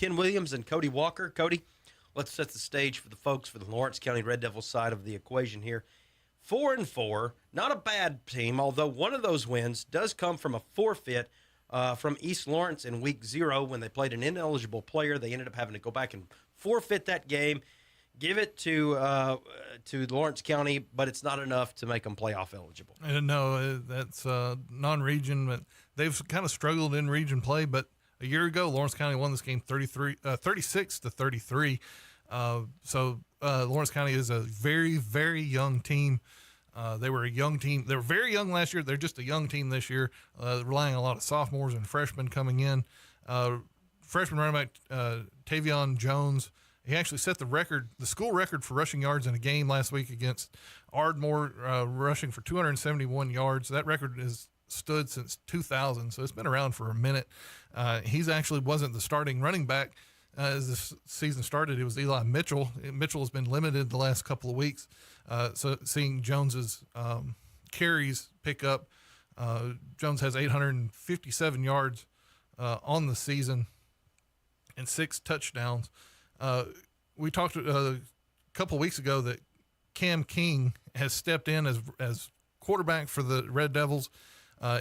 Ken Williams and Cody Walker. Cody, let's set the stage for the folks for the Lawrence County Red Devils side of the equation here. 4-4, not a bad team, although one of those wins does come from a forfeit from East Lawrence in week 0 when they played an ineligible player. They ended up having to go back and forfeit that game, give it to Lawrence County, but it's not enough to make them playoff eligible. No, that's non-region, but they've kind of struggled in region play. But a year ago, Lawrence County won this game 36-33. So Lawrence County is a very, very young team. They were a young team. They were very young last year. They're just a young team this year, relying on a lot of sophomores and freshmen coming in. Freshman running back Tavion Jones, he actually set the school record for rushing yards in a game last week against Ardmore, rushing for 271 yards. That record has stood since 2000, so it's been around for a minute. He's actually wasn't the starting running back as the season started. It was Eli Mitchell. Mitchell has been limited the last couple of weeks, so seeing Jones's carries pick up, Jones has 857 yards on the season and 6 touchdowns. We talked a couple weeks ago that Cam King has stepped in as quarterback for the Red Devils.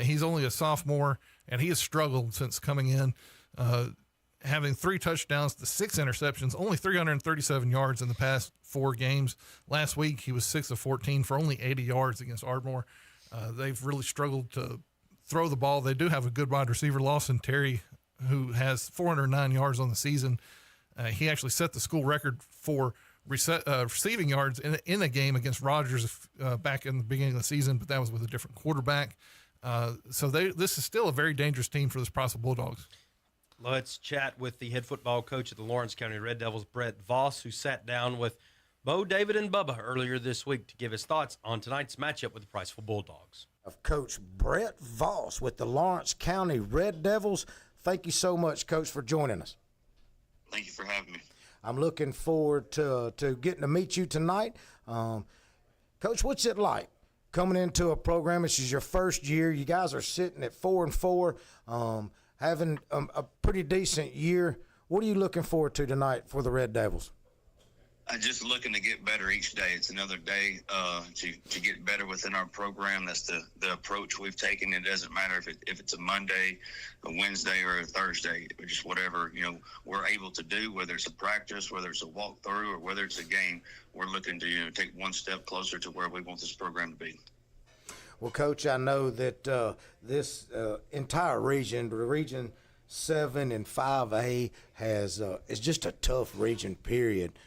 He's only a sophomore, and he has struggled since coming in, having 3 touchdowns to 6 interceptions, only 337 yards in the past 4 games. Last week, he was 6 of 14 for only 80 yards against Ardmore. They've really struggled to throw the ball. They do have a good wide receiver, Lawson Terry, who has 409 yards on the season. He actually set the school record for receiving yards in a game against Rogers back in the beginning of the season, but that was with a different quarterback. So this is still a very dangerous team for the Priceville Bulldogs. Let's chat with the head football coach of the Lawrence County Red Devils, Brett Voss, who sat down with Bo, David, and Bubba earlier this week to give his thoughts on tonight's matchup with the Priceville Bulldogs. Of Coach Brett Voss with the Lawrence County Red Devils. Thank you so much, Coach, for joining us. Thank you for having me. I'm looking forward to getting to meet you tonight. Coach, what's it like coming into a program? This is your first year. You guys are sitting at 4-4, having a pretty decent year. What are you looking forward to tonight for the Red Devils? I'm just looking to get better each day. It's another day to get better within our program. That's the approach we've taken. It doesn't matter if it's a Monday, a Wednesday, or a Thursday. Just whatever we're able to do, whether it's a practice, whether it's a walkthrough, or whether it's a game. We're looking to take one step closer to where we want this program to be. Well, Coach, I know that this entire region, the Region 7 and 5A, is just a tough region, period.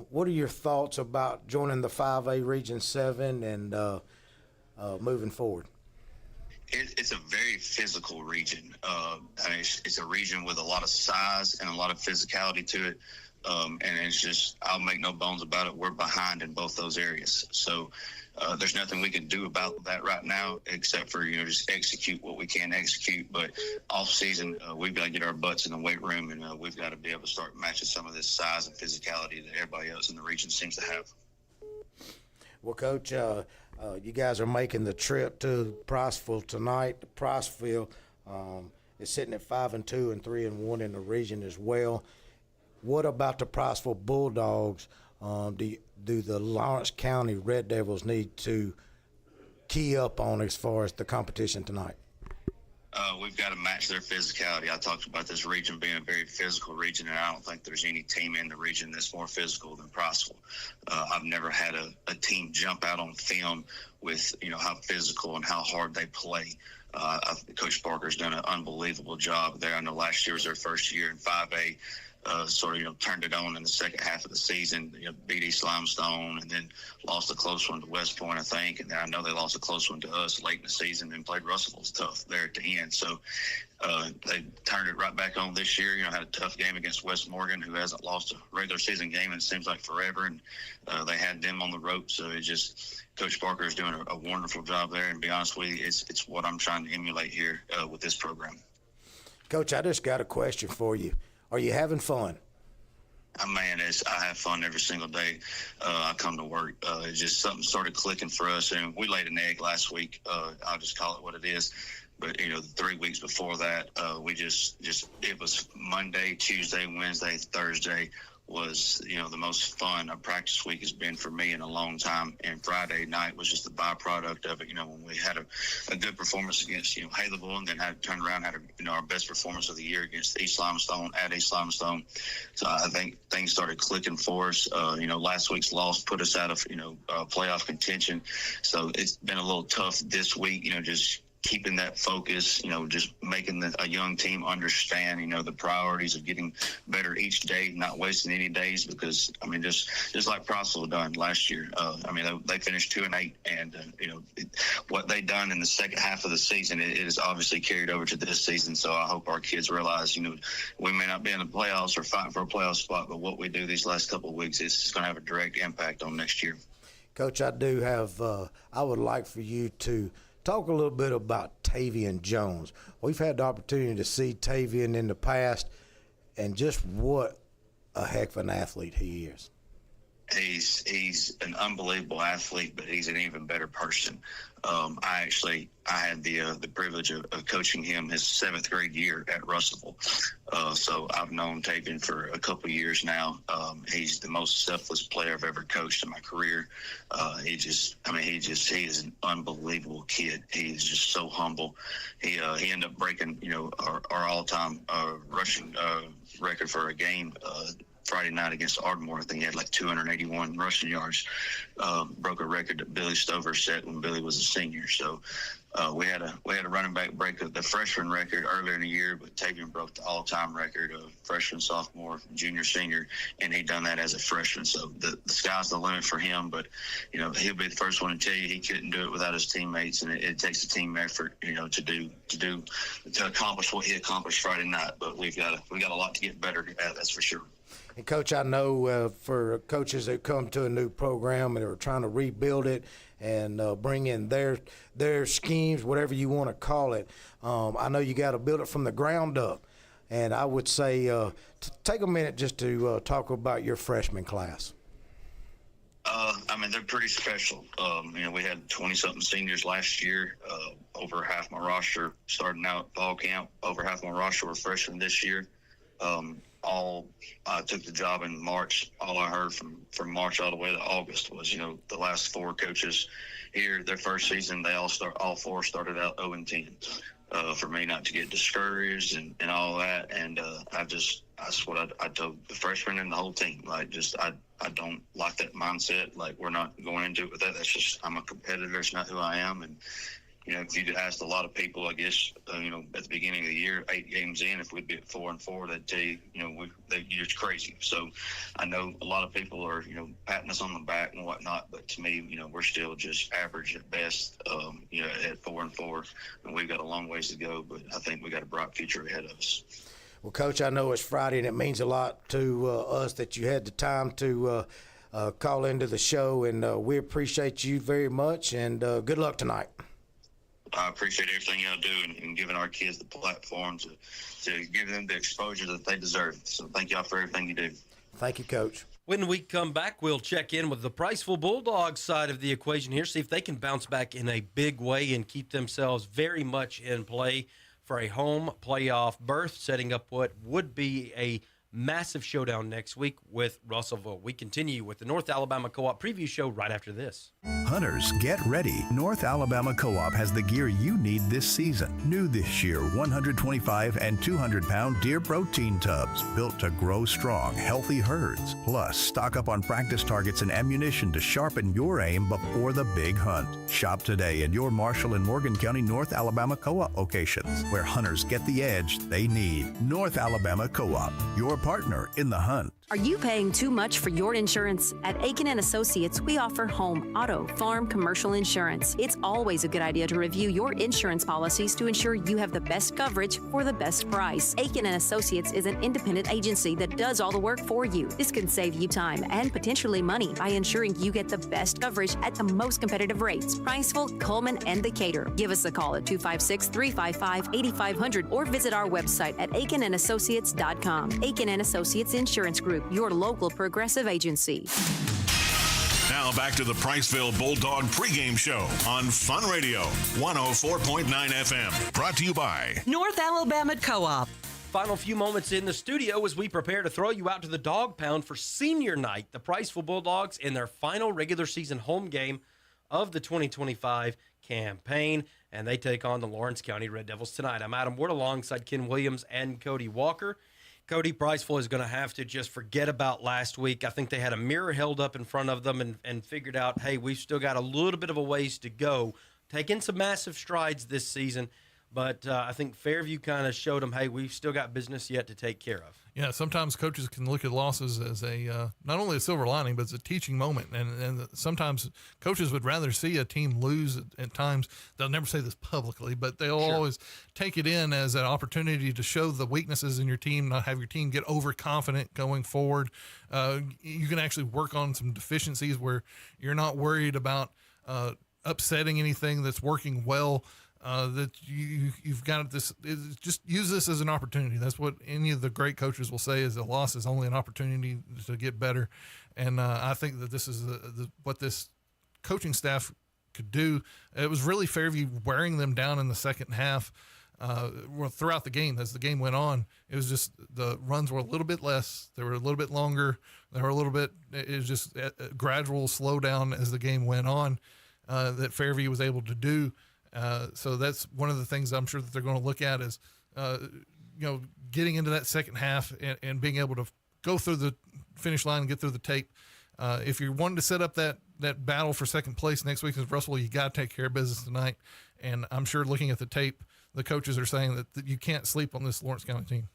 What are your thoughts about joining the 5A Region 7 and moving forward? It's a very physical region. It's a region with a lot of size and a lot of physicality to it. And it's just, I'll make no bones about it, we're behind in both those areas. So there's nothing we can do about that right now except for, just execute what we can execute. But off season, we've got to get our butts in the weight room, and we've got to be able to start matching some of this size and physicality that everybody else in the region seems to have. Well, Coach, you guys are making the trip to Priceville tonight. Priceville is sitting at 5-2 and 3-1 in the region as well. What about the Priceville Bulldogs? Do the Lawrence County Red Devils need to key up on as far as the competition tonight? We've got to match their physicality. I talked about this region being a very physical region, and I don't think there's any team in the region that's more physical than Priceville. I've never had a team jump out on film with how physical and how hard they play. Coach Parker's done an unbelievable job there. I know last year was their first year in 5A. Turned it on in the second half of the season, beat East Limestone, and then lost a close one to West Point, I think. And then I know they lost a close one to us late in the season and played Russellville's tough there at the end. So they turned it right back on this year. Had a tough game against West Morgan, who hasn't lost a regular season game, and it seems like forever. And they had them on the ropes. So Coach Parker is doing a wonderful job there. And to be honest with you, it's what I'm trying to emulate here with this program. Coach, I just got a question for you. Are you having fun? Man, I have fun every single day. I come to work. It's just something started clicking for us, and we laid an egg last week. I'll just call it what it is. But, the 3 weeks before that, we just it was Monday, Tuesday, Wednesday, Thursday was, the most fun a practice week has been for me in a long time. And Friday night was just the byproduct of it, when we had a good performance against, Haleyville, and then had to turn around, had our best performance of the year against East Limestone at East Limestone. So I think things started clicking for us. Last week's loss put us out of, playoff contention. So it's been a little tough this week, just keeping that focus, just making a young team understand, the priorities of getting better each day, not wasting any days, because, just like Priceville done last year. They finished 2-8, and, what they done in the second half of the season, it is obviously carried over to this season. So I hope our kids realize, we may not be in the playoffs or fighting for a playoff spot, but what we do these last couple of weeks is going to have a direct impact on next year. Coach, I do have, I would like for you to talk a little bit about Tavian Jones. We've had the opportunity to see Tavian in the past, and just what a heck of an athlete he is. He's an unbelievable athlete, but he's an even better person. I had the privilege of coaching him his 7th grade year at Russellville. So I've known Tavian for a couple of years now. He's the most selfless player I've ever coached in my career. He is an unbelievable kid. He's just so humble. He ended up breaking, our all-time rushing record for a game Friday night against Ardmore. I think he had like 281 rushing yards. Broke a record that Billy Stover set when Billy was a senior. So we had a running back break the freshman record earlier in the year, but Tavian broke the all-time record of freshman, sophomore, junior, senior, and he done that as a freshman. So the sky's the limit for him. But he'll be the first one to tell you he couldn't do it without his teammates, and it takes a team effort, to accomplish what he accomplished Friday night. But we got a lot to get better at. That's for sure. And, Coach, I know for coaches that come to a new program and are trying to rebuild it and bring in their schemes, whatever you want to call it, I know you got to build it from the ground up. And I would say take a minute just to talk about your freshman class. They're pretty special. We had 20-something seniors last year. Over half my roster starting out fall camp. Over half my roster were freshmen this year. I took the job in March. All I heard from March all the way to August was, the last 4 coaches here, their first season, all 4 started out 0-10. For me not to get discouraged and all that. And that's what I told the freshmen and the whole team. Like, I don't like that mindset. Like, we're not going into it with that. That's just, I'm a competitor. It's not who I am. And, if you'd asked a lot of people, I guess, at the beginning of the year, 8 games in, if we'd be at 4-4, they'd tell you, you're just crazy. So I know a lot of people are, patting us on the back and whatnot, but to me, we're still just average at best, at 4-4, and we've got a long ways to go, but I think we got a bright future ahead of us. Well, Coach, I know it's Friday, and it means a lot to us that you had the time to call into the show, and we appreciate you very much, and good luck tonight. I appreciate everything y'all do and giving our kids the platform to give them the exposure that they deserve. So thank y'all for everything you do. Thank you, Coach. When we come back, we'll check in with the Priceville Bulldogs side of the equation here, see if they can bounce back in a big way and keep themselves very much in play for a home playoff berth, setting up what would be a massive showdown next week with Russellville. We continue with the North Alabama Co-op preview show right after this. Hunters, get ready. North Alabama Co-op has the gear you need this season. New this year, 125 and 200-pound deer protein tubs built to grow strong, healthy herds. Plus, stock up on practice targets and ammunition to sharpen your aim before the big hunt. Shop today at your Marshall and Morgan County North Alabama Co-op locations, where hunters get the edge they need. North Alabama Co-op, your partner in the hunt. Are you paying too much for your insurance? At Aiken & Associates, we offer home, auto, farm, commercial insurance. It's always a good idea to review your insurance policies to ensure you have the best coverage for the best price. Aiken & Associates is an independent agency that does all the work for you. This can save you time and potentially money by ensuring you get the best coverage at the most competitive rates. Priceville, Coleman, and Decatur. Give us a call at 256-355-8500 or visit our website at aikenandassociates.com. Aiken & Associates Insurance Group, your local Progressive agency. Now back to the Priceville Bulldog pregame show on Fun Radio 104.9 FM. Brought to you by North Alabama Co-op. Final few moments in the studio as we prepare to throw you out to the dog pound for senior night. The Priceville Bulldogs in their final regular season home game of the 2025 campaign, and they take on the Lawrence County Red Devils tonight. I'm Adam Ward alongside Ken Williams and Cody Walker. Cody, Priceville is going to have to just forget about last week. I think they had a mirror held up in front of them and figured out, hey, we've still got a little bit of a ways to go. Taking some massive strides this season, but I think Fairview kind of showed them, hey, we've still got business yet to take care of. Yeah, sometimes coaches can look at losses as a not only a silver lining, but it's a teaching moment. And sometimes coaches would rather see a team lose at times. They'll never say this publicly, but they'll always take it in as an opportunity to show the weaknesses in your team, not have your team get overconfident going forward. You can actually work on some deficiencies where you're not worried about upsetting anything that's working well. That you've got this. Just use this as an opportunity. That's what any of the great coaches will say: is a loss is only an opportunity to get better. And I think that this is what this coaching staff could do. It was really Fairview wearing them down in the second half. Throughout the game, as the game went on, it was just the runs were a little bit less. They were a little bit longer. They were a little bit. It was just a gradual slowdown as the game went on that Fairview was able to do. So that's one of the things I'm sure that they're going to look at is, getting into that second half and being able to go through the finish line and get through the tape. If you're wanting to set up that battle for second place next week against Russell, you got to take care of business tonight. And I'm sure looking at the tape, the coaches are saying that you can't sleep on this Lawrence County team.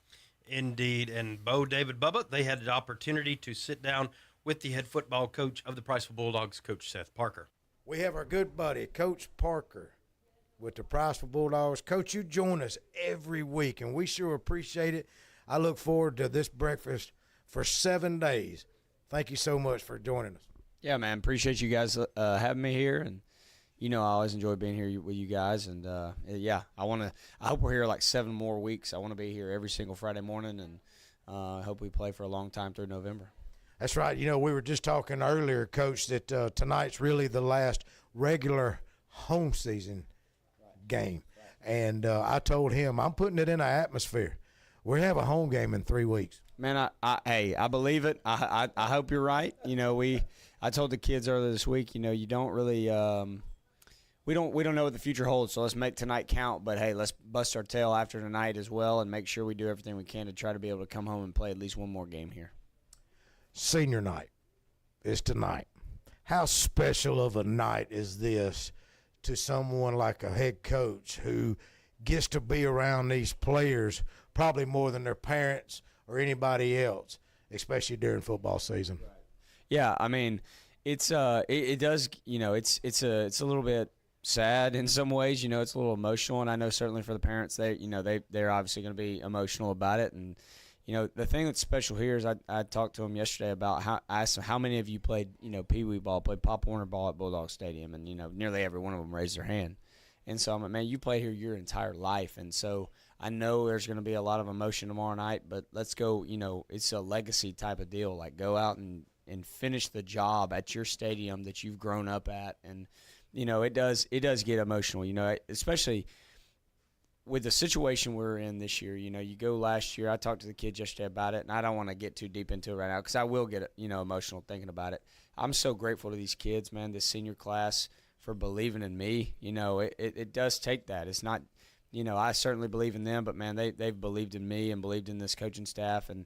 Indeed. And Bo, David, Bubba, they had an opportunity to sit down with the head football coach of the Priceville Bulldogs, Coach Seth Parker. We have our good buddy, Coach Parker, with the Priceville Bulldogs. Coach, you join us every week, and we sure appreciate it. I look forward to this breakfast for 7 days. Thank you so much for joining us. Yeah, man, appreciate you guys having me here, and I always enjoy being here with you guys. And I hope we're here like 7 more weeks. I want to be here every single Friday morning, and I hope we play for a long time through November. That's right. We were just talking earlier, Coach, that tonight's really the last regular home season game. And I told him I'm putting it in our atmosphere. We have a home game in 3 weeks. Man, I believe it. I hope you're right. I told the kids earlier this week, you don't really we don't know what the future holds, so let's make tonight count. But hey, let's bust our tail after tonight as well and make sure we do everything we can to try to be able to come home and play at least one more game here. Senior night is tonight. How special of a night is this to someone like a head coach who gets to be around these players probably more than their parents or anybody else, especially during football season? Yeah, I mean, it's it does, it's a little bit sad in some ways, it's a little emotional, and I know certainly for the parents, they're obviously going to be emotional about it. And the thing that's special here is I talked to them yesterday about I asked them how many of you played Pee Wee ball, played Pop Warner ball at Bulldog Stadium, and nearly every one of them raised their hand. And so I'm like, man, you play here your entire life, and so I know there's going to be a lot of emotion tomorrow night, but let's go. It's a legacy type of deal. Like, go out and finish the job at your stadium that you've grown up at, and it does get emotional. Especially with the situation we're in this year. You go last year. I talked to the kids yesterday about it, and I don't want to get too deep into it right now because I will get emotional thinking about it. I'm so grateful to these kids, man, this senior class, for believing in me. It does take that. It's not, I certainly believe in them, but man, they've believed in me and believed in this coaching staff. And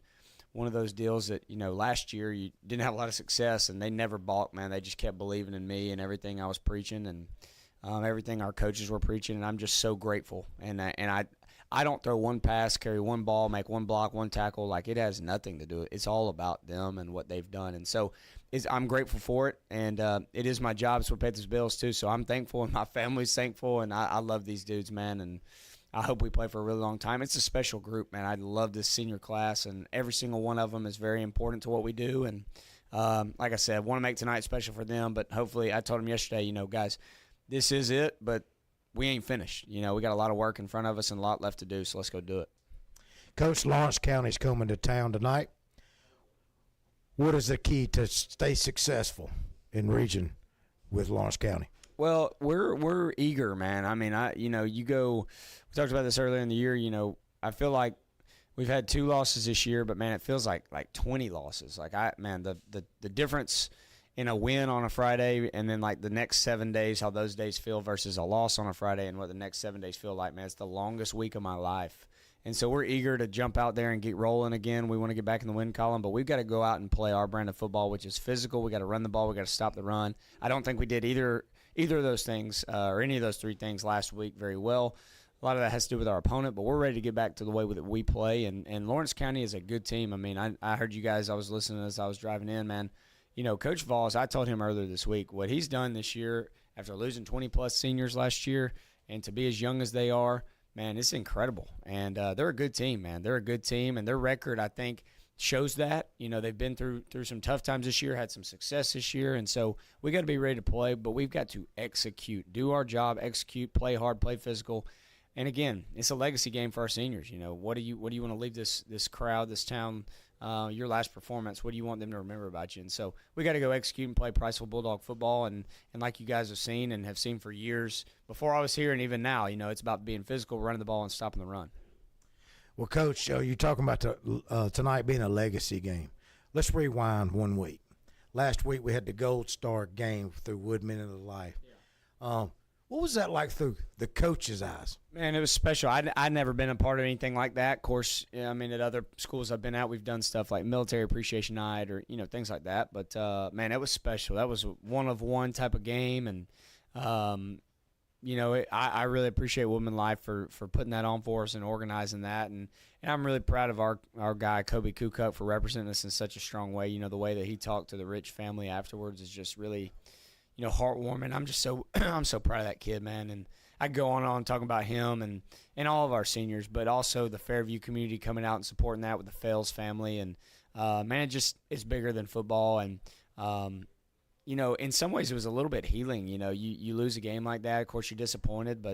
one of those deals that, last year you didn't have a lot of success, and they never balked, man. They just kept believing in me and everything I was preaching and everything our coaches were preaching, and I'm just so grateful. And I don't throw one pass, carry one ball, make one block, one tackle. Like, it has nothing to do with it. It's all about them and what they've done. And so I'm grateful for it, and it is my job. It's what pays those bills too. So I'm thankful, and my family's thankful, and I love these dudes, man, and I hope we play for a really long time. It's a special group, man. I love this senior class, and every single one of them is very important to what we do. And like I said, I want to make tonight special for them, but hopefully, I told them yesterday, guys, this is it, but we ain't finished. We got a lot of work in front of us and a lot left to do, so let's go do it. Coach, Lawrence County's coming to town tonight. What is the key to stay successful in region with Lawrence County? Well, we're eager, man. I mean, we talked about this earlier in the year. I feel like we've had 2 losses this year, but man, it feels like 20 losses. The difference in a win on a Friday and then like the next 7 days, how those days feel versus a loss on a Friday and what the next 7 days feel like, man, it's the longest week of my life. And so we're eager to jump out there and get rolling again. We want to get back in the win column, but we've got to go out and play our brand of football, which is physical. We got to run the ball. We got to stop the run. I don't think we did either of those things or any of those 3 things last week very well. A lot of that has to do with our opponent, but we're ready to get back to the way that we play. And Lawrence County is a good team. I mean, I heard you guys. I was listening as I was driving in, man. Coach Vols, I told him earlier this week, what he's done this year after losing 20-plus seniors last year and to be as young as they are, man, it's incredible. And they're a good team, man. They're a good team, and their record, I think, shows that. They've been through some tough times this year, had some success this year, and so we got to be ready to play, but we've got to execute, do our job, execute, play hard, play physical. And again, it's a legacy game for our seniors. What do you want to leave this crowd, this town, your last performance? What do you want them to remember about you? And so we got to go execute and play Priceville Bulldog football. And like you guys have seen and have seen for years before I was here and even now, it's about being physical, running the ball, and stopping the run. Well, Coach, you're talking about tonight being a legacy game. Let's rewind 1 week. Last week we had the Gold Star game through Woodmen of the Life. Yeah. What was that like through the coach's eyes? Man, it was special. I'd never been a part of anything like that. Of course, at other schools I've been at, we've done stuff like Military Appreciation Night or, things like that. But, man, it was special. That was a one-of-one type of game. And, I really appreciate Woodman Life for putting that on for us and organizing that. And I'm really proud of our guy, Kobe Kukuk, for representing us in such a strong way. The way that he talked to the Rich family afterwards is just really – heartwarming. I'm just I'm so proud of that kid, man. And I go on talking about him and all of our seniors, but also the Fairview community coming out and supporting that with the Fales family. And, man, it's bigger than football. And, in some ways it was a little bit healing. You lose a game like that. Of course, you're disappointed,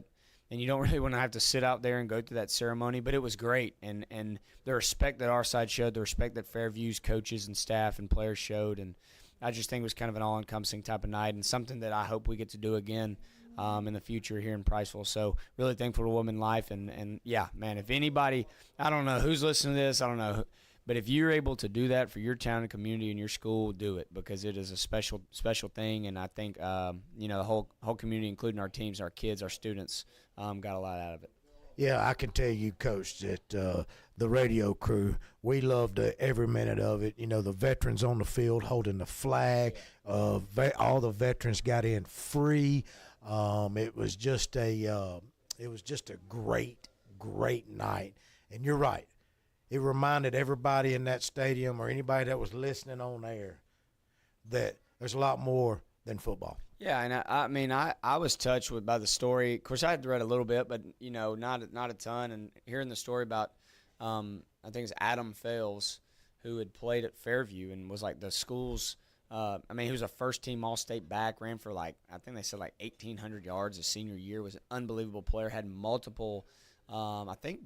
and you don't really want to have to sit out there and go through that ceremony, but it was great. And the respect that our side showed, the respect that Fairview's coaches and staff and players showed, and I just think it was kind of an all-encompassing type of night and something that I hope we get to do again in the future here in Priceville. So really thankful to Woman Life. And yeah, man, if anybody, I don't know who's listening to this, I don't know, but if you're able to do that for your town and community and your school, do it, because it is a special thing. And I think, the whole community, including our teams, our kids, our students, got a lot out of it. Yeah, I can tell you, Coach, that the radio crew, we loved every minute of it. The veterans on the field holding the flag. All the veterans got in free. It was just a great night. And you're right. It reminded everybody in that stadium or anybody that was listening on air that there's a lot more than football. Yeah, and I was touched by the story. Of course, I had read a little bit, but not a ton. And hearing the story about, I think it's Adam Fales, who had played at Fairview and was like the school's. He was a first-team All-State back, ran for I think they said 1,800 yards his senior year. Was an unbelievable player. Had multiple, I think,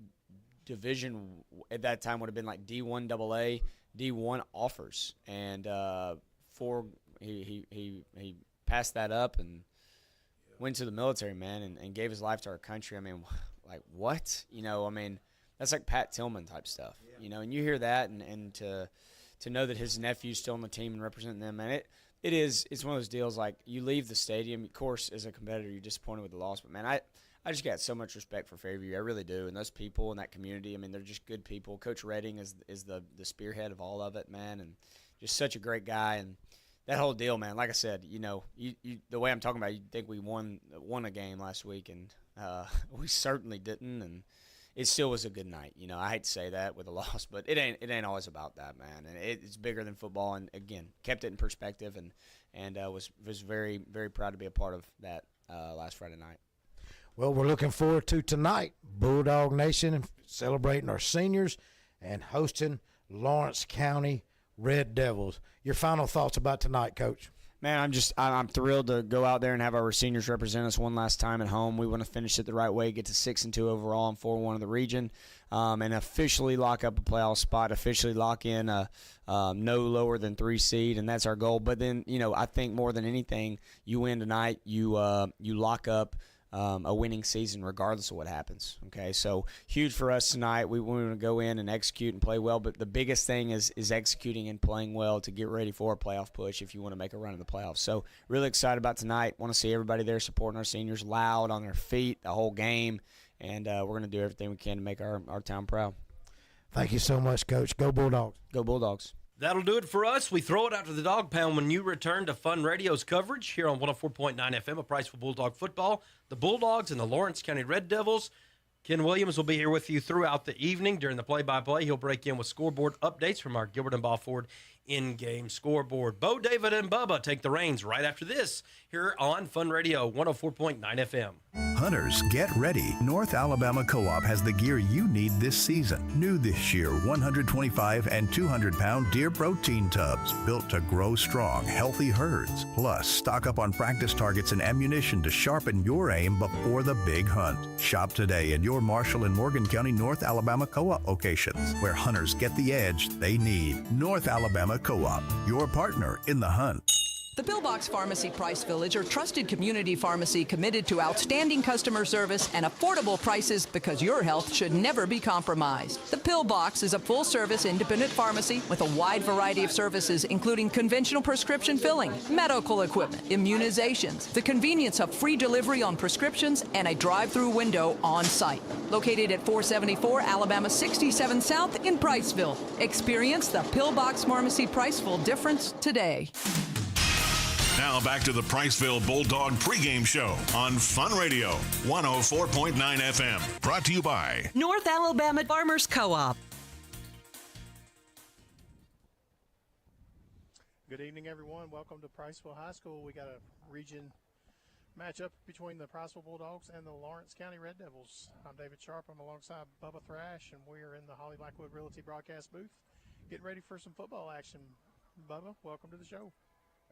division at that time would have been like D1 AA, D1 offers, and he passed that up and went to the military, man, and gave his life to our country. What? That's like Pat Tillman type stuff, and you hear that and to know that his nephew's still on the team and representing them, man, it's one of those deals like you leave the stadium. Of course, as a competitor, you're disappointed with the loss, but man, I just got so much respect for Fairview. I really do. And those people in that community, they're just good people. Coach Redding is the spearhead of all of it, man, and just such a great guy. And that whole deal, man, like I said, you the way I'm talking about it, you'd think we won a game last week, and we certainly didn't. And it still was a good night. I hate to say that with a loss, but it ain't always about that, man. And it's bigger than football. And again, kept it in perspective, and was very, very proud to be a part of that last Friday night. Well, we're looking forward to tonight, Bulldog Nation, celebrating our seniors and hosting Lawrence County Red Devils. Your final thoughts about tonight, Coach? Man, I'm thrilled to go out there and have our seniors represent us one last time at home. We want to finish it the right way, get to 6-2 overall and 4-1 in the region, and officially lock up a playoff spot, officially lock in a no lower than 3 seed, and that's our goal. But then, I think more than anything, you win tonight, you lock up a winning season regardless of what happens. Okay, so huge for us tonight. We want to go in and execute and play well, but the biggest thing is executing and playing well to get ready for a playoff push if you want to make a run in the playoffs. So really excited about tonight. Want to see everybody there supporting our seniors, loud, on their feet the whole game, and we're going to do everything we can to make our town proud. Thank you so much, Coach. Go Bulldogs. Go Bulldogs. That'll do it for us. We throw it out to the dog pound when you return to Fun Radio's coverage here on 104.9 FM of Priceville Bulldog football. The Bulldogs and the Lawrence County Red Devils. Ken Williams will be here with you throughout the evening during the play-by-play. He'll break in with scoreboard updates from our Gilbert and Balford in-game scoreboard. Bo, David, and Bubba take the reins right after this here on Fun Radio 104.9 FM. Hunters, get ready. North Alabama Co-op has the gear you need this season. New this year, 125 and 200-pound deer protein tubs built to grow strong, healthy herds. Plus, stock up on practice targets and ammunition to sharpen your aim before the big hunt. Shop today in your Marshall and Morgan County North Alabama Co-op locations, where hunters get the edge they need. North Alabama Co-op, your partner in the hunt. The Pillbox Pharmacy Priceville is your trusted community pharmacy committed to outstanding customer service and affordable prices because your health should never be compromised. The Pillbox is a full-service independent pharmacy with a wide variety of services including conventional prescription filling, medical equipment, immunizations, the convenience of free delivery on prescriptions, and a drive-through window on site. Located at 474 Alabama 67 South in Priceville. Experience the Pillbox Pharmacy Priceville difference today. Now back to the Priceville Bulldog pregame show on Fun Radio 104.9 FM. Brought to you by North Alabama Farmers Co-op. Good evening, everyone. Welcome to Priceville High School. We got a region matchup between the Priceville Bulldogs and the Lawrence County Red Devils. I'm David Sharp. I'm alongside Bubba Thrash, and we are in the Holly Blackwood Realty broadcast booth getting ready for some football action. Bubba, welcome to the show.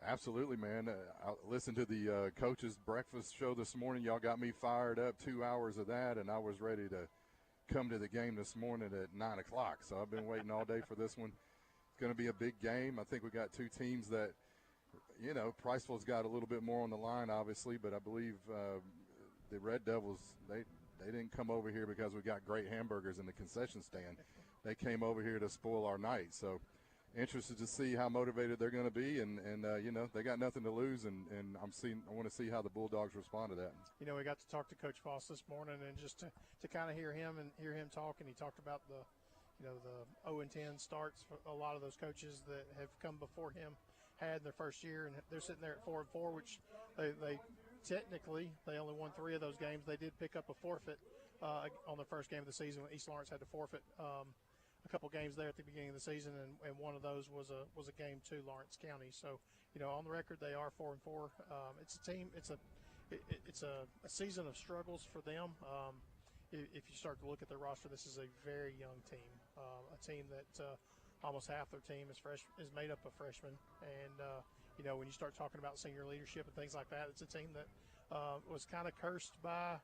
Absolutely, man. I listened to the coach's breakfast show this morning. Y'all got me fired up, 2 hours of that, and I was ready to come to the game this morning at 9 o'clock. So I've been waiting all day for this one. It's going to be a big game. I think we got two teams that, Priceville's got a little bit more on the line, obviously, but I believe the Red Devils, they didn't come over here because we got great hamburgers in the concession stand. They came over here to spoil our night. So interested to see how motivated they're going to be, and they got nothing to lose, and I want to see how the Bulldogs respond to that. We got to talk to Coach Foss this morning, and just to kind of hear him talk, and he talked about the 0-10 starts for a lot of those coaches that have come before him had in their first year, and they're sitting there at 4-4, which they technically they only won 3 of those games. They did pick up a forfeit on their first game of the season when East Lawrence had to forfeit a couple games there at the beginning of the season, and one of those was a game to Lawrence County. So, on the record, they are 4-4. It's a team. It's a season of struggles for them. If you start to look at their roster, this is a very young team, a team that almost half their team is made up of freshmen. And when you start talking about senior leadership and things like that, it's a team that was kind of cursed by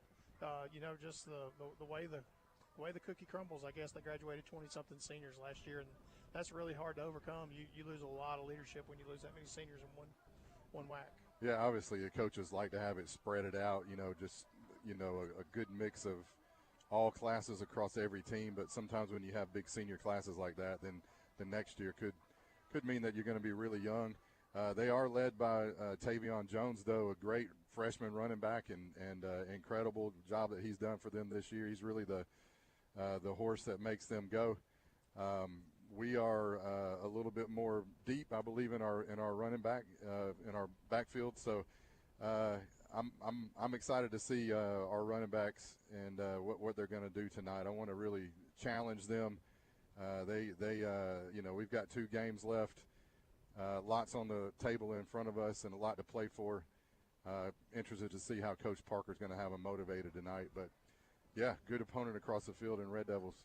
just the way the cookie crumbles. I guess they graduated 20-something seniors last year, and that's really hard to overcome. You lose a lot of leadership when you lose that many seniors in one whack. Yeah, obviously the coaches like to have it spread it out, a good mix of all classes across every team, but sometimes when you have big senior classes like that, then the next year could mean that you're going to be really young. They are led by Tavion Jones, though, a great freshman running back, and incredible job that he's done for them this year. He's really the horse that makes them go. We are a little bit more deep, I believe, in our running back in our backfield. So I'm excited to see our running backs and what they're going to do tonight. I want to really challenge them. We've got 2 games left, lots on the table in front of us, and a lot to play for. Interested to see how Coach Parker's going to have them motivated tonight, but. Yeah, good opponent across the field in Red Devils.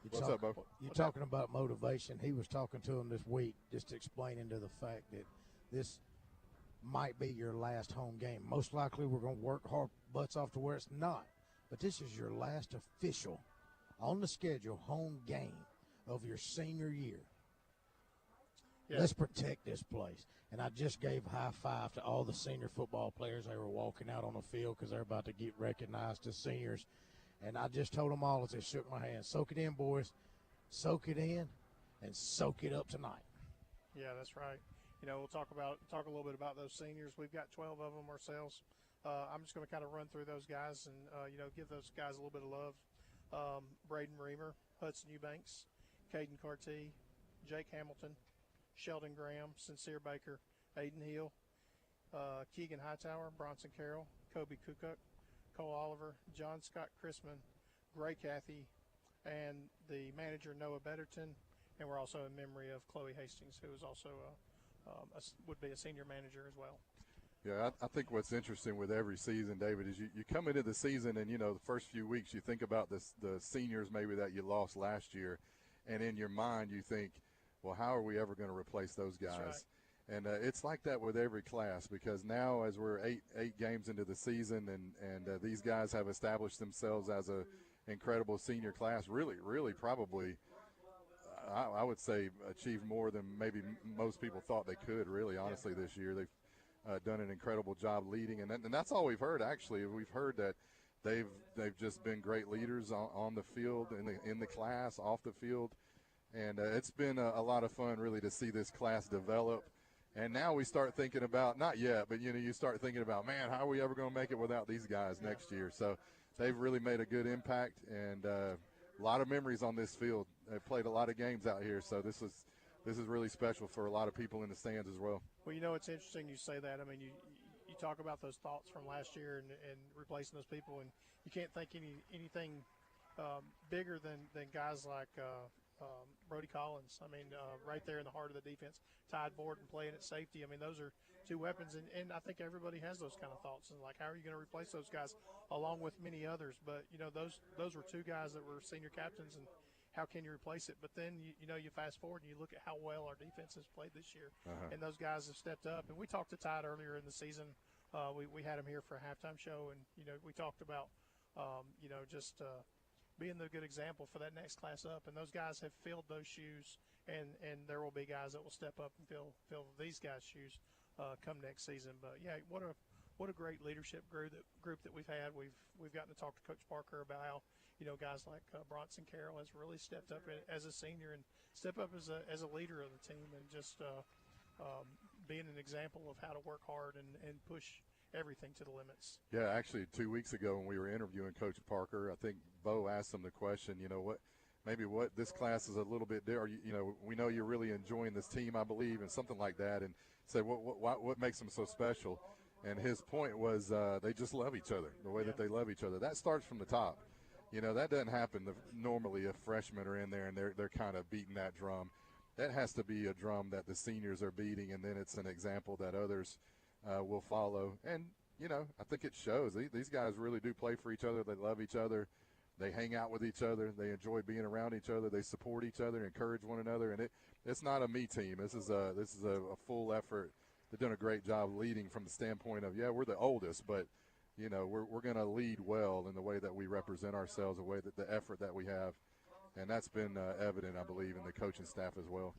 What's up, Bo? You're talking about motivation. He was talking to him this week, just explaining to the fact that this might be your last home game. Most likely we're going to work hard butts off to where it's not. But this is your last official, on the schedule, home game of your senior year. Yeah. Let's protect this place. And I just gave a high five to all the senior football players. They were walking out on the field because they're about to get recognized as seniors. And I just told them all as they shook my hand, soak it in, boys. Soak it in and soak it up tonight. Yeah, that's right. We'll talk a little bit about those seniors. We've got 12 of them ourselves. I'm just going to kind of run through those guys and, give those guys a little bit of love. Braden Reamer, Hudson Eubanks, Caden Cartee, Jake Hamilton, Sheldon Graham, Sincere Baker, Aiden Hill, Keegan Hightower, Bronson Carroll, Kobe Kukuk, Cole Oliver, John Scott Chrisman, Gray Cathy, and the manager Noah Betterton. And we're also in memory of Chloe Hastings, who is also would be a senior manager as well. Yeah, I think what's interesting with every season, David, is you come into the season and, the first few weeks you think about the seniors maybe that you lost last year, and in your mind you think, well, how are we ever going to replace those guys? That's right. And it's like that with every class, because now as we're eight games into the season and these guys have established themselves as a incredible senior class, really probably – I would say achieved more than maybe most people thought they could, really, honestly, this year. They've done an incredible job leading, and that's all we've heard, actually. We've heard that they've just been great leaders on the field, in the class, off the field, and it's been a lot of fun, really, to see this class develop. And now we start thinking about, not yet, but, you start thinking about, man, how are we ever going to make it without these guys next year? So they've really made a good impact, and a lot of memories on this field. They've played a lot of games out here, so this is really special for a lot of people in the stands as well. Well, it's interesting you say that. I mean, you talk about those thoughts from last year and replacing those people, and you can't think anything bigger than guys like Brody Collins. I mean, right there in the heart of the defense, Tide Borton playing at safety. I mean, those are two weapons, and I think everybody has those kind of thoughts. And, like, how are you going to replace those guys along with many others? But, those were two guys that were senior captains, and how can you replace it? But then, you fast forward and you look at how well our defense has played this year, and those guys have stepped up. And we talked to Tide earlier in the season. We had him here for a halftime show, and, we talked about, just being the good example for that next class up. And those guys have filled those shoes, and there will be guys that will step up and fill these guys' shoes come next season. But, yeah, what a great leadership group that we've had. We've gotten to talk to Coach Parker about how, guys like Bronson Carroll has really stepped up as a senior and step up as a leader of the team, and just being an example of how to work hard and push everything to the limits. Yeah, actually 2 weeks ago when we were interviewing Coach Parker, I think Bo asked him the question, what this class is a little bit different. We know you're really enjoying this team, I believe, and something like that, and said what makes them so special. And his point was they just love each other, the way that they love each other. That starts from the top. That doesn't happen normally if freshmen are in there and they're kind of beating that drum. That has to be a drum that the seniors are beating, and then it's an example that others will follow. And, I think it shows. These guys really do play for each other. They love each other. They hang out with each other. They enjoy being around each other. They support each other, encourage one another. And it's not a me team. This is a full effort. They've done a great job leading from the standpoint of, we're the oldest, but we're going to lead well in the way that we represent ourselves, the way that the effort that we have, and that's been evident, I believe, in the coaching staff as well.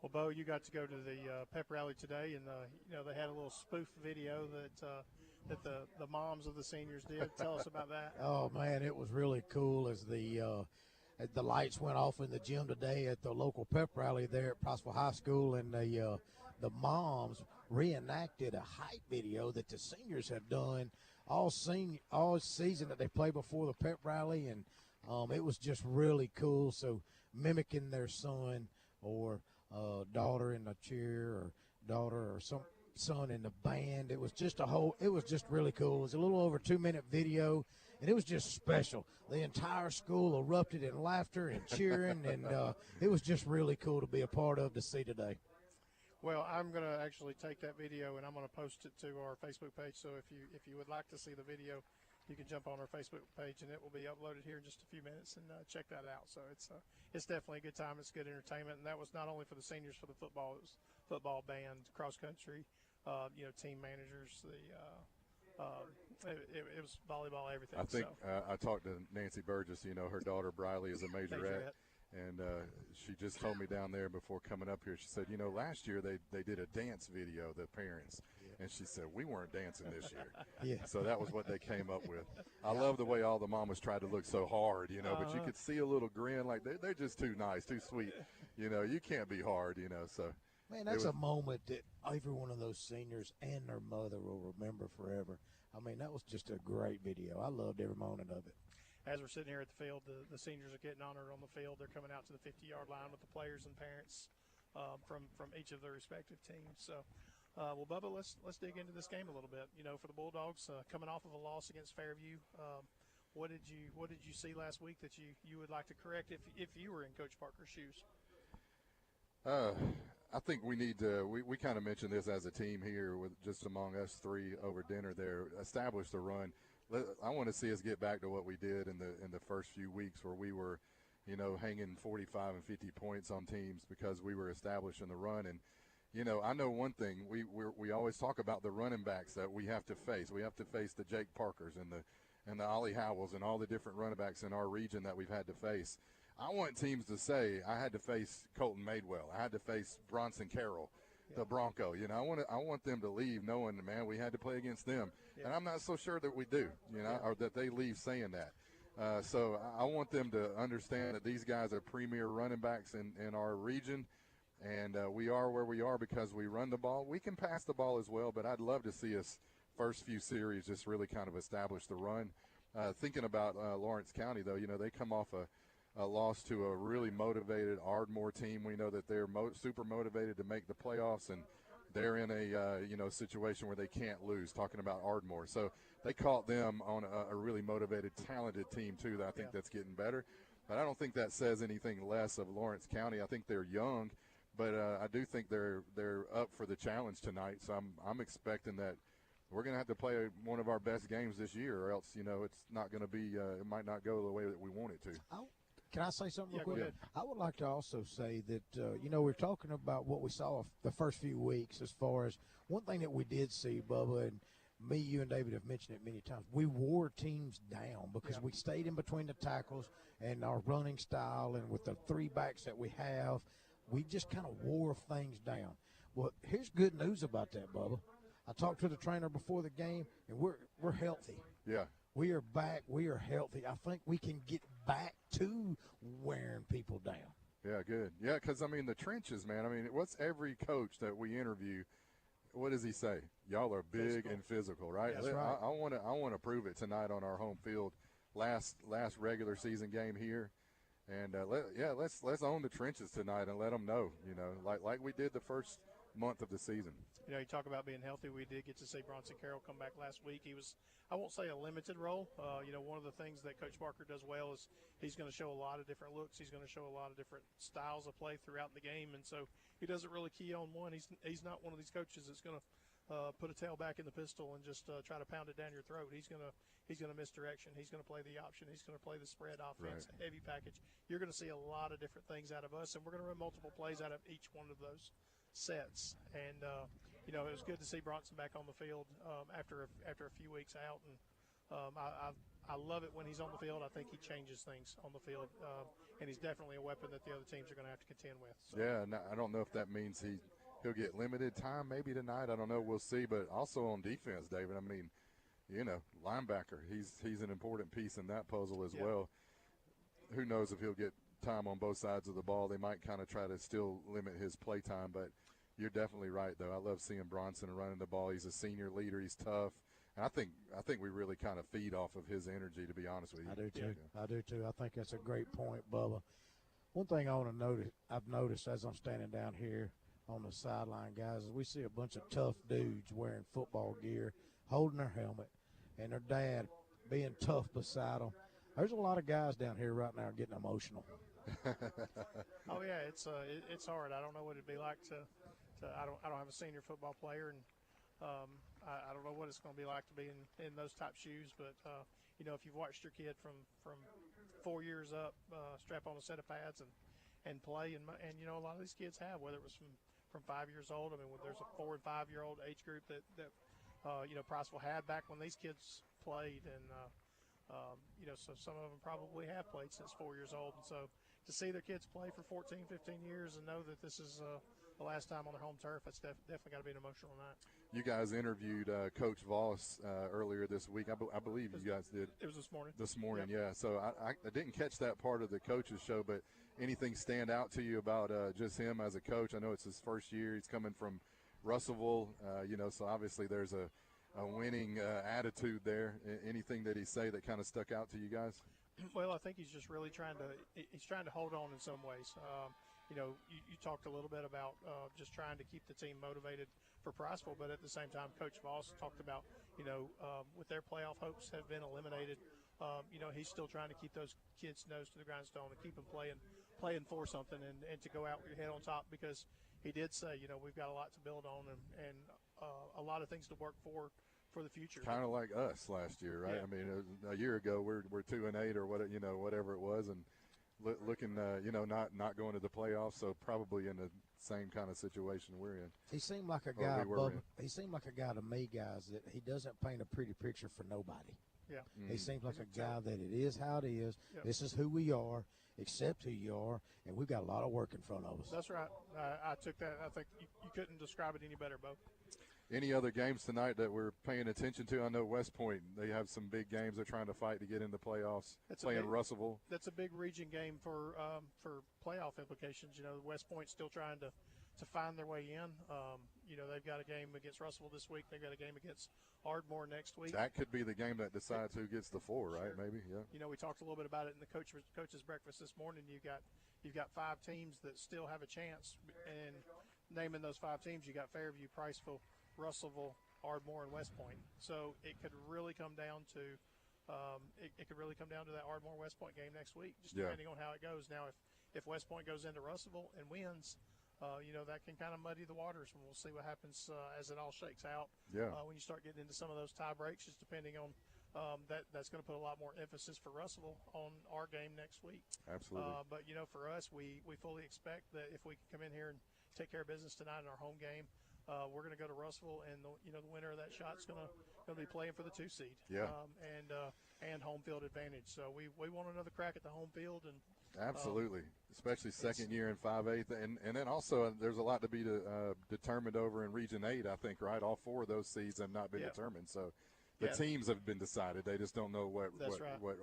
Well, Bo, you got to go to the pep rally today, and they had a little spoof video that the moms of the seniors did. Tell us about that. Oh man, it was really cool as the lights went off in the gym today at the local pep rally there at Priceville High School, and the moms reenacted a hype video that the seniors have done all season that they played before the pep rally, and it was just really cool. So mimicking their son or daughter in the cheer, or daughter or some son in the band, it was just really cool. It was a little over 2-minute video, and it was just special. The entire school erupted in laughter and cheering, and it was just really cool to be a part of, to see today. Well, I'm going to actually take that video and I'm going to post it to our Facebook page. So if you would like to see the video, you can jump on our Facebook page, and it will be uploaded here in just a few minutes, and check that out. So it's definitely a good time. It's good entertainment, and that was not only for the seniors for the football. It was football, band, cross country, team managers, it was volleyball, everything. I think I talked to Nancy Burgess. Her daughter Briley is a majorette. And she just told me down there before coming up here, she said, last year they did a dance video, the parents. And she said, we weren't dancing this year. Yeah. So that was what they came up with. I love the way all the mamas tried to look so hard, but you could see a little grin, like they're just too nice, too sweet. You can't be hard, so. Man, that's a moment that every one of those seniors and their mother will remember forever. I mean, that was just a great video. I loved every moment of it. As we're sitting here at the field, the seniors are getting honored on the field. They're coming out to the 50-yard line with the players and parents from each of their respective teams. So, well, Bubba, let's dig into this game a little bit. For the Bulldogs, coming off of a loss against Fairview, what did you see last week that you would like to correct if you were in Coach Parker's shoes? I think we need to. We kind of mentioned this as a team here, with just among us three over dinner there. Establish the run. I want to see us get back to what we did in the first few weeks, where we were, hanging 45 and 50 points on teams because we were establishing the run. And I know one thing. We always talk about the running backs that we have to face. We have to face the Jake Parkers and the Ollie Howells and all the different running backs in our region that we've had to face. I want teams to say I had to face Colton Madewell. I had to face Bronson Carroll, the Bronco. I want them to leave knowing, man, we had to play against them. Yeah. And I'm not so sure that we do, or that they leave saying that. So I want them to understand that these guys are premier running backs in our region, and we are where we are because we run the ball. We can pass the ball as well, but I'd love to see us first few series just really kind of establish the run. Thinking about Lawrence County, though, they come off a loss to a really motivated Ardmore team. We know that they're super motivated to make the playoffs, and they're in a situation where they can't lose, talking about Ardmore. So they caught them on a really motivated, talented team, too, that I think that's getting better. But I don't think that says anything less of Lawrence County. I think they're young, but I do think they're up for the challenge tonight. So I'm expecting that we're going to have to play one of our best games this year, or else, it's not going to be it might not go the way that we want it to. Can I say something real quick? Go ahead. I would like to also say that, we're talking about what we saw the first few weeks as far as one thing that we did see, Bubba, and me, you, and David have mentioned it many times. We wore teams down because we stayed in between the tackles and our running style, and with the three backs that we have, we just kind of wore things down. Well, here's good news about that, Bubba. I talked to the trainer before the game, and we're healthy. Yeah. We are back. We are healthy. I think we can get back to wearing people down. Yeah, good. Yeah, because, the trenches, man. What's every coach that we interview, what does he say? Y'all are big and physical, right? That's right. I want to prove it tonight on our home field. Last regular season game here. And, let's own the trenches tonight and let them know, like we did the first month of the season. You talk about being healthy. We did get to see Bronson Carroll come back last week. He was, I won't say a limited role. One of the things that Coach Parker does well is he's going to show a lot of different looks. He's going to show a lot of different styles of play throughout the game, and so he doesn't really key on one. He's not one of these coaches that's going to put a tail back in the pistol and just try to pound it down your throat. He's going to misdirection. He's going to play the option. He's going to play the spread offense, heavy package. You're going to see a lot of different things out of us, and we're going to run multiple plays out of each one of those sets. And it was good to see Bronson back on the field after a few weeks out, and I love it when he's on the field. I think he changes things on the field, and he's definitely a weapon that the other teams are going to have to contend with. So. Yeah, and I don't know if that means he'll get limited time maybe tonight. I don't know. We'll see. But also on defense, David, linebacker, he's an important piece in that puzzle as well. Who knows if he'll get time on both sides of the ball. They might kind of try to still limit his play time, but you're definitely right, though. I love seeing Bronson running the ball. He's a senior leader. He's tough. And I think we really kind of feed off of his energy, to be honest with you. I do too. I do too. I think that's a great point, Bubba. One thing I want to notice, I've noticed as I'm standing down here on the sideline, guys, is we see a bunch of tough dudes wearing football gear, holding their helmet, and their dad being tough beside them. There's a lot of guys down here right now getting emotional. Oh yeah, it's hard. I don't know what it'd be like to I don't have a senior football player, and I don't know what it's going to be like to be in those type shoes. But if you've watched your kid from 4 years up, strap on a set of pads and play, and a lot of these kids have, whether it was from 5 years old. I mean, there's a 4 and 5 year old age group that Priceville had back when these kids played, and so some of them probably have played since 4 years old, and so to see their kids play for 14, 15 years and know that this is the last time on their home turf, that's definitely got to be an emotional night. You guys interviewed Coach Voss earlier this week. I believe you guys did. It was this morning. This morning, Yep. yeah. So I didn't catch that part of the coaches show, but anything stand out to you about just him as a coach? I know it's his first year. He's coming from Russellville, so obviously there's a winning attitude there. Anything that he say that kind of stuck out to you guys? Well, I think he's just really trying to hold on in some ways. You talked a little bit about just trying to keep the team motivated for Priceville, but at the same time, Coach Voss talked about, with their playoff hopes have been eliminated, he's still trying to keep those kids' nose to the grindstone and keep them playing for something and to go out with your head on top, because he did say, we've got a lot to build on and a lot of things to work for the future. Kind of like us last year, right? Yeah. I mean, a year ago we're 2-8 or whatever it was, and looking not going to the playoffs, so probably in the same kind of situation we're in. He seemed like a guy, he seemed like a guy to me, guys, that he doesn't paint a pretty picture for nobody. Yeah. He seems like a guy that it is how it is. Yep. This is who we are. Accept who you are, and we've got a lot of work in front of us. That's right. I took that. I think you couldn't describe it any better, Bo. Any other games tonight that we're paying attention to? I know West Point, they have some big games they're trying to fight to get in the playoffs, playing Russellville. That's a big region game for playoff implications. West Point's still trying to find their way in. They've got a game against Russellville this week. They've got a game against Ardmore next week. That could be the game that decides who gets the 4, right? Sure. Maybe, yeah. We talked a little bit about it in the coach's breakfast this morning. You've got 5 teams that still have a chance, and naming those 5 teams, you got Fairview, Priceville, Russellville, Ardmore, and West Point. So it could really come down to that Ardmore West Point game next week, just depending on how it goes. Now, if West Point goes into Russellville and wins, that can kind of muddy the waters, and we'll see what happens as it all shakes out. Yeah. When you start getting into some of those tie breaks, just depending on that's going to put a lot more emphasis for Russellville on our game next week. Absolutely. But for us, we fully expect that if we can come in here and take care of business tonight in our home game, we're going to go to Russellville, and the winner of that shot's going to be playing for the 2 seed. Yeah. And home field advantage. So we want another crack at the home field, and absolutely, especially second year in 5A, and then also there's a lot to be determined over in Region 8. I think, right? All 4 of those seeds have not been determined, so the teams have been decided. They just don't know what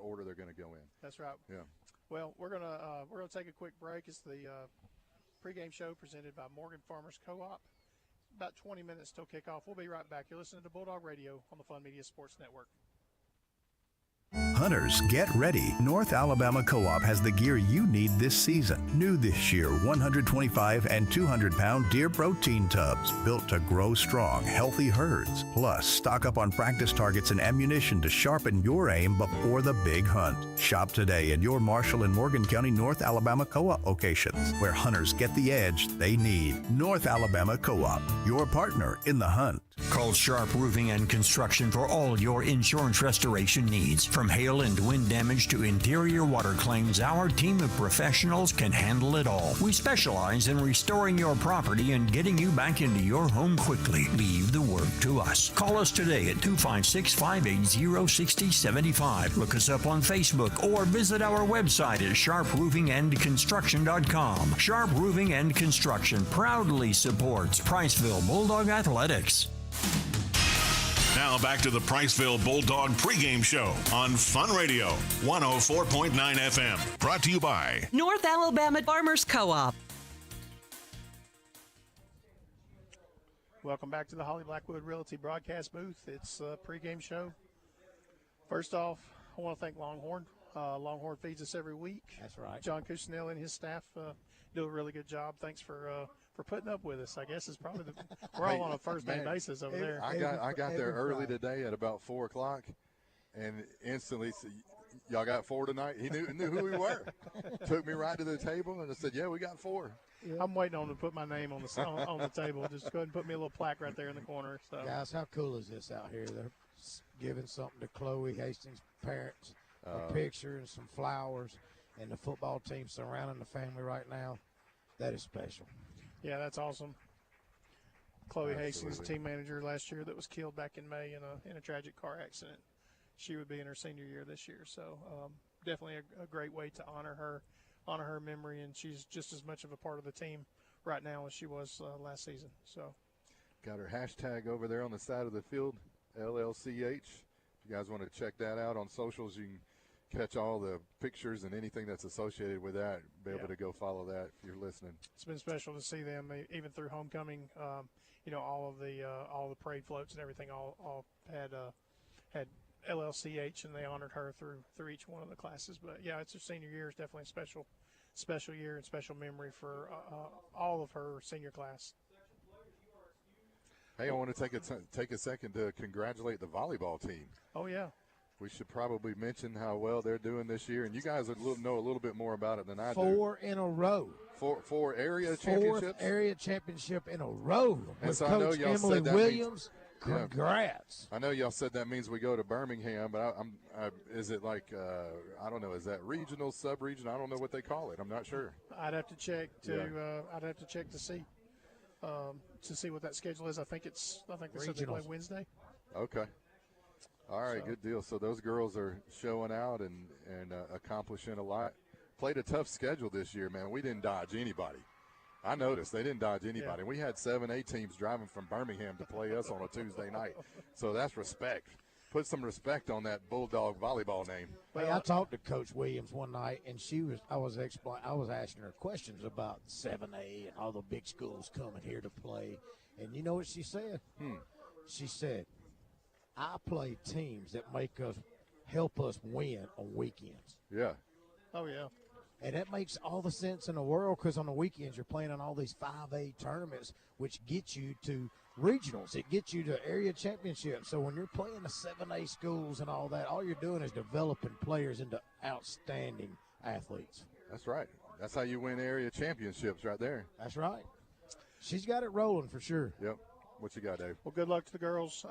order they're going to go in. That's right. Yeah. Well, we're gonna take a quick break. It's the pregame show presented by Morgan Farmers Co-op. About 20 minutes till kickoff. We'll be right back. You're listening to Bulldog Radio on the Fun Media Sports Network. Hunters, get ready. North Alabama Co-op has the gear you need this season. New this year, 125 and 200-pound deer protein tubs built to grow strong, healthy herds. Plus, stock up on practice targets and ammunition to sharpen your aim before the big hunt. Shop today in your Marshall and Morgan County North Alabama Co-op locations, where hunters get the edge they need. North Alabama Co-op, your partner in the hunt. Call Sharp Roofing and Construction for all your insurance restoration needs. From hail and wind damage to interior water claims, our team of professionals can handle it all. We specialize in restoring your property and getting you back into your home quickly. Leave the work to us. Call us today at 256-580-6075. Look us up on Facebook or visit our website at sharproofingandconstruction.com. Sharp Roofing and Construction proudly supports Priceville Bulldog Athletics. Now back to the Priceville Bulldog pregame show on Fun Radio 104.9 FM. Brought to you by North Alabama Farmers Co-op. Welcome back to the Holly Blackwood Realty broadcast booth. It's a pregame show. First off, I want to thank Longhorn. Longhorn feeds us every week. That's right. John Cushnell and his staff do a really good job. Thanks for putting up with us. I guess it's probably we're all on a first name basis over there. I got there early today at about 4:00, and instantly said, "Y'all got 4 tonight?" He knew who we were. Took me right to the table and I said, "Yeah, we got 4." Yeah. I'm waiting on him to put my name on the table. Just go ahead and put me a little plaque right there in the corner. So. Guys, how cool is this out here? They're giving something to Chloe Hastings' parents, a picture and some flowers, and the football team surrounding the family right now. That is special. Yeah, that's awesome. Chloe Absolutely. Hastings, team manager last year, that was killed back in May in a tragic car accident. She would be in her senior year this year, so definitely a great way to honor her memory, and she's just as much of a part of the team right now as she was last season. So, got her hashtag over there on the side of the field, LLCH. If you guys want to check that out on socials, you can catch all the pictures and anything that's associated with that. Be able to go follow that if you're listening. It's been special to see them, even through homecoming. All of the parade floats and everything all had LLCH, and they honored her through each one of the classes. But yeah, it's her senior year. It's definitely a special year and special memory for all of her senior class. Hey, I want to take a second to congratulate the volleyball team. Oh yeah. We should probably mention how well they're doing this year, and you guys know a little bit more about it than I do. 4 in a row. Four area Fourth championships? area championship in a row And with so I know Coach y'all Emily said that Williams. means, Congrats. I know y'all said that means we go to Birmingham, but is it like, I don't know, is that regional, sub-region? I don't know what they call it. I'm not sure. I'd have to check to see what that schedule is. I think they said they play Wednesday. Okay. All right, So. good deal. So those girls are showing out and accomplishing a lot. Played a tough schedule this year, man. We didn't dodge anybody. I noticed they didn't dodge anybody. Yeah. We had 7A teams driving from Birmingham to play us on a Tuesday night. So that's respect. Put some respect on that Bulldog volleyball name. Hey, I talked to Coach Williams one night, and I was asking her questions about 7A and all the big schools coming here to play. And you know what she said? She said, I play teams that help us win on weekends. Yeah. Oh, yeah. And that makes all the sense in the world, because on the weekends you're playing on all these 5A tournaments, which get you to regionals. It gets you to area championships. So when you're playing the 7A schools and all that, all you're doing is developing players into outstanding athletes. That's right. That's how you win area championships right there. That's right. She's got it rolling for sure. Yep. What you got, Dave? Well, good luck to the girls.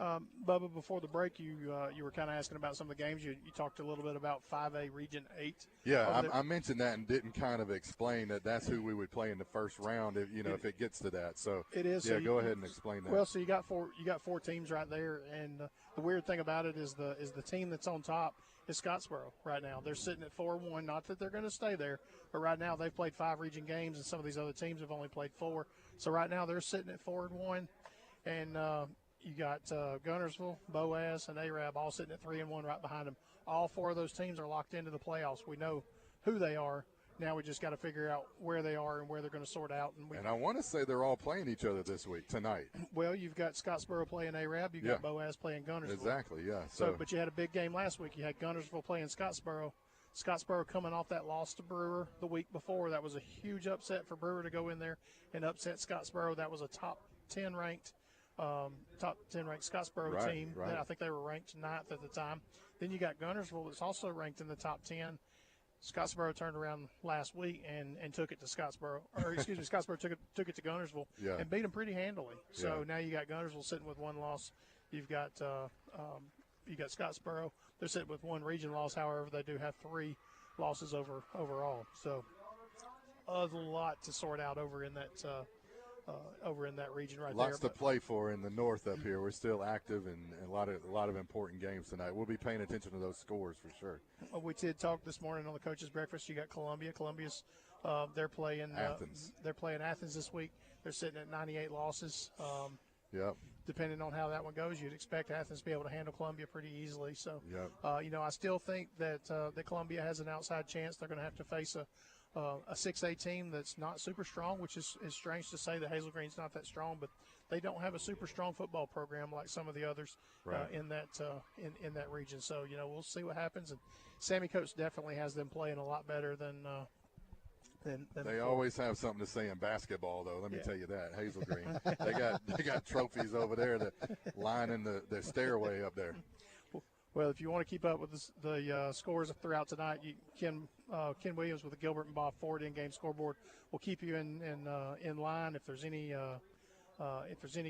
Bubba, before the break, you were kind of asking about some of the games. You talked a little bit about 5A Region 8. Yeah, I mentioned that and didn't kind of explain that that's who we would play in the first round if it gets to that. So it is. Yeah, so go ahead and explain that. Well, so you got four teams right there, and the weird thing about it is the team that's on top is Scottsboro right now. They're sitting at 4-1. Not that they're going to stay there, but right now they've played 5 region games, and some of these other teams have only played 4. So right now they're sitting at 4-1. And you got Gunnersville, Boaz, and Arab all sitting at 3-1 right behind them. All 4 of those teams are locked into the playoffs. We know who they are. Now we just got to figure out where they are and where they're going to sort out. And I want to say they're all playing each other this week, tonight. Well, you've got Scottsboro playing Arab. You've got Boaz playing Gunnersville. Exactly, yeah. But you had a big game last week. You had Gunnersville playing Scottsboro. Scottsboro coming off that loss to Brewer the week before. That was a huge upset for Brewer to go in there and upset Scottsboro. That was a top 10 ranked Scottsboro team. Right. I think they were ranked 9th at the time. Then you got Gunnersville that's also ranked in the top 10. Scottsboro turned around last week and took it to Scottsboro. Or, excuse me, Scottsboro took it to Gunnersville and beat them pretty handily. So now you got Gunnersville sitting with 1 loss. You've got Scottsboro. They're sitting with 1 region loss. However, they do have 3 losses overall. So a lot to sort out over in that region right there. Lots to play for in the north up here. We're still active and a lot of important games tonight. We'll be paying attention to those scores for sure. We did talk this morning on the coaches' breakfast. You got Columbia. Columbia's they're playing Athens. They're playing Athens this week. They're sitting at 98 losses. Yep. Depending on how that one goes, you'd expect Athens to be able to handle Columbia pretty easily. So, yep. I still think that Columbia has an outside chance. They're going to have to face a 6A team that's not super strong, which is strange to say that Hazel Green's not that strong, but they don't have a super strong football program like some of the others in that region. So, we'll see what happens. And Sammy Coates definitely has them playing a lot better than they before. Always have something to say in basketball, though. Let me tell you that. Hazel Green, they got trophies over there that line in the stairway up there. Well, if you want to keep up with the scores throughout tonight, Ken Williams with the Gilbert and Bob Ford in-game scoreboard will keep you in line. If there's any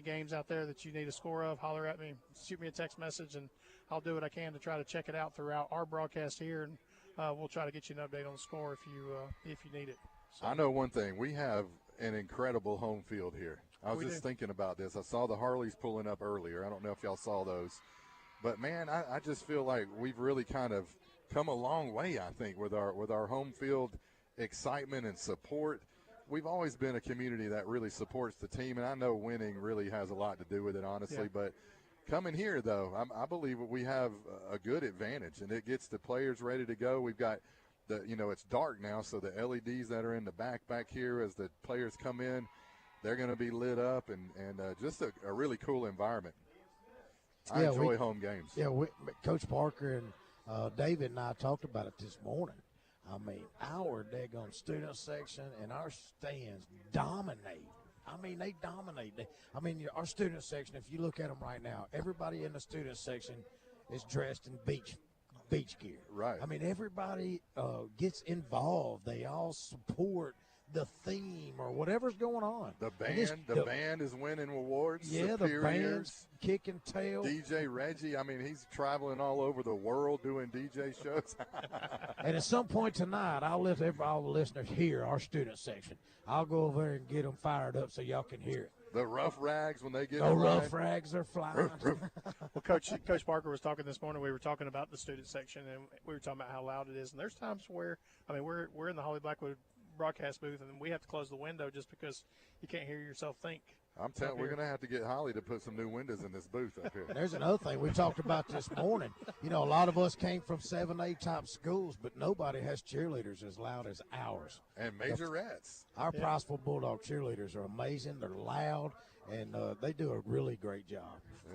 games out there that you need a score of, holler at me, shoot me a text message, and I'll do what I can to try to check it out throughout our broadcast here, and we'll try to get you an update on the score if you need it. So. I know one thing: we have an incredible home field here. I was just thinking about this. I saw the Harleys pulling up earlier. I don't know if y'all saw those. But, man, I just feel like we've really kind of come a long way, I think, with our home field excitement and support. We've always been a community that really supports the team, and I know winning really has a lot to do with it, honestly. Yeah. But coming here, though, I believe we have a good advantage, and it gets the players ready to go. We've got it's dark now, so the LEDs that are in the back here as the players come in, they're going to be lit up, and just a really cool environment. I enjoy home games. Yeah, Coach Parker and David and I talked about it this morning. I mean, our daggone student section and our stands dominate. I mean, they dominate. Our student section, if you look at them right now, everybody in the student section is dressed in beach gear. Right. I mean, everybody gets involved. They all support the theme or whatever's going on. The band is winning awards. Yeah, the band's kicking tail. DJ Reggie, I mean, he's traveling all over the world doing DJ shows. And at some point tonight, I'll let all the listeners hear our student section. I'll go over there and get them fired up so y'all can hear it. The rough rags when they get rough rags are flying. Well, Coach Parker was talking this morning. We were talking about the student section, and we were talking about how loud it is. And there's times where, I mean, we're in the Holly Blackwood broadcast booth, and we have to close the window just because you can't hear yourself think. I'm telling you, we're going to have to get Holly to put some new windows in this booth up here. And there's another thing we talked about this morning. You know, a lot of us came from 7A type schools, but nobody has cheerleaders as loud as ours. And majorettes. Our Priceville Bulldog cheerleaders are amazing. They're loud, and they do a really great job.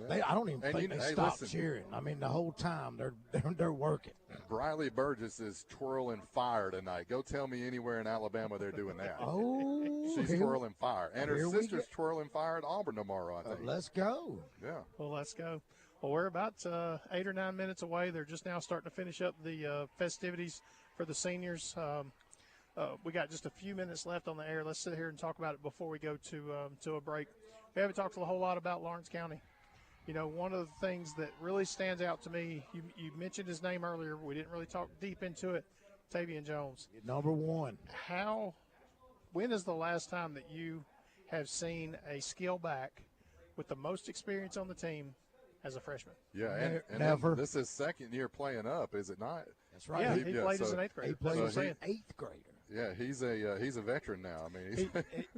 Yeah. I don't even think they stop cheering. I mean, the whole time they're working. Briley Burgess is twirling fire tonight. Go tell me anywhere in Alabama they're doing that. Oh, she's twirling fire, and her sister's twirling fire at Auburn tomorrow, I think. Let's go. Yeah. Well, let's go. Well, we're about 8 or 9 minutes away. They're just now starting to finish up the festivities for the seniors. We got just a few minutes left on the air. Let's sit here and talk about it before we go to a break. We haven't talked a whole lot about Lawrence County. You know, one of the things that really stands out to me, you mentioned his name earlier. We didn't really talk deep into it. Tavian Jones. Number one. When is the last time that you have seen a skill back with the most experience on the team as a freshman? Yeah, and never. This is second year playing up, is it not? That's right. Yeah, he played as an eighth grader. He played as an eighth grader. Yeah, he's a veteran now. I mean,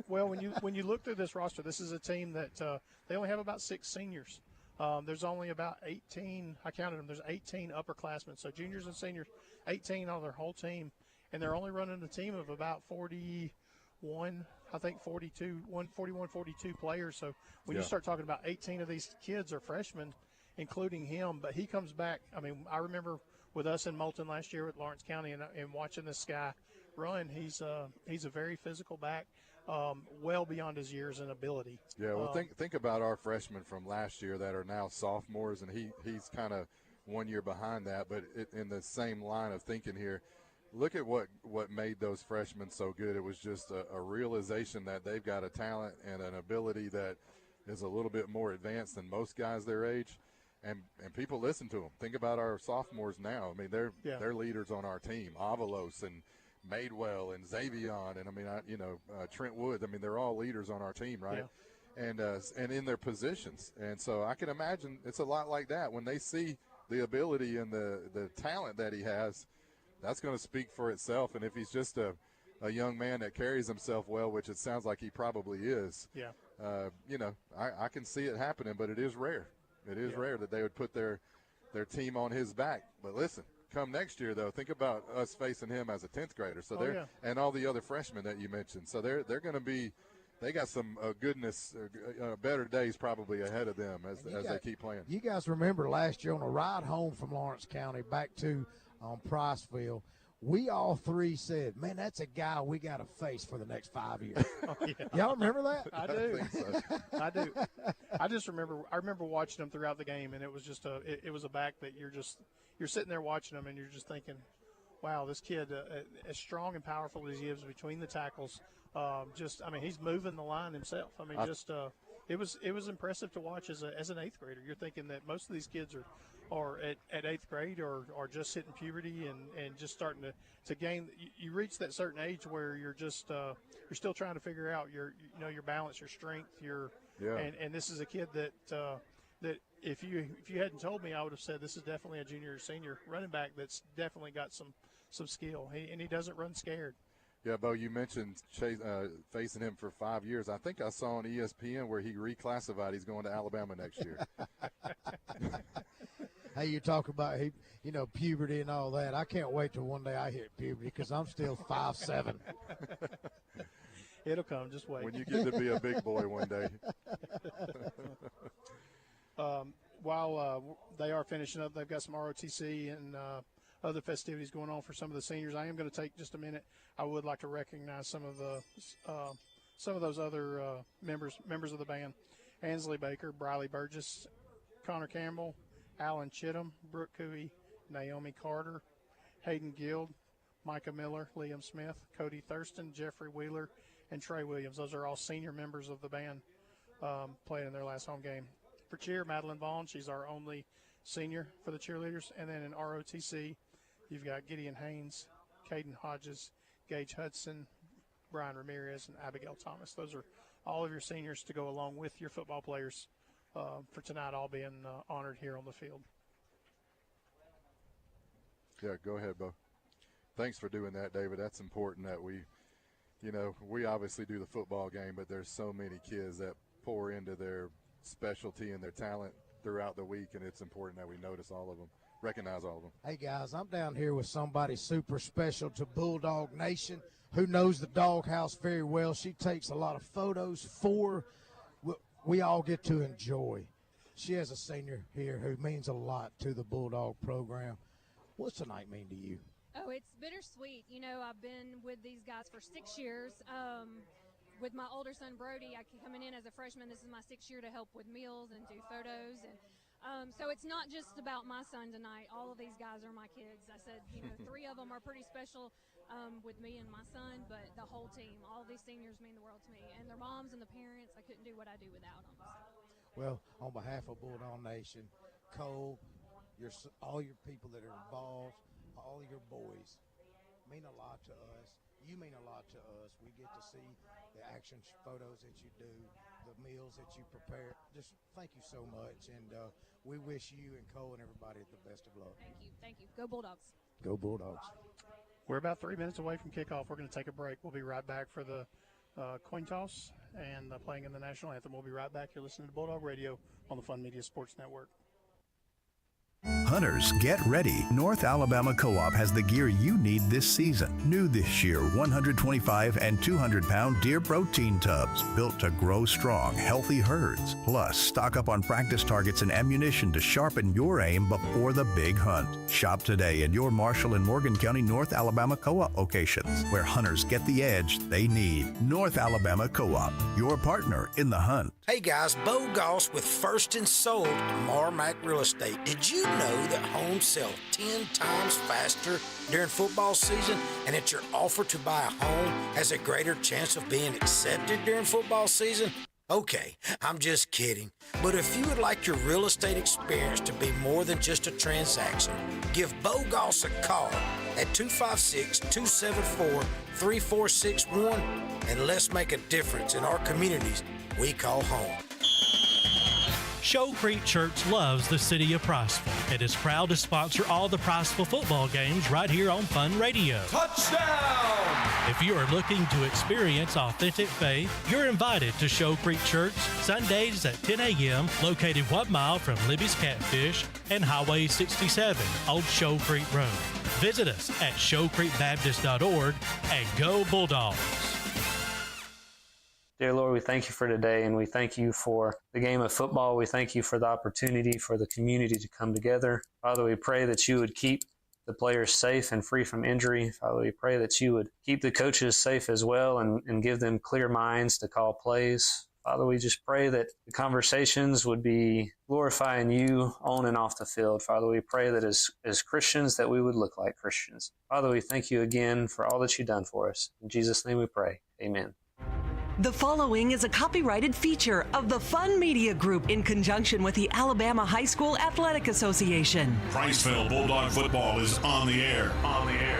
well, when you look through this roster, this is a team that they only have about 6 seniors. There's only about 18. I counted them. There's 18 upperclassmen, so juniors and seniors, 18 on their whole team, and they're only running a team of about 41. I think 41, 42 players. So when you start talking about 18 of these kids are freshmen, including him, but he comes back. I mean, I remember with us in Moulton last year with Lawrence County and watching this guy run. He's a very physical back, well beyond his years and ability. Yeah, well, think about our freshmen from last year that are now sophomores, and he's kind of 1 year behind that. But in the same line of thinking here, look at what made those freshmen so good. It was just a realization that they've got a talent and an ability that is a little bit more advanced than most guys their age. And people listen to them. Think about our sophomores now. I mean, they're leaders on our team. Avalos and Madewell and Xavion and, I mean, Trent Woods. I mean, they're all leaders on our team, right? Yeah. And in their positions. And so I can imagine it's a lot like that. When they see the ability and the talent that he has, that's going to speak for itself. And if he's just a young man that carries himself well, which it sounds like he probably is, I can see it happening, but it is rare. It is rare that they would put their team on his back. But listen, come next year, though, think about us facing him as a 10th grader. So and all the other freshmen that you mentioned. So they're going to be – they got some goodness, better days probably ahead of them as they keep playing. You guys remember last year on a ride home from Lawrence County back to Priceville, we all three said, man, that's a guy we got to face for the next 5 years. Y'all remember that? I do. think so. I do. I remember watching them throughout the game, and it was just it was a back that you're sitting there watching them, and you're just thinking, wow, this kid, as strong and powerful as he is between the tackles, he's moving the line himself. I mean, it was impressive to watch as an eighth grader. You're thinking that most of these kids are at eighth grade or are just hitting puberty and just starting to gain. You reach that certain age where you're just you're still trying to figure out your balance, your strength, and this is a kid that if you hadn't told me, I would have said this is definitely a junior or senior running back that's definitely got some skill. He doesn't run scared. Yeah, Bo, you mentioned facing him for 5 years. I think I saw on ESPN where he reclassified. He's going to Alabama next year. Hey, you talk about puberty and all that. I can't wait till one day I hit puberty because I'm still 5'7". It'll come. Just wait. When you get to be a big boy one day. While they are finishing up, they've got some ROTC and other festivities going on for some of the seniors. I am going to take just a minute. I would like to recognize some of those other members of the band: Ansley Baker, Briley Burgess, Connor Campbell, Alan Chittum, Brooke Cooey, Naomi Carter, Hayden Guild, Micah Miller, Liam Smith, Cody Thurston, Jeffrey Wheeler, and Trey Williams. Those are all senior members of the band playing in their last home game. For cheer, Madeline Vaughn, she's our only senior for the cheerleaders. And then in ROTC, you've got Gideon Haynes, Caden Hodges, Gage Hudson, Brian Ramirez, and Abigail Thomas. Those are all of your seniors to go along with your football players for tonight, all being honored here on the field. Yeah, go ahead, Bo. Thanks for doing that, David. That's important that we obviously do the football game, but there's so many kids that pour into their specialty and their talent throughout the week, and it's important that we notice all of them, recognize all of them. Hey, guys, I'm down here with somebody super special to Bulldog Nation who knows the doghouse very well. She takes a lot of photos for we all get to enjoy. She has a senior here who means a lot to the Bulldog program. What's tonight mean to you? Oh, it's bittersweet. I've been with these guys for 6 years. With my older son, Brody, coming in as a freshman, this is my 6th year to help with meals and do photos. And so it's not just about my son tonight. All of these guys are my kids. I said, 3 of them are pretty special with me and my son, but the whole team, all of these seniors mean the world to me. And their moms and the parents, I couldn't do what I do without them. Well, on behalf of Bulldog Nation, Cole, all your people that are involved, all your boys mean a lot to us. You mean a lot to us. We get to see the action photos that you do, the meals that you prepare. Just thank you so much, and we wish you and Cole and everybody the best of luck. Thank you. Go Bulldogs. Go Bulldogs. We're about 3 minutes away from kickoff. We're going to take a break. We'll be right back for the coin toss and playing in the national anthem. We'll be right back. You're listening to Bulldog Radio on the Fun Media Sports Network. Hunters, get ready. North Alabama Co-op has the gear you need this season. New this year, 125 and 200-pound deer protein tubs built to grow strong, healthy herds. Plus, stock up on practice targets and ammunition to sharpen your aim before the big hunt. Shop today in your Marshall and Morgan County North Alabama Co-op locations, where hunters get the edge they need. North Alabama Co-op, your partner in the hunt. Hey guys, Bo Goss with First and Sold Marmac Real Estate. Did you know that homes sell 10 times faster during football season, and that your offer to buy a home has a greater chance of being accepted during football season? Okay, I'm just kidding. But if you would like your real estate experience to be more than just a transaction, give Bo Goss a call at 256-274-3461, and let's make a difference in our communities we call home. Show Creek Church loves the city of Priceville and is proud to sponsor all the Priceville football games right here on Fun Radio. Touchdown! If you are looking to experience authentic faith, you're invited to Show Creek Church Sundays at 10 a.m., located 1 mile from Libby's Catfish and Highway 67, Old Show Creek Road. Visit us at showcreekbaptist.org and go Bulldogs! Dear Lord, we thank you for today, and we thank you for the game of football. We thank you for the opportunity for the community to come together. Father, we pray that you would keep the players safe and free from injury. Father, we pray that you would keep the coaches safe as well and give them clear minds to call plays. Father, we just pray that the conversations would be glorifying you on and off the field. Father, we pray that as Christians that we would look like Christians. Father, we thank you again for all that you've done for us. In Jesus' name we pray. Amen. The following is a copyrighted feature of the Fun Media Group in conjunction with the Alabama High School Athletic Association. Priceville Bulldog Football is on the air.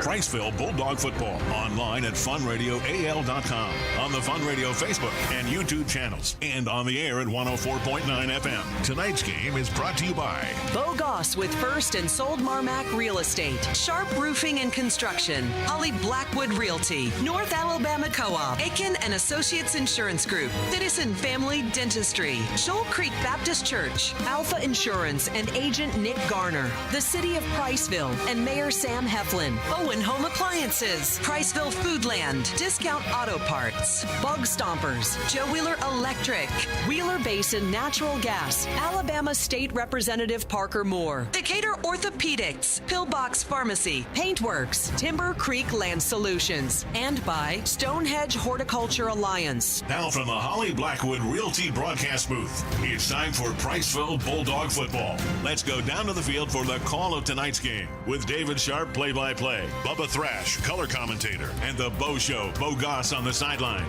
Priceville Bulldog Football online at funradioal.com, on the Fun Radio Facebook and YouTube channels, and on the air at 104.9 FM. Tonight's game is brought to you by Bo Goss with First and Sold Marmac Real Estate, Sharp Roofing and Construction, Holly Blackwood Realty, North Alabama Co-op, Aiken and Associates Insurance Group, Citizen Family Dentistry, Shoal Creek Baptist Church, Alpha Insurance and Agent Nick Garner, the City of Priceville and Mayor Sam Heflin, Owen Home Appliances, Priceville Foodland, Discount Auto Parts, Bug Stompers, Joe Wheeler Electric, Wheeler Basin Natural Gas, Alabama State Representative Parker Moore, Decatur Orthopedics, Pillbox Pharmacy, Paintworks, Timber Creek Land Solutions, and by Stonehenge Horticulture Alliance. Now from the Holly Blackwood Realty broadcast booth, it's time for Priceville Bulldog Football. Let's go down to the field for the call of tonight's game with David Sharp, play-by-play, Bubba Thrash, color commentator, and the Bo Show, Bo Goss on the sideline.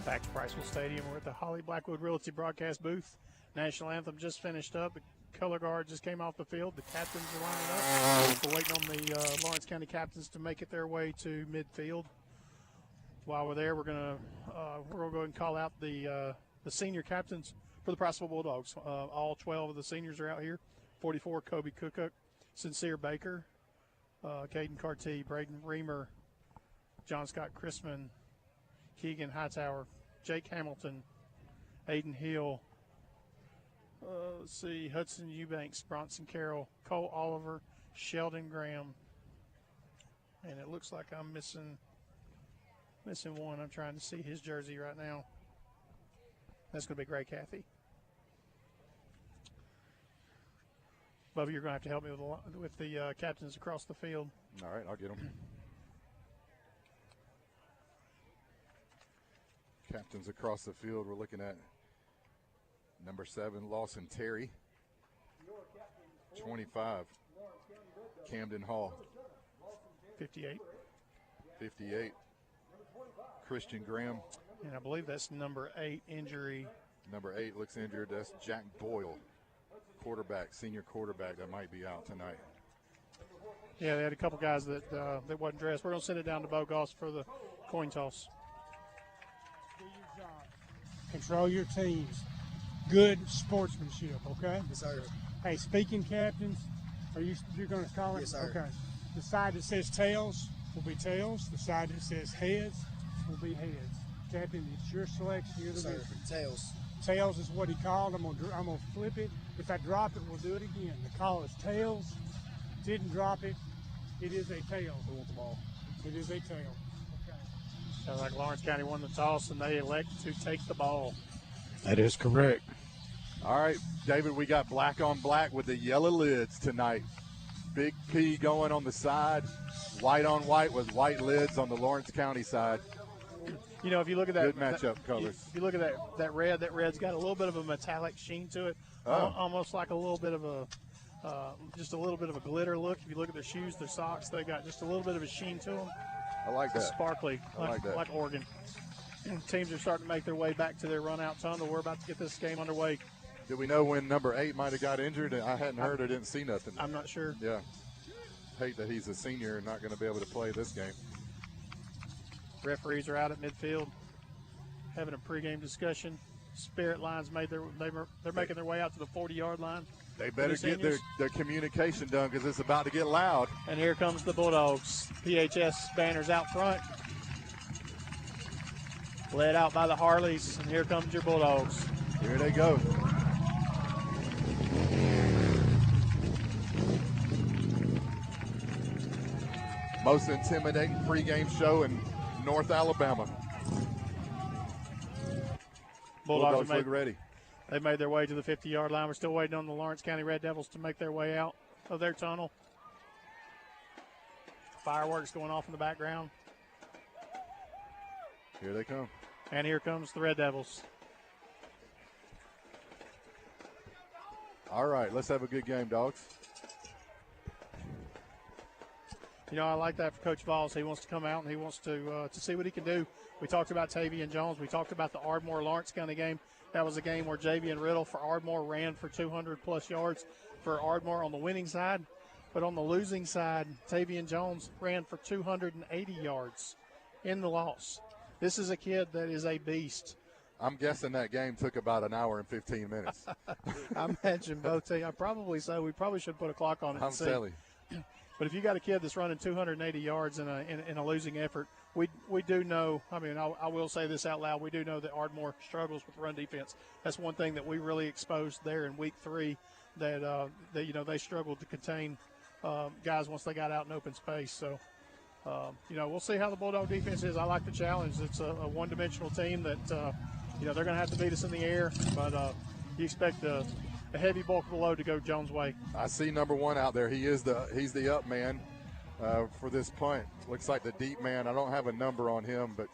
Back to Priceville Stadium. We're at the Holly Blackwood Realty broadcast booth. National anthem just finished up. The color guard just came off the field. The captains are lining up. We're waiting on the Lawrence County captains to make it their way to midfield. While we're there, we're gonna go ahead and call out the senior captains for the Priceville Bulldogs. All 12 of the seniors are out here. 44, Kobe Cookuk, Sincere Baker, Caden Carty, Braden Reamer, John Scott Chrisman, Keegan Hightower, Jake Hamilton, Aiden Hill, let's see, Hudson Eubanks, Bronson Carroll, Cole Oliver, Sheldon Graham, and it looks like I'm missing one. I'm trying to see his jersey right now. That's going to be Gray Cathy. Bubba, you're going to have to help me with the captains across the field. All right, I'll get them. Captains across the field, we're looking at number 7, Lawson Terry. 25, Camden Hall. 58. 58, Christian Graham. And I believe that's number 8 injury. Number 8 looks injured. That's Jack Boyle, quarterback, senior quarterback that might be out tonight. Yeah, they had a couple guys that wasn't dressed. We're going to send it down to Bo Goss for the coin toss. Control your teams. Good sportsmanship, okay? Yes, sir. Hey, speaking captains, you're going to call it? Yes, sir. Okay. The side that says tails will be tails. The side that says heads will be heads. Captain, it's your selection. You're the Yes, sir. victor. Tails. Tails is what he called. I'm gonna flip it. If I drop it, we'll do it again. The call is tails. Didn't drop it. It is a tail. We want the ball. It is a tail. Okay. Sounds like Lawrence County won the toss, and they elect to take the ball. That is correct. All right, David, we got black on black with the yellow lids tonight. Big P going on the side, white on white with white lids on the Lawrence County side. You know, if you look at that, good matchup colors. If you look at that red's got a little bit of a metallic sheen to it, almost like a little bit of a, just a little bit of a glitter look. If you look at their shoes, their socks, they got just a little bit of a sheen to them. I like that. Sparkly, I like that. like Oregon. Teams are starting to make their way back to their run-out tunnel. We're about to get this game underway. Did we know when number 8 might have got injured? I hadn't heard or didn't see nothing. I'm not sure. Yeah. Hate that he's a senior and not going to be able to play this game. Referees are out at midfield having a pregame discussion. Spirit Lions they're making their way out to the 40-yard line. They better get their communication done because it's about to get loud. And here comes the Bulldogs. PHS banners out front. Led out by the Harleys, and here comes your Bulldogs. Here they go. Most intimidating pregame show in North Alabama. Bulldogs look ready. They made their way to the 50-yard line. We're still waiting on the Lawrence County Red Devils to make their way out of their tunnel. Fireworks going off in the background. Here they come. And here comes the Red Devils. All right, let's have a good game, dogs. You know, I like that for Coach Voss. He wants to come out and he wants to see what he can do. We talked about Tavian Jones. We talked about the Ardmore-Lawrence County game. That was a game where Javian Riddle for Ardmore ran for 200-plus yards for Ardmore on the winning side. But on the losing side, Tavian Jones ran for 280 yards in the loss. This is a kid that is a beast. I'm guessing that game took about an hour and 15 minutes. I imagine both teams. Probably so. We probably should put a clock on it. I'm telling you. But if you got a kid that's running 280 yards in a losing effort, we do know. I mean, I will say this out loud. We do know that Ardmore struggles with run defense. That's one thing that we really exposed there in week 3. That they struggled to contain guys once they got out in open space. So. We'll see how the Bulldog defense is. I like the challenge. It's a one-dimensional team that, they're going to have to beat us in the air, but you expect a heavy bulk of the load to go Jones' way. I see number 1 out there. He's the up man for this punt. Looks like the deep man. I don't have a number on him, but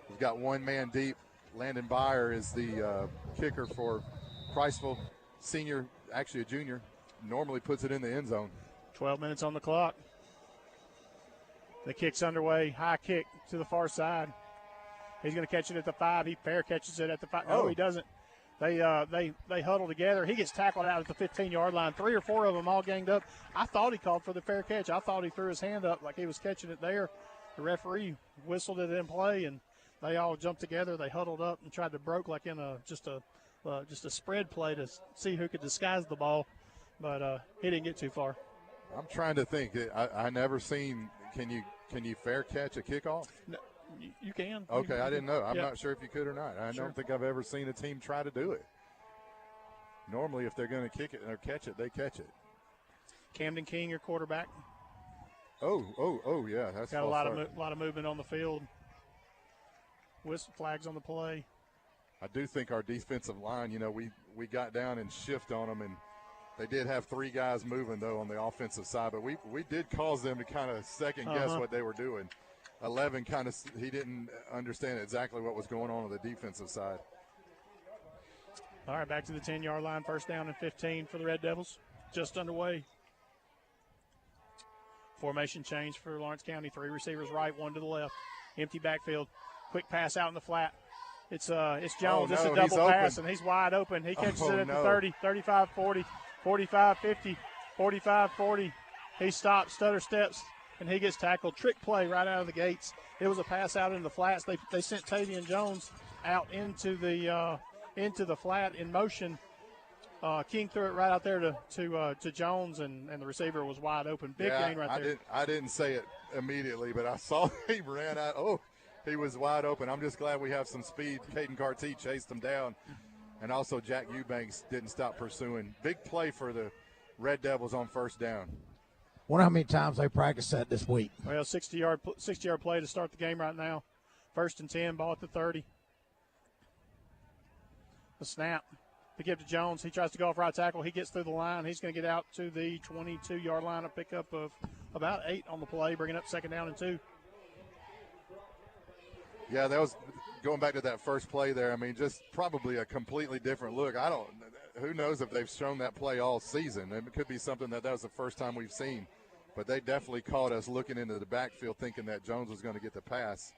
we've got one man deep. Landon Byer is the kicker for Priceville, senior, actually a junior. Normally puts it in the end zone. 12 minutes on the clock. The kick's underway. High kick to the far side. He's going to catch it at the 5. He fair catches it at the 5. No, he doesn't. They huddle together. He gets tackled out at the 15-yard line. 3 or 4 of them all ganged up. I thought he called for the fair catch. I thought he threw his hand up like he was catching it there. The referee whistled it in play, and they all jumped together. They huddled up and tried to broke like in just a spread play to see who could disguise the ball, but he didn't get too far. I'm trying to think. I never seen. Can you fair catch a kickoff? No, you can. Okay, I didn't know. I'm yeah. not sure if you could or not. I don't think I've ever seen a team try to do it. Normally, if they're going to kick it or catch it, they catch it. Camden King, your quarterback. Oh, yeah. That's got a lot of movement on the field. Whistle flags on the play. I do think our defensive line, we got down and shift on them, and they did have 3 guys moving, though, on the offensive side. But we did cause them to kind of second-guess what they were doing. 11 he didn't understand exactly what was going on the defensive side. All right, back to the 10-yard line. First down and 15 for the Red Devils. Just underway. Formation change for Lawrence County. 3 receivers right, 1 to the left. Empty backfield. Quick pass out in the flat. It's Jones. It's a double pass, and he's wide open. He catches it at the 30, 35, 40. 45, 50, 45, 40. He stops, stutter steps, and he gets tackled. Trick play right out of the gates. It was a pass out in the flats. They sent Tavian Jones out into the flat in motion. King threw it right out there to Jones, and the receiver was wide open. Big gain right there. I didn't say it immediately, but I saw he ran out. Oh, he was wide open. I'm just glad we have some speed. Caden Carty chased him down. And also Jack Eubanks didn't stop pursuing. Big play for the Red Devils on first down. Wonder how many times they practiced that this week. Well, 60-yard play to start the game right now. 1st and 10, ball at the 30. The snap. The give to Jones. He tries to go off right tackle. He gets through the line. He's going to get out to the 22-yard line, a pickup of about 8 on the play, bringing up 2nd down and 2. Yeah, that was going back to that first play there. I mean, just probably a completely different look. Who knows if they've shown that play all season. It could be something that was the first time we've seen. But they definitely caught us looking into the backfield thinking that Jones was going to get the pass.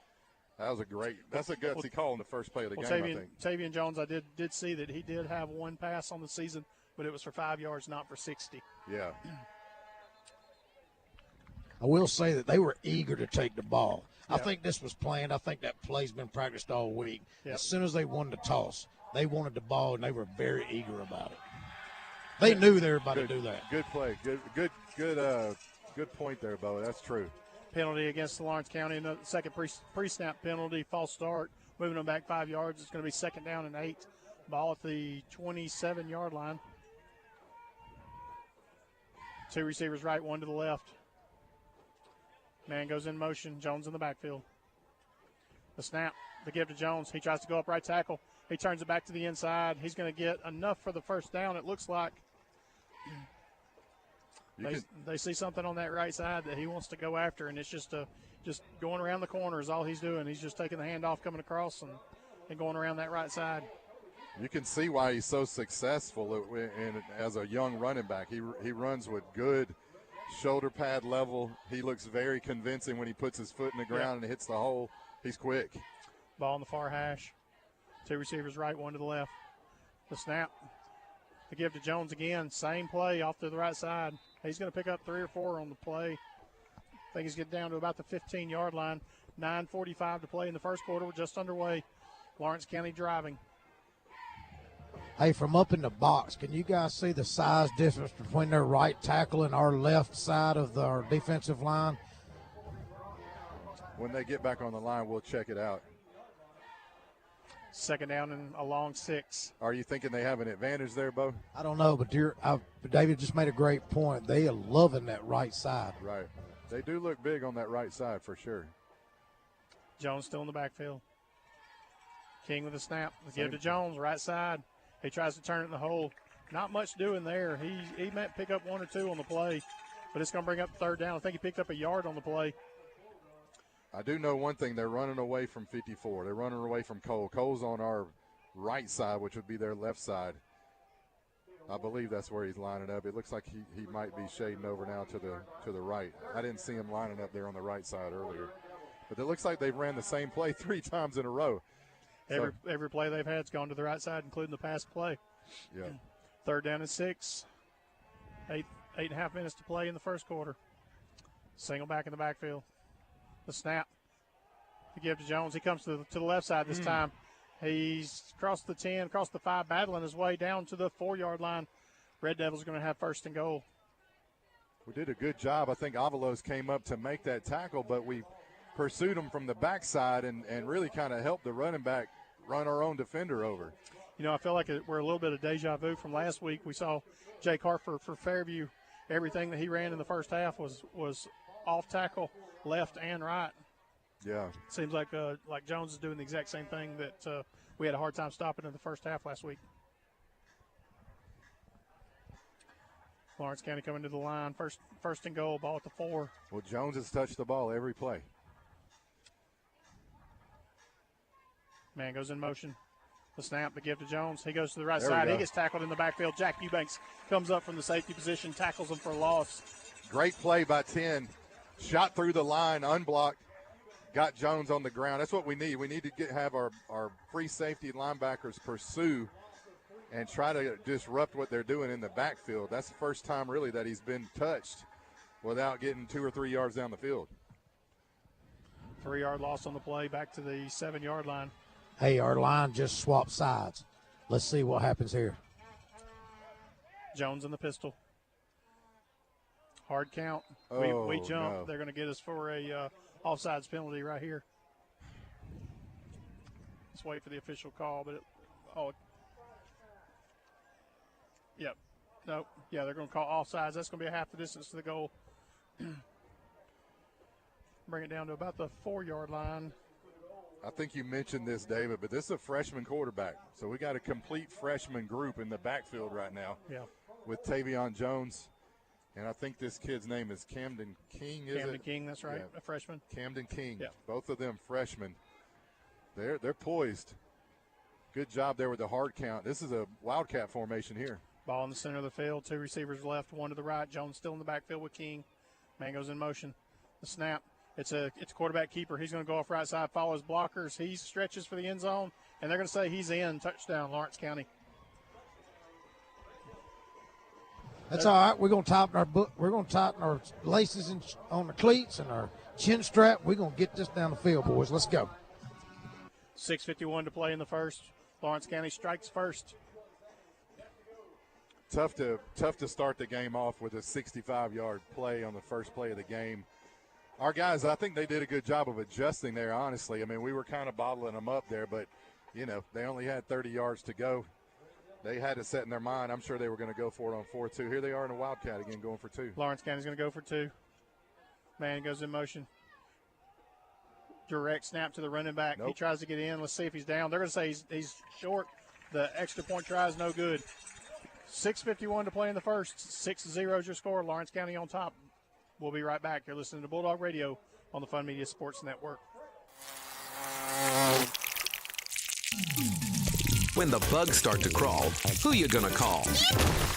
That's a gutsy call in the first play of the game, I think. Tavian Jones, I did see that he did have 1 pass on the season, but it was for 5 yards, not for 60. Yeah. I will say that they were eager to take the ball. I think this was planned. I think that play's been practiced all week. Yep. As soon as they won the toss, they wanted the ball, and they were very eager about it. They knew they were about to do that. Good play. Good point there, Bo. That's true. Penalty against Lawrence County. Another second pre-snap penalty, false start, moving them back 5 yards. It's going to be 2nd down and 8. Ball at the 27-yard line. 2 receivers right, 1 to the left. Man goes in motion. Jones in the backfield. The snap. The give to Jones. He tries to go up right tackle. He turns it back to the inside. He's going to get enough for the first down, it looks like. They see something on that right side that he wants to go after, and it's just going around the corner is all he's doing. He's just taking the handoff, coming across, and going around that right side. You can see why he's so successful as a young running back. He runs with good shoulder pad level. He looks very convincing when he puts his foot in the ground and hits the hole. He's quick. Ball on the far hash. 2 receivers right, 1 to the left. The snap. To give to Jones again. Same play off to the right side. He's going to pick up 3 or 4 on the play. I think he's getting down to about the 15-yard line. 9:45 to play in the first quarter. We're just underway. Lawrence County driving. Hey, from up in the box, can you guys see the size difference between their right tackle and our left side of our defensive line? When they get back on the line, we'll check it out. Second down and a long 6. Are you thinking they have an advantage there, Bo? I don't know, but David just made a great point. They are loving that right side. Right. They do look big on that right side for sure. Jones still in the backfield. King with a snap. Give to Jones, right side. He tries to turn it in the hole. Not much doing there. He might pick up 1 or 2 on the play, but it's going to bring up third down. I think he picked up a yard on the play. I do know one thing. They're running away from 54. They're running away from Cole. Cole's on our right side, which would be their left side. I believe that's where he's lining up. It looks like he might be shading over now to the right. I didn't see him lining up there on the right side earlier. But it looks like they've ran the same play 3 times in a row. Every play they've had has gone to the right side, including the pass play. Yeah. Third down and 6. 8.5 minutes to play in the first quarter. Single back in the backfield. The snap. To give to Jones. He comes to the left side this time. He's crossed the 10, crossed the 5, battling his way down to the 4-yard line. Red Devils are going to have first and goal. We did a good job. I think Avalos came up to make that tackle, but we pursued him from the backside and really kind of helped the running back run our own defender over. You know, I feel like we're a little bit of deja vu from last week. We saw Jake Harper for Fairview. Everything that he ran in the first half was off tackle, left and right. Yeah. Seems like Jones is doing the exact same thing that we had a hard time stopping in the first half last week. Lawrence County coming to the line. First and goal, ball at the 4. Well, Jones has touched the ball every play. Man goes in motion. The snap, the give to Jones. He goes to the right side. He gets tackled in the backfield. Jack Eubanks comes up from the safety position, tackles him for a loss. Great play by 10. Shot through the line, unblocked. Got Jones on the ground. That's what we need. We need to have our free safety linebackers pursue and try to disrupt what they're doing in the backfield. That's the first time really that he's been touched without getting 2 or 3 yards down the field. 3-yard loss on the play, back to the 7-yard line. Hey, our line just swapped sides. Let's see what happens here. Jones in the pistol. Hard count. Oh, we jump. No. They're going to get us for a offsides penalty right here. Let's wait for the official call. Yep. Nope. Yeah, they're going to call offsides. That's going to be a half the distance to the goal. Bring it down to about the 4-yard line. I think you mentioned this, David, but this is a freshman quarterback. So we got a complete freshman group in the backfield right now. Yeah. With Tavion Jones. And I think this kid's name is Camden King, is it? Camden King, that's right, Yeah. a freshman. Camden King. Yeah. Both of them freshmen. They're poised. Good job there with the hard count. This is a Wildcat formation here. Ball in the center of the field. 2 receivers left, 1 to the right. Jones still in the backfield with King. Man goes in motion. The snap. It's a quarterback keeper. He's going to go off right side, follows blockers. He stretches for the end zone, and they're going to say he's in. Touchdown, Lawrence County. That's all right. We're going to tighten our laces on the cleats and our chin strap. We're going to get this down the field, boys. Let's go. 6:51 to play in the first. Lawrence County strikes first. Tough to start the game off with a 65-yard play on the first play of the game. Our guys, I think they did a good job of adjusting there, honestly. I mean, we were kind of bottling them up there, but, you know, they only had 30 yards to go. They had it set in their mind. I'm sure they were going to go for it on 4-2. Here they are in a Wildcat again going for 2. Lawrence County's going to go for 2. Man goes in motion. Direct snap to the running back. Nope. He tries to get in. Let's see if he's down. They're going to say he's short. The extra point try is no good. 6:51 to play in the first. 6-0 is your score. Lawrence County on top. We'll be right back. You're listening to Bulldog Radio on the Fun Media Sports Network. When the bugs start to crawl, who you gonna call?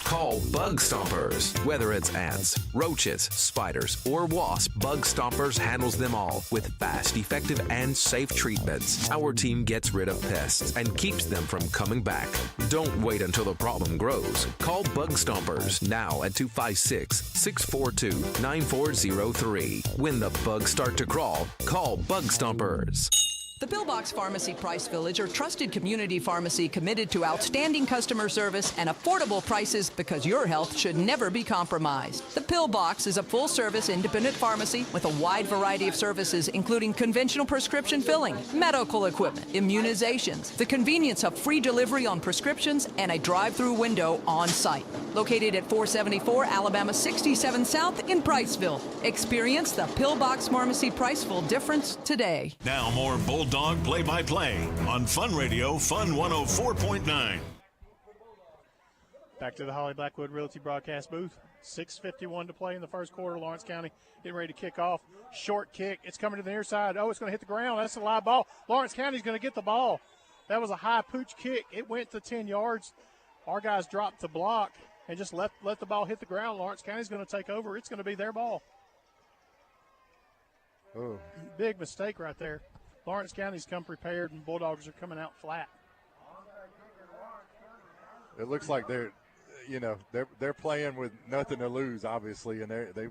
Call Bug Stompers. Whether it's ants, roaches, spiders, or wasps, Bug Stompers handles them all with fast, effective, and safe treatments. Our team gets rid of pests and keeps them from coming back. Don't wait until the problem grows. Call Bug Stompers now at 256-642-9403. When the bugs start to crawl, call Bug Stompers. The Pillbox Pharmacy Price Village are trusted community pharmacy committed to outstanding customer service and affordable prices because your health should never be compromised. The Pillbox is a full-service independent pharmacy with a wide variety of services including conventional prescription filling, medical equipment, immunizations, the convenience of free delivery on prescriptions, and a drive-through window on site. Located at 474 Alabama 67 South in Priceville. Experience the Pillbox Pharmacy Priceville difference today. Now more Bulldog play-by-play on Fun Radio, Fun 104.9. Back to the Holly Blackwood Realty broadcast booth. 6:51 to play in the first quarter. Lawrence County getting ready to kick off. Short kick. It's coming to the near side. Oh, it's going to hit the ground. That's a live ball. Lawrence County's going to get the ball. That was a high pooch kick. It went to 10 yards. Our guys dropped the block and just let the ball hit the ground. Lawrence County's going to take over. It's going to be their ball. Oh. Big mistake right there. Lawrence County's come prepared, and Bulldogs are coming out flat. It looks like they're playing with nothing to lose, obviously, and they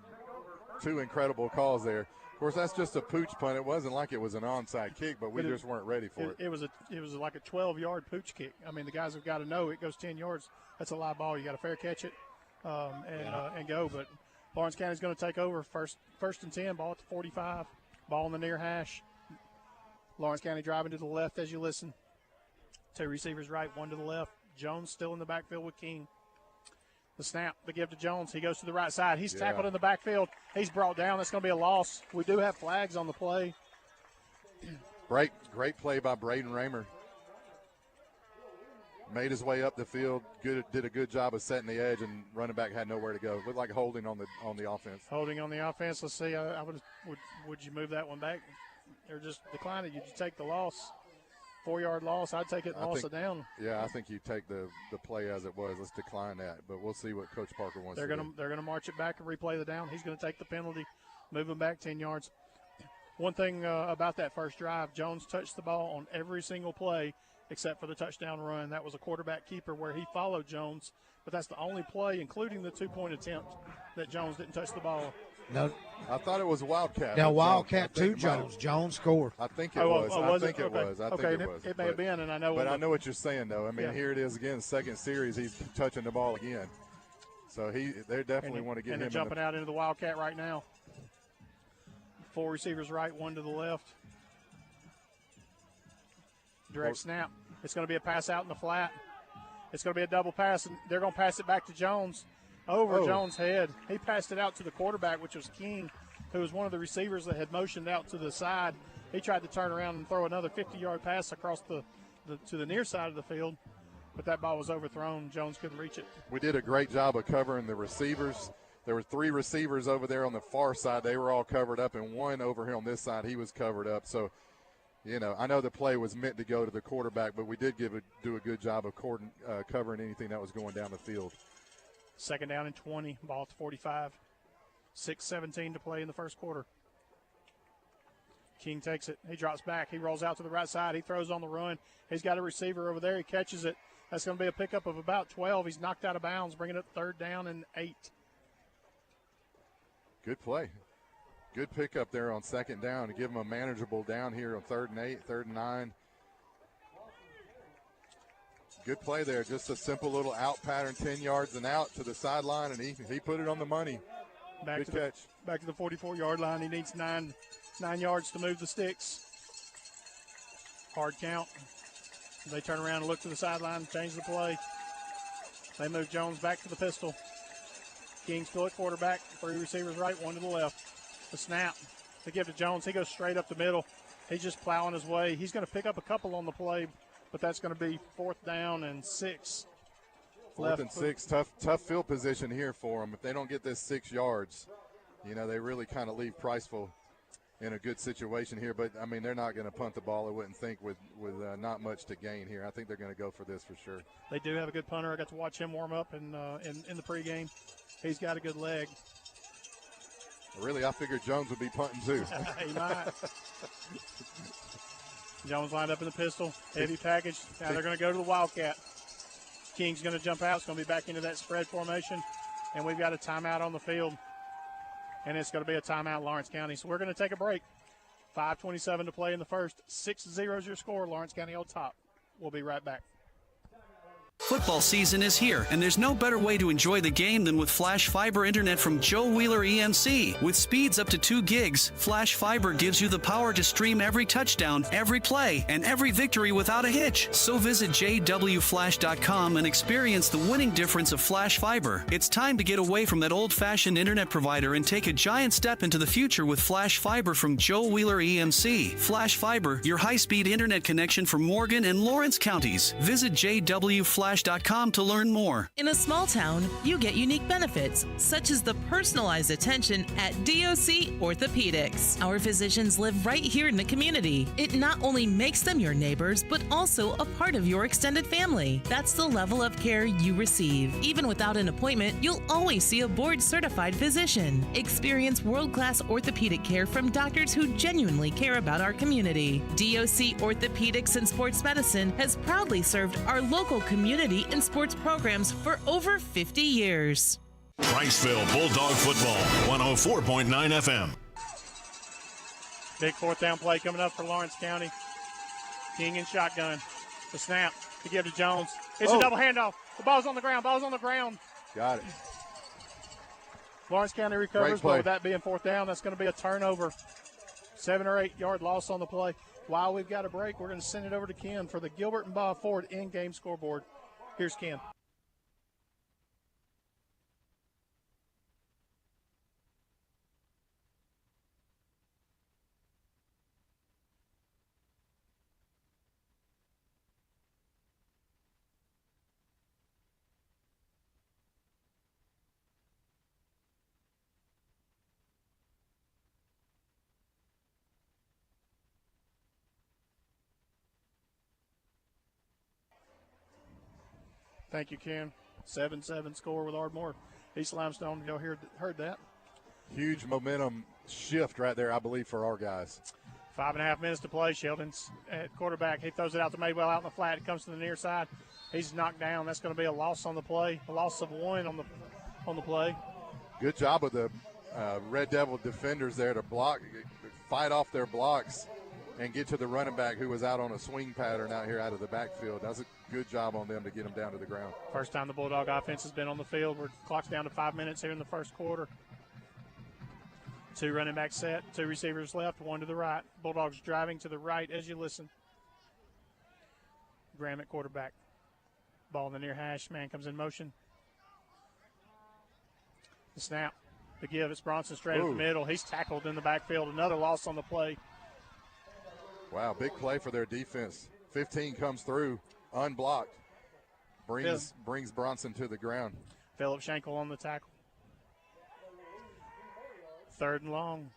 two incredible calls there. Of course, that's just a pooch punt. It wasn't like it was an onside kick, but we just weren't ready for it. It was like a 12-yard pooch kick. I mean, the guys have got to know it goes 10 yards. That's a live ball. You got to fair catch it and go. But Lawrence County's going to take over first and 10. Ball at the 45. Ball in the near hash. Lawrence County driving to the left as you listen. Two receivers right, one to the left. Jones still in the backfield with King. The snap, the give to Jones. He goes to the right side. He's tackled in the backfield. He's brought down. That's going to be a loss. We do have flags on the play. Great play by Braden Raymer. Made his way up the field. Did a good job of setting the edge, and running back had nowhere to go. Looked like holding on the offense. Holding on the offense. Let's see. Would you move that one back? Or just decline it? You'd take the loss, 4-yard loss. I'd take it and loss it down. Yeah, I think you take the play as it was. Let's decline that, but we'll see what Coach Parker wants to do. They're gonna march it back and replay the down. He's gonna take the penalty, move him back 10 yards. One thing about that first drive, Jones touched the ball on every single play except for the touchdown run. That was a quarterback keeper where he followed Jones, but that's the only play, including the 2-point attempt, that Jones didn't touch the ball. No, I thought it was a Wildcat. Now Wildcat to Jones. Jones scored. I think it was. I think it was. It may have been, and I know. But I know what you're saying, though. I mean, here it is again, second series. He's touching the ball again. So they definitely want to get him. And jumping out into the Wildcat right now. 4 receivers right, 1 to the left. Direct snap. It's going to be a pass out in the flat. It's going to be a double pass, and they're going to pass it back to Jones. Over Jones' head. He passed it out to the quarterback, which was King, who was one of the receivers that had motioned out to the side. He tried to turn around and throw another 50-yard pass across to the near side of the field, but that ball was overthrown. Jones couldn't reach it. We did a great job of covering the receivers. There were 3 receivers over there on the far side. They were all covered up, and 1 over here on this side, he was covered up. So, I know the play was meant to go to the quarterback, but we did do a good job of covering anything that was going down the field. Second down and 20, ball at the 45. 6:17 to play in the first quarter. King takes it. He drops back. He rolls out to the right side. He throws on the run. He's got a receiver over there. He catches it. That's going to be a pickup of about 12. He's knocked out of bounds, bringing it 3rd down and 8. Good play. Good pickup there on 2nd down to give him a manageable down here on 3rd and 8, 3rd and 9. Good play there. Just a simple little out pattern, 10 yards and out to the sideline, and he put it on the money. Good catch. Back to the 44-yard line. He needs 9 yards to move the sticks. Hard count. They turn around and look to the sideline, change the play. They move Jones back to the pistol. King still at quarterback. 3 receivers right, 1 to the left. The snap. They give to Jones. He goes straight up the middle. He's just plowing his way. He's going to pick up a couple on the play, but that's going to be 4th down and 6. 4th and 6. Tough field position here for them. If they don't get this 6 yards, they really kind of leave Priceville in a good situation here. But, I mean, they're not going to punt the ball, I wouldn't think, with not much to gain here. I think they're going to go for this for sure. They do have a good punter. I got to watch him warm up in the pregame. He's got a good leg. Really, I figured Jones would be punting too. He might. Jones lined up in the pistol, heavy package. Now they're going to go to the Wildcat. King's going to jump out. It's going to be back into that spread formation. And we've got a timeout on the field. And it's going to be a timeout, Lawrence County. So we're going to take a break. 5:27 to play in the first. 6-0 is your score. Lawrence County on top. We'll be right back. Football season is here, and there's no better way to enjoy the game than with Flash Fiber Internet from Joe Wheeler EMC. With speeds up to 2 gigs, Flash Fiber gives you the power to stream every touchdown, every play, and every victory without a hitch. So visit jwflash.com and experience the winning difference of Flash Fiber. It's time to get away from that old-fashioned internet provider and take a giant step into the future with Flash Fiber from Joe Wheeler EMC. Flash Fiber, your high-speed internet connection for Morgan and Lawrence counties. Visit jwflash.com to learn more. In a small town, you get unique benefits, such as the personalized attention at DOC Orthopedics. Our physicians live right here in the community. It not only makes them your neighbors, but also a part of your extended family. That's the level of care you receive. Even without an appointment, you'll always see a board-certified physician. Experience world-class orthopedic care from doctors who genuinely care about our community. DOC Orthopedics and Sports Medicine has proudly served our local community and sports programs for over 50 years. Priceville Bulldog Football, 104.9 FM. Big fourth down play coming up for Lawrence County. King in shotgun. The snap to give to Jones. It's a double handoff. The ball's on the ground. Got it. Lawrence County recovers, but with that being fourth down, that's going to be a turnover. 7 or 8 yard loss on the play. While we've got a break, we're going to send it over to Ken for the Gilbert and Bob Ford in-game scoreboard. Here's Ken. Thank you, Ken. 7-7 score with Ardmore. East Limestone, y'all heard that. Huge momentum shift right there, I believe, for our guys. 5.5 minutes to play. Sheldon's at quarterback. He throws it out to Maywell out in the flat. It comes to the near side. He's knocked down. That's going to be a loss on the play. A loss of 1 on the play. Good job of the Red Devil defenders there to fight off their blocks and get to the running back who was out on a swing pattern out here out of the backfield. That was a good job on them to get him down to the ground. First time the Bulldog offense has been on the field. We're clock's down to 5 minutes here in the first quarter. 2 running back set, 2 receivers left, 1 to the right. Bulldogs driving to the right as you listen. Graham at quarterback. Ball in the near hash. Man comes in motion. The snap. The give. It's Bronson straight up the middle. He's tackled in the backfield. Another loss on the play. Wow, big play for their defense. 15 comes through, unblocked. Brings Bronson to the ground. Phillip Schenkel on the tackle. 3rd and long.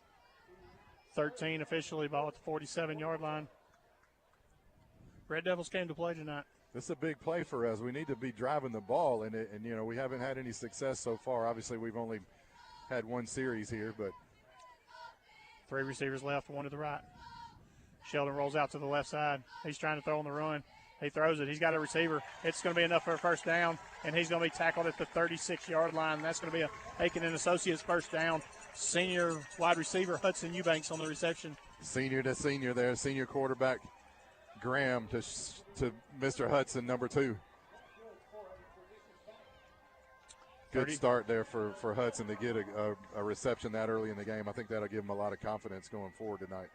13 officially, ball at the 47-yard line. Red Devils came to play tonight. This is a big play for us. We need to be driving the ball, and you know, we haven't had any success so far. Obviously, we've only had 1 series here, but 3 receivers left, 1 to the right. Sheldon rolls out to the left side. He's trying to throw on the run. He throws it. He's got a receiver. It's going to be enough for a first down, and he's going to be tackled at the 36-yard line. That's going to be a Aiken and Associates first down. Senior wide receiver Hudson Eubanks on the reception. Senior to senior there. Senior quarterback Graham to Mr. Hudson, number 2. Good start there for Hudson to get a reception that early in the game. I think that'll give him a lot of confidence going forward tonight.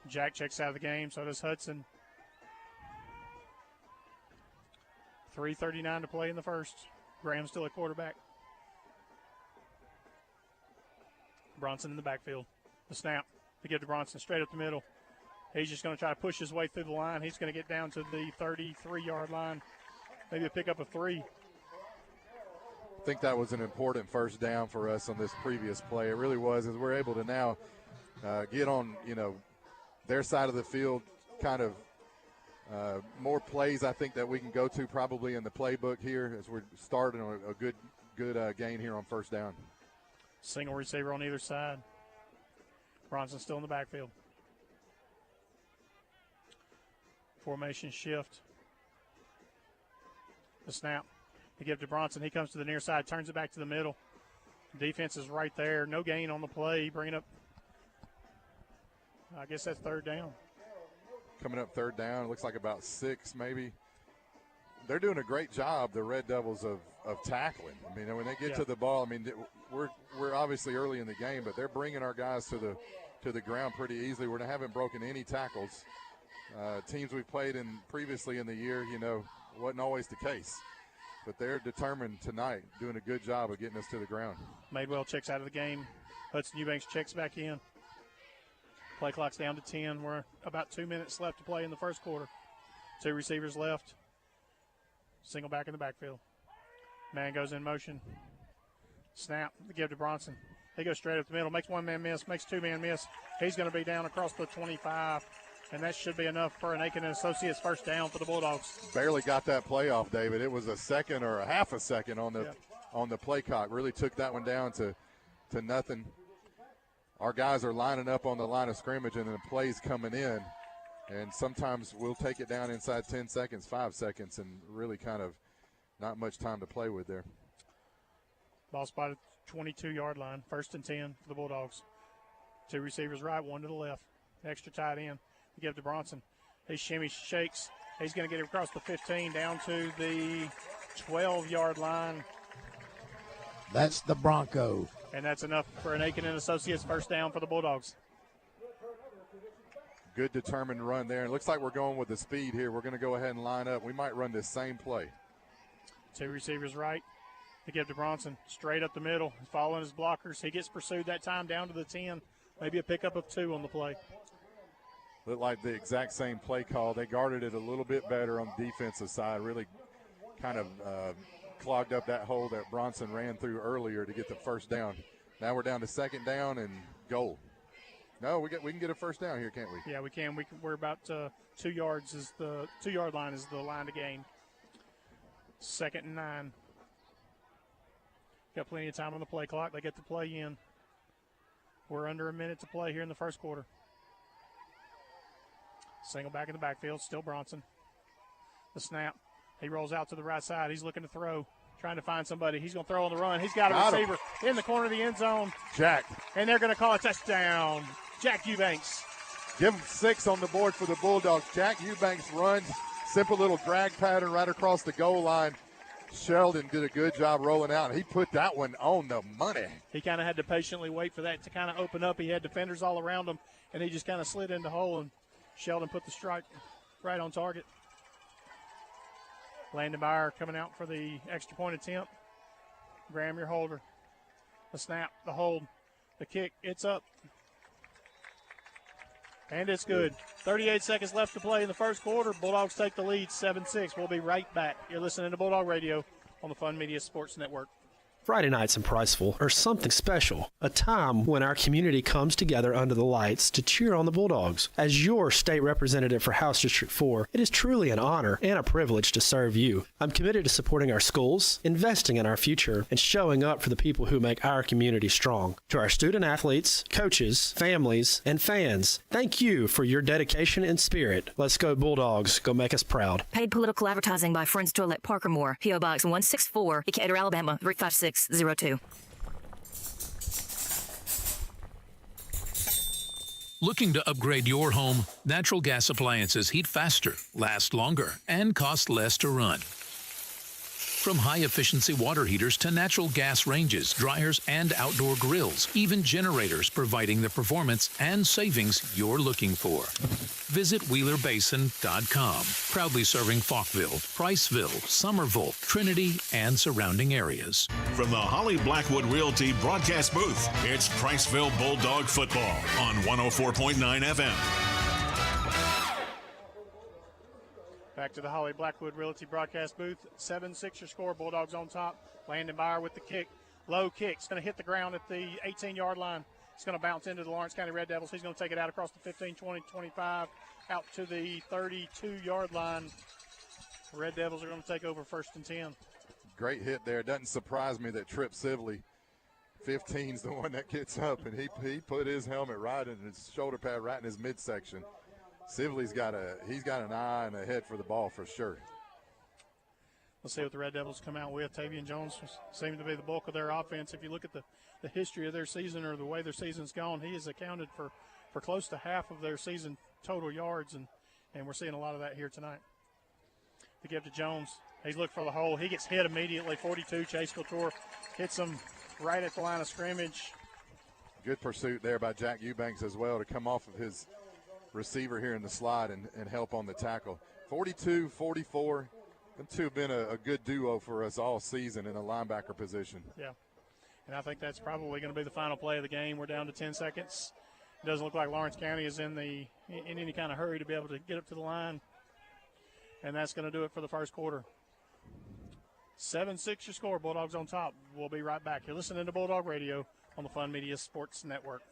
Jack checks out of the game, so does Hudson. 3:39 to play in the first. Graham's still at quarterback. Bronson in the backfield. The snap to give to Bronson straight up the middle. He's just going to try to push his way through the line. He's going to get down to the 33-yard line. Maybe a pick up of 3. I think that was an important first down for us on this previous play. It really was, as we're able to now get on, their side of the field, kind of more plays I think that we can go to probably in the playbook here as we're starting a good gain here on first down. Single receiver on either side. Bronson still in the backfield. Formation shift. The snap. They give it to Bronson. He comes to the near side, turns it back to the middle. Defense is right there. No gain on the play. Bringing up, I guess that's third down. Coming up third down. It looks like about 6 maybe. They're doing a great job, the Red Devils, of tackling. I mean, when they get to the ball, I mean, we're obviously early in the game, but they're bringing our guys to the ground pretty easily. We haven't broken any tackles. Teams we've played in previously in the year, wasn't always the case. But they're determined tonight, doing a good job of getting us to the ground. Madewell checks out of the game. Hudson Eubanks checks back in. Play clock's down to 10. We're about 2 minutes left to play in the first quarter. 2 receivers left. Single back in the backfield. Man goes in motion. Snap. Give to Bronson. He goes straight up the middle. Makes one man miss. Makes 2 man miss. He's going to be down across the 25. And that should be enough for an Aiken and Associates first down for the Bulldogs. Barely got that play off, David. It was a second or a half a second on the play clock. Really took that one down to nothing. Our guys are lining up on the line of scrimmage, and the play's coming in. And sometimes we'll take it down inside 10 seconds, 5 seconds, and really kind of not much time to play with there. Ball spotted 22-yard line. 1st and 10 for the Bulldogs. 2 receivers right, 1 to the left. Extra tight end. They give to Bronson. He shimmy shakes. He's going to get it across the 15 down to the 12-yard line. That's the Bronco. And that's enough for an Aiken and Associates first down for the Bulldogs. Good determined run there. It looks like we're going with the speed here. We're going to go ahead and line up. We might run this same play. 2 receivers right. They give to Bronson. Straight up the middle. Following his blockers. He gets pursued that time down to the 10. Maybe a pickup of 2 on the play. Looked like the exact same play call. They guarded it a little bit better on the defensive side. Really kind of clogged up that hole that Bronson ran through earlier to get the first down. Now we're down to 2nd down and goal. No, we can get a first down here, can't we? Yeah, we can. We're about 2 yards. Is the 2-yard line is the line to gain. 2nd and 9. Got plenty of time on the play clock. They get the play in. We're under a minute to play here in the first quarter. Single back in the backfield, still Bronson. The snap. He rolls out to the right side. He's looking to throw, trying to find somebody. He's going to throw on the run. He's got a receiver in the corner of the end zone. Jack. And they're going to call a touchdown. Jack Eubanks. Give him 6 on the board for the Bulldogs. Jack Eubanks runs. Simple little drag pattern right across the goal line. Sheldon did a good job rolling out. He put that one on the money. He kind of had to patiently wait for that to kind of open up. He had defenders all around him, and he just kind of slid in the hole, and Sheldon put the strike right on target. Landon Byer coming out for the extra point attempt. Graham, your holder. The snap, the hold, the kick, it's up. And it's good. 38 seconds left to play in the first quarter. Bulldogs take the lead 7-6. We'll be right back. You're listening to Bulldog Radio on the Fun Media Sports Network. Friday nights in Priceville are something special, a time when our community comes together under the lights to cheer on the Bulldogs. As your state representative for House District 4, it is truly an honor and a privilege to serve you. I'm committed to supporting our schools, investing in our future, and showing up for the people who make our community strong. To our student athletes, coaches, families, and fans, thank you for your dedication and spirit. Let's go Bulldogs. Go make us proud. Paid political advertising by Friends to Elect Parker Moore, P.O. Box 164, Decatur, Alabama 35602. Looking to upgrade your home? Natural gas appliances heat faster, last longer, and cost less to run. From high-efficiency water heaters to natural gas ranges, dryers, and outdoor grills, even generators providing the performance and savings you're looking for. Visit WheelerBasin.com. Proudly serving Falkville, Priceville, Somerville, Trinity, and surrounding areas. From the Holly Blackwood Realty broadcast booth, it's Priceville Bulldog football on 104.9 FM. Back to the Holly Blackwood Realty broadcast booth. 7-6 your score. Bulldogs on top. Landon Byer with the kick. Low kick. It's going to hit the ground at the 18-yard line. It's going to bounce into the Lawrence County Red Devils. He's going to take it out across the 15, 20, 25, out to the 32-yard line. The Red Devils are going to take over 1st and 10. Great hit there. Doesn't surprise me that Trip Sibley, 15's the one that gets up, and he put his helmet right in his shoulder pad right in his midsection. Sibley's got an eye and a head for the ball for sure. Let's see what the Red Devils come out with. Tavian Jones seems to be the bulk of their offense. If you look at the history of their season or the way their season's gone, he has accounted for close to half of their season total yards, and we're seeing a lot of that here tonight. The give to Jones. He's looking for the hole. He gets hit immediately. 42, Chase Couture hits him right at the line of scrimmage. Good pursuit there by Jack Eubanks as well to come off of his receiver here in the slide and help on the tackle. 42, 44. Them two have been a good duo for us all season in the linebacker position. Yeah, and I think that's probably going to be the final play of the game. We're down to 10 seconds. It doesn't look like Lawrence County is in any kind of hurry to be able to get up to the line, and that's going to do it for the first quarter. 7-6 your score. Bulldogs on top. We'll be right back. You're listening to Bulldog Radio on the Fun Media Sports Network.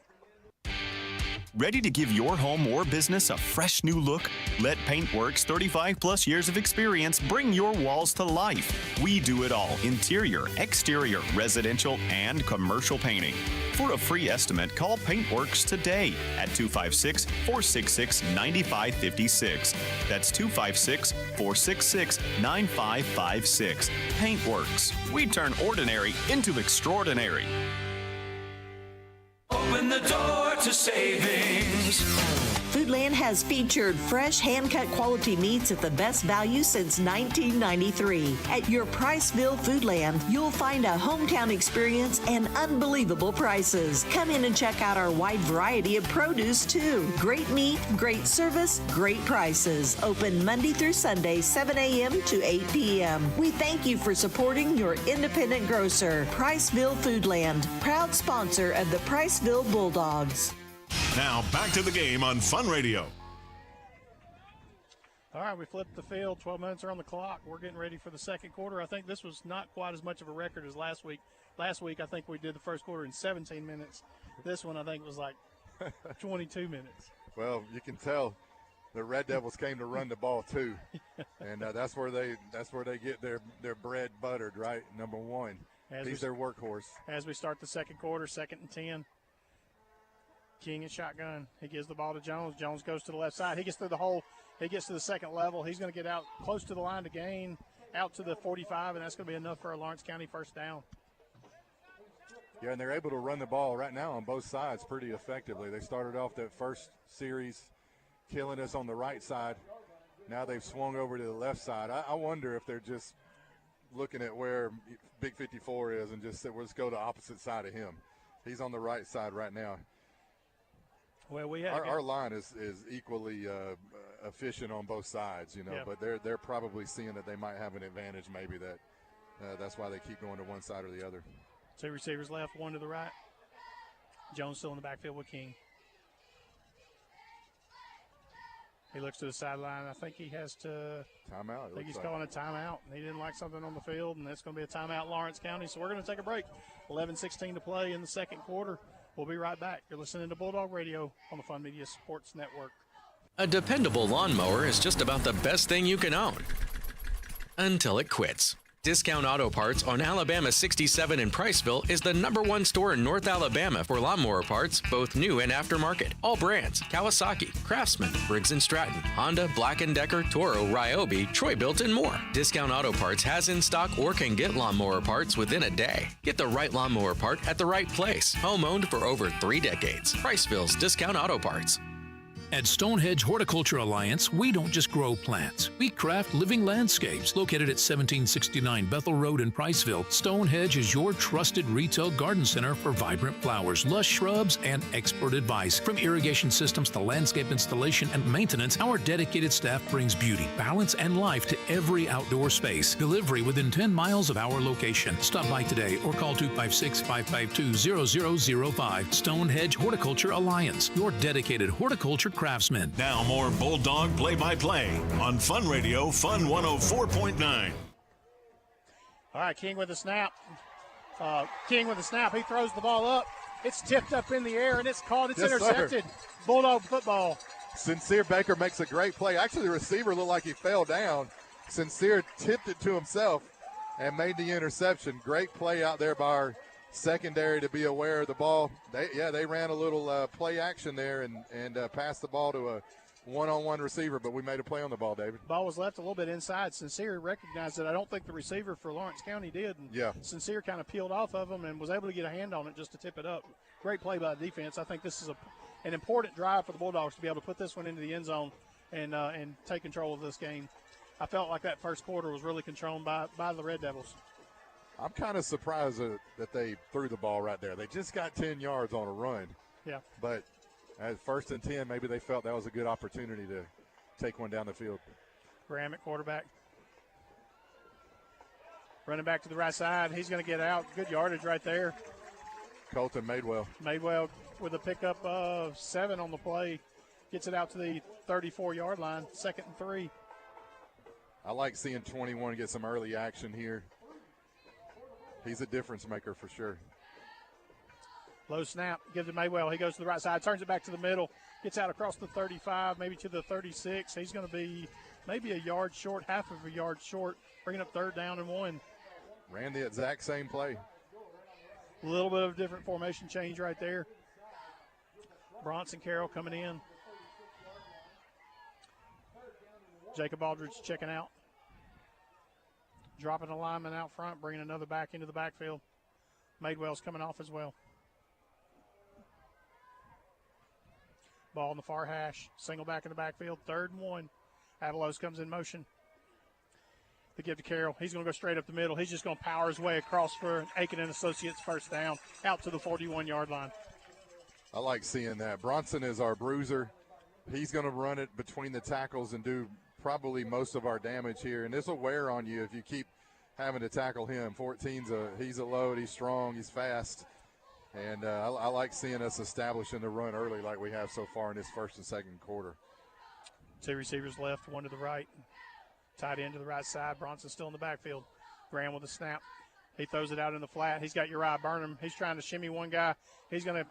Ready to give your home or business a fresh new look? Let Paintworks' 35-plus years of experience bring your walls to life. We do it all: interior, exterior, residential, and commercial painting. For a free estimate, call Paintworks today at 256-466-9556. That's 256-466-9556. Paintworks. We turn ordinary into extraordinary. Open the door to savings. Foodland has featured fresh, hand-cut quality meats at the best value since 1993. At your Priceville Foodland, you'll find a hometown experience and unbelievable prices. Come in and check out our wide variety of produce, too. Great meat, great service, great prices. Open Monday through Sunday, 7 a.m. to 8 p.m. We thank you for supporting your independent grocer. Priceville Foodland, proud sponsor of the Priceville Bulldogs. Now back to the game on Fun Radio. All right, we flipped the field. 12 minutes are on the clock. We're getting ready for the second quarter. I think this was not quite as much of a record as last week. Last week, I think we did the first quarter in 17 minutes. This one, I think, was like 22 minutes. Well, you can tell the Red Devils came to run the ball too, and that's where they get their bread buttered, right? Number one, he's their workhorse. As we start the second quarter, 2nd and 10. King in shotgun. He gives the ball to Jones. Jones goes to the left side. He gets through the hole. He gets to the second level. He's going to get out close to the line to gain, out to the 45, and that's going to be enough for a Lawrence County first down. Yeah, and they're able to run the ball right now on both sides pretty effectively. They started off that first series killing us on the right side. Now they've swung over to the left side. I wonder if they're just looking at where Big 54 is and just said, let's go to the opposite side of him. He's on the right side right now. Well, we have our line is equally efficient on both sides, yeah. But they're probably seeing that they might have an advantage. Maybe that's why they keep going to one side or the other. 2 receivers left, 1 to the right. Jones still in the backfield with King. He looks to the sideline. I think he has to timeout. I think he's calling a timeout. He didn't like something on the field, and that's going to be a timeout, Lawrence County. So we're going to take a break. 11:16 to play in the second quarter. We'll be right back. You're listening to Bulldog Radio on the Fun Media Sports Network. A dependable lawnmower is just about the best thing you can own. Until it quits. Discount Auto Parts on Alabama 67 in Priceville is the #1 store in North Alabama for lawnmower parts, both new and aftermarket. All brands: Kawasaki, Craftsman, Briggs & Stratton, Honda, Black & Decker, Toro, Ryobi, Troy-Bilt, and more. Discount Auto Parts has in stock or can get lawnmower parts within a day. Get the right lawnmower part at the right place. Home-owned for over 3 decades. Priceville's Discount Auto Parts. At Stonehedge Horticulture Alliance, we don't just grow plants. We craft living landscapes. Located at 1769 Bethel Road in Priceville, Stonehedge is your trusted retail garden center for vibrant flowers, lush shrubs, and expert advice. From irrigation systems to landscape installation and maintenance, our dedicated staff brings beauty, balance, and life to every outdoor space. Delivery within 10 miles of our location. Stop by today or call 256-552-0005. Stonehedge Horticulture Alliance, your dedicated horticulture craftsmen. Now more Bulldog play-by-play on Fun Radio, Fun 104.9. All right, King with the snap. He throws the ball up. It's tipped up in the air, and it's caught. It's intercepted. Sir. Bulldog football. Sincere Baker makes a great play. Actually, the receiver looked like he fell down. Sincere tipped it to himself and made the interception. Great play out there by our secondary to be aware of the ball. They ran a little play action there and passed the ball to a one-on-one receiver, but we made a play on the ball, David. Ball was left a little bit inside. Sincere recognized it. I don't think the receiver for Lawrence County did. And Sincere kind of peeled off of him and was able to get a hand on it just to tip it up. Great play by the defense. I think this is an important drive for the Bulldogs to be able to put this one into the end zone and take control of this game. I felt like that first quarter was really controlled by the Red Devils. I'm kind of surprised that they threw the ball right there. They just got 10 yards on a run. Yeah. But at 1st and 10, maybe they felt that was a good opportunity to take one down the field. Graham at quarterback. Running back to the right side. He's going to get out. Good yardage right there. Colton Madewell. Madewell with a pickup of 7 on the play. Gets it out to the 34-yard line. 2nd and 3. I like seeing 21 get some early action here. He's a difference maker for sure. Low snap, gives it Maywell. He goes to the right side, turns it back to the middle, gets out across the 35, maybe to the 36. He's going to be maybe a yard short, half of a yard short, bringing up 3rd down and 1. Ran the exact same play. A little bit of a different formation change right there. Bronson Carroll coming in. Jacob Aldridge checking out. Dropping a lineman out front, bringing another back into the backfield. Madewell's coming off as well. Ball in the far hash. Single back in the backfield. 3rd and 1. Avalos comes in motion. The give to Carroll. He's going to go straight up the middle. He's just going to power his way across for Aiken and Associates 1st down out to the 41-yard line. I like seeing that. Bronson is our bruiser. He's going to run it between the tackles and do probably most of our damage here. And this will wear on you if you keep having to tackle him. 14's he's a load. He's strong. He's fast. And I like seeing us establishing the run early like we have so far in this 1st and 2nd quarter. 2 receivers left, 1 to the right. Tight end to the right side. Bronson still in the backfield. Graham with a snap. He throws it out in the flat. He's got Uriah Burnham. He's trying to shimmy one guy. He's going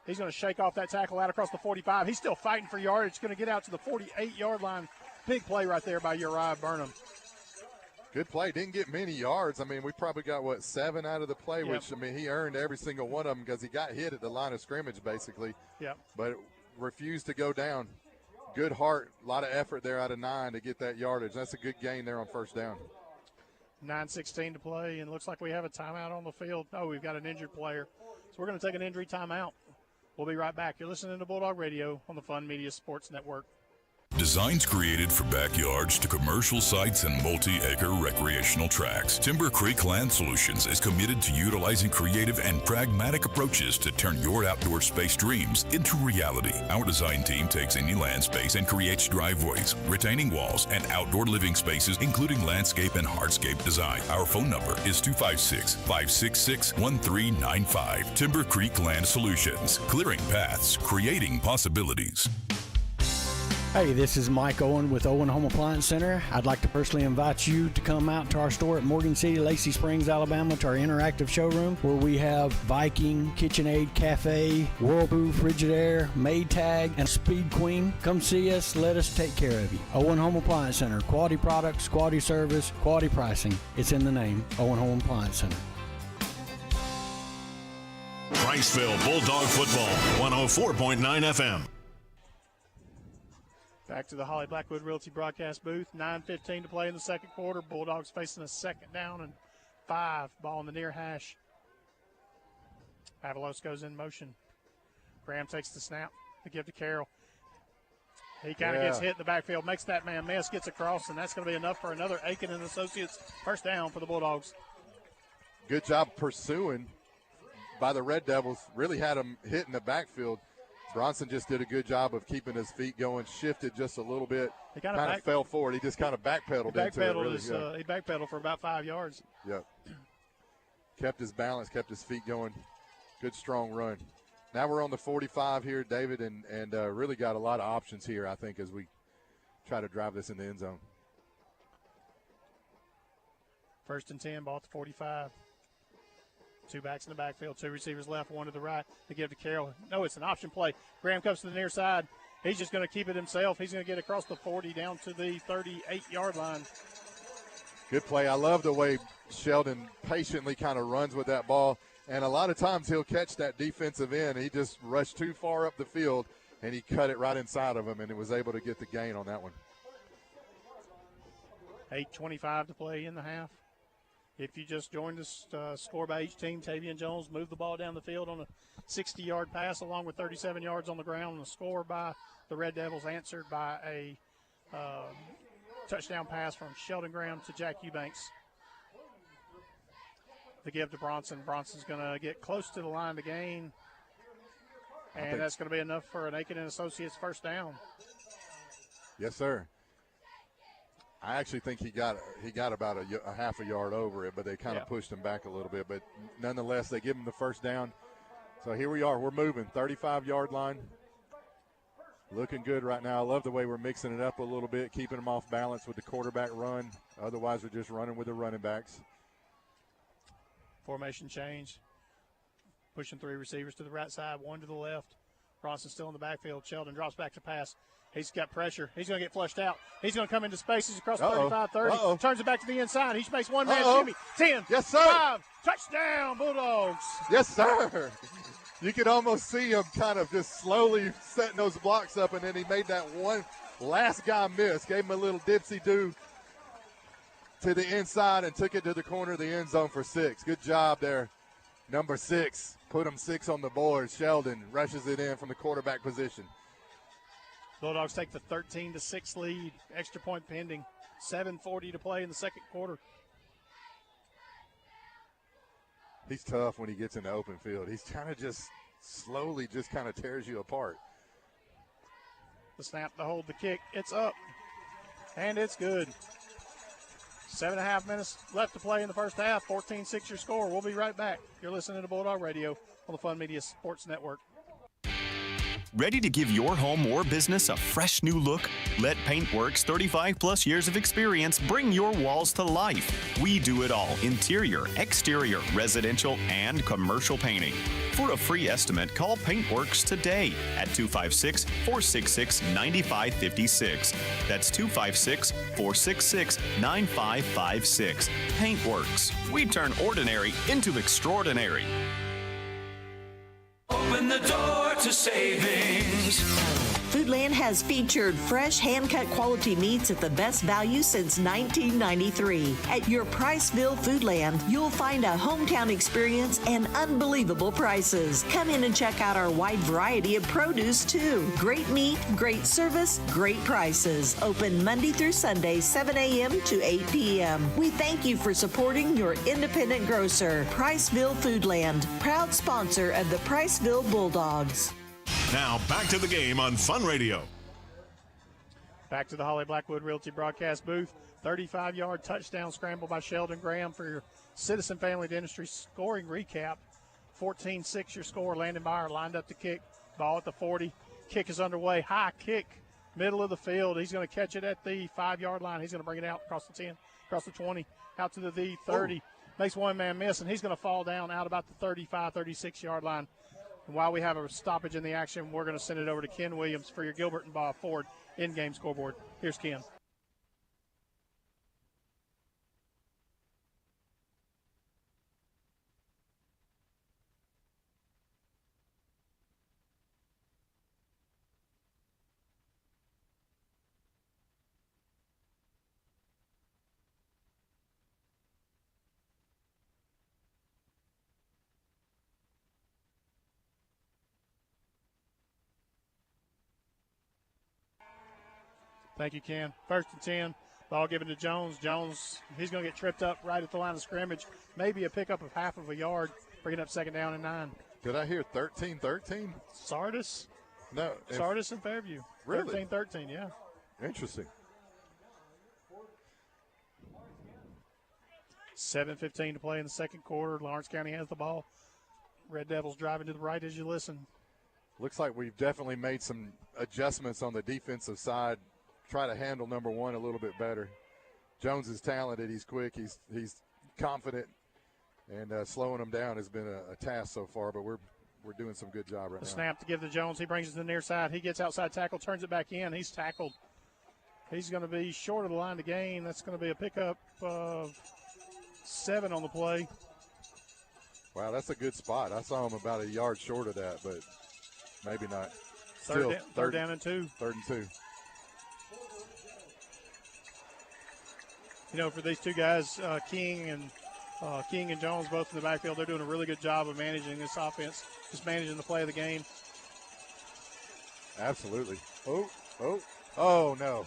to shake off that tackle out across the 45. He's still fighting for yardage. Going to get out to the 48-yard line. Big play right there by Uriah Burnham. Good play. Didn't get many yards. I mean, we probably got, 7 out of the play, which, I mean, he earned every single one of them because he got hit at the line of scrimmage, basically. Yep. But refused to go down. Good heart, a lot of effort there out of 9 to get that yardage. That's a good gain there on 1st down. 9:16 to play, and it looks like we have a timeout on the field. Oh, we've got an injured player. So we're going to take an injury timeout. We'll be right back. You're listening to Bulldog Radio on the Fun Media Sports Network. Designs created for backyards to commercial sites and multi-acre recreational tracts. Timber Creek Land Solutions is committed to utilizing creative and pragmatic approaches to turn your outdoor space dreams into reality. Our design team takes any land space and creates driveways, retaining walls, and outdoor living spaces, including landscape and hardscape design. Our phone number is 256-566-1395. Timber Creek Land Solutions. Clearing paths, creating possibilities. Hey, this is Mike Owen with Owen Home Appliance Center. I'd like to personally invite you to come out to our store at Morgan City, Lacey Springs, Alabama, to our interactive showroom where we have Viking, KitchenAid Cafe, Whirlpool, Frigidaire, Maytag, and Speed Queen. Come see us. Let us take care of you. Owen Home Appliance Center. Quality products, quality service, quality pricing. It's in the name. Owen Home Appliance Center. Priceville Bulldog Football, 104.9 FM. Back to the Holly Blackwood Realty broadcast booth. 9:15 to play in the 2nd quarter. Bulldogs facing a 2nd down and 5. Ball in the near hash. Avalos goes in motion. Graham takes the snap. The give to Carroll. He kind of gets hit in the backfield, makes that man miss, gets across, and that's going to be enough for another Aiken and Associates 1st down for the Bulldogs. Good job pursuing by the Red Devils. Really had him hit in the backfield. Bronson just did a good job of keeping his feet going, shifted just a little bit, he kind of fell forward. He just kind of backpedaled into it. Really he backpedaled for about 5 yards. Yep. Kept his balance, kept his feet going. Good, strong run. Now we're on the 45 here, David, and really got a lot of options here, I think, as we try to drive this in the end zone. 1st and 10, ball at the 45. 2 backs in the backfield, 2 receivers left, 1 to the right. They give to Carroll. No, it's an option play. Graham comes to the near side. He's just going to keep it himself. He's going to get across the 40 down to the 38-yard line. Good play. I love the way Sheldon patiently kind of runs with that ball. And a lot of times he'll catch that defensive end. He just rushed too far up the field, and he cut it right inside of him, and he was able to get the gain on that one. 8:25 to play in the half. If you just joined us, score by each team, Tavian Jones moved the ball down the field on a 60-yard pass along with 37 yards on the ground. And the score by the Red Devils answered by a touchdown pass from Sheldon Graham to Jack Eubanks. The give to Bronson. Bronson's going to get close to the line to gain. And that's going to be enough for an Aiken and Associates first down. Yes, sir. I actually think he got about a half a yard over it, but they kind of pushed him back a little bit. But nonetheless, they give him the first down. So here we are. We're moving. 35-yard line. Looking good right now. I love the way we're mixing it up a little bit, keeping them off balance with the quarterback run. Otherwise, we're just running with the running backs. Formation change. Pushing 3 receivers to the right side, 1 to the left. Bronson still in the backfield. Sheldon drops back to pass. He's got pressure. He's going to get flushed out. He's going to come into spaces across the 35-30. Turns it back to the inside. He makes one man Jimmy. 10. Yes, sir. 5. Touchdown, Bulldogs. Yes, sir. You could almost see him kind of just slowly setting those blocks up, and then he made that one last guy miss. Gave him a little dipsy-do to the inside and took it to the corner of the end zone for 6. Good job there. Number 6. Put him 6 on the board. Sheldon rushes it in from the quarterback position. Bulldogs take the 13-6 lead. Extra point pending. 7:40 to play in the second quarter. He's tough when he gets in the open field. He's kind of just slowly just kind of tears you apart. The snap, the hold, the kick. It's up. And it's good. 7.5 minutes left to play in the first half. 14-6 your score. We'll be right back. You're listening to Bulldog Radio on the Fun Media Sports Network. Ready to give your home or business a fresh new look? Let Paintworks' 35-plus years of experience bring your walls to life. We do it all: interior, exterior, residential, and commercial painting. For a free estimate, call Paintworks today at 256-466-9556. That's 256-466-9556. Paintworks. We turn ordinary into extraordinary. Open the door to savings. Foodland has featured fresh, hand-cut quality meats at the best value since 1993. At your Priceville Foodland, you'll find a hometown experience and unbelievable prices. Come in and check out our wide variety of produce, too. Great meat, great service, great prices. Open Monday through Sunday, 7 a.m. to 8 p.m. We thank you for supporting your independent grocer, Priceville Foodland, proud sponsor of the Priceville Bulldogs. Now back to the game on Fun Radio. Back to the Holly Blackwood Realty broadcast booth. 35-yard touchdown scramble by Sheldon Graham for your Citizen Family Dentistry scoring recap. 14-6 your score. Landon Byer lined up to kick. Ball at the 40. Kick is underway. High kick, middle of the field. He's going to catch it at the 5-yard line. He's going to bring it out across the 10, across the 20, out to the 30. Ooh. Makes one man miss, and he's going to fall down out about the 35, 36-yard line. And while we have a stoppage in the action, we're going to send it over to Ken Williams for your Gilbert and Bob Ford in-game scoreboard. Here's Ken. Thank you, Ken. 1st and 10. Ball given to Jones. Jones, he's going to get tripped up right at the line of scrimmage. Maybe a pickup of half of a yard, bringing up 2nd down and 9. Did I hear 13-13? Sardis? No. Sardis and Fairview. Really? 13-13, yeah. Interesting. 7:15 to play in the second quarter. Lawrence County has the ball. Red Devils driving to the right as you listen. Looks like we've definitely made some adjustments on the defensive side, try to handle number one a little bit better. Jones is talented. He's quick. He's confident, and slowing him down has been a task so far, but we're doing some good job right The now. snap to give to Jones. He brings it to the near side. He gets outside tackle, turns it back in. He's tackled. He's going to be short of the line to gain. That's going to be a pickup of 7 on the play. Wow, that's a good spot. I saw him about a yard short of that, but maybe not. Third down and 2. 3rd and 2. You know, for these two guys, King and Jones, both in the backfield, they're doing a really good job of managing this offense, just managing the play of the game. Absolutely. Oh, no.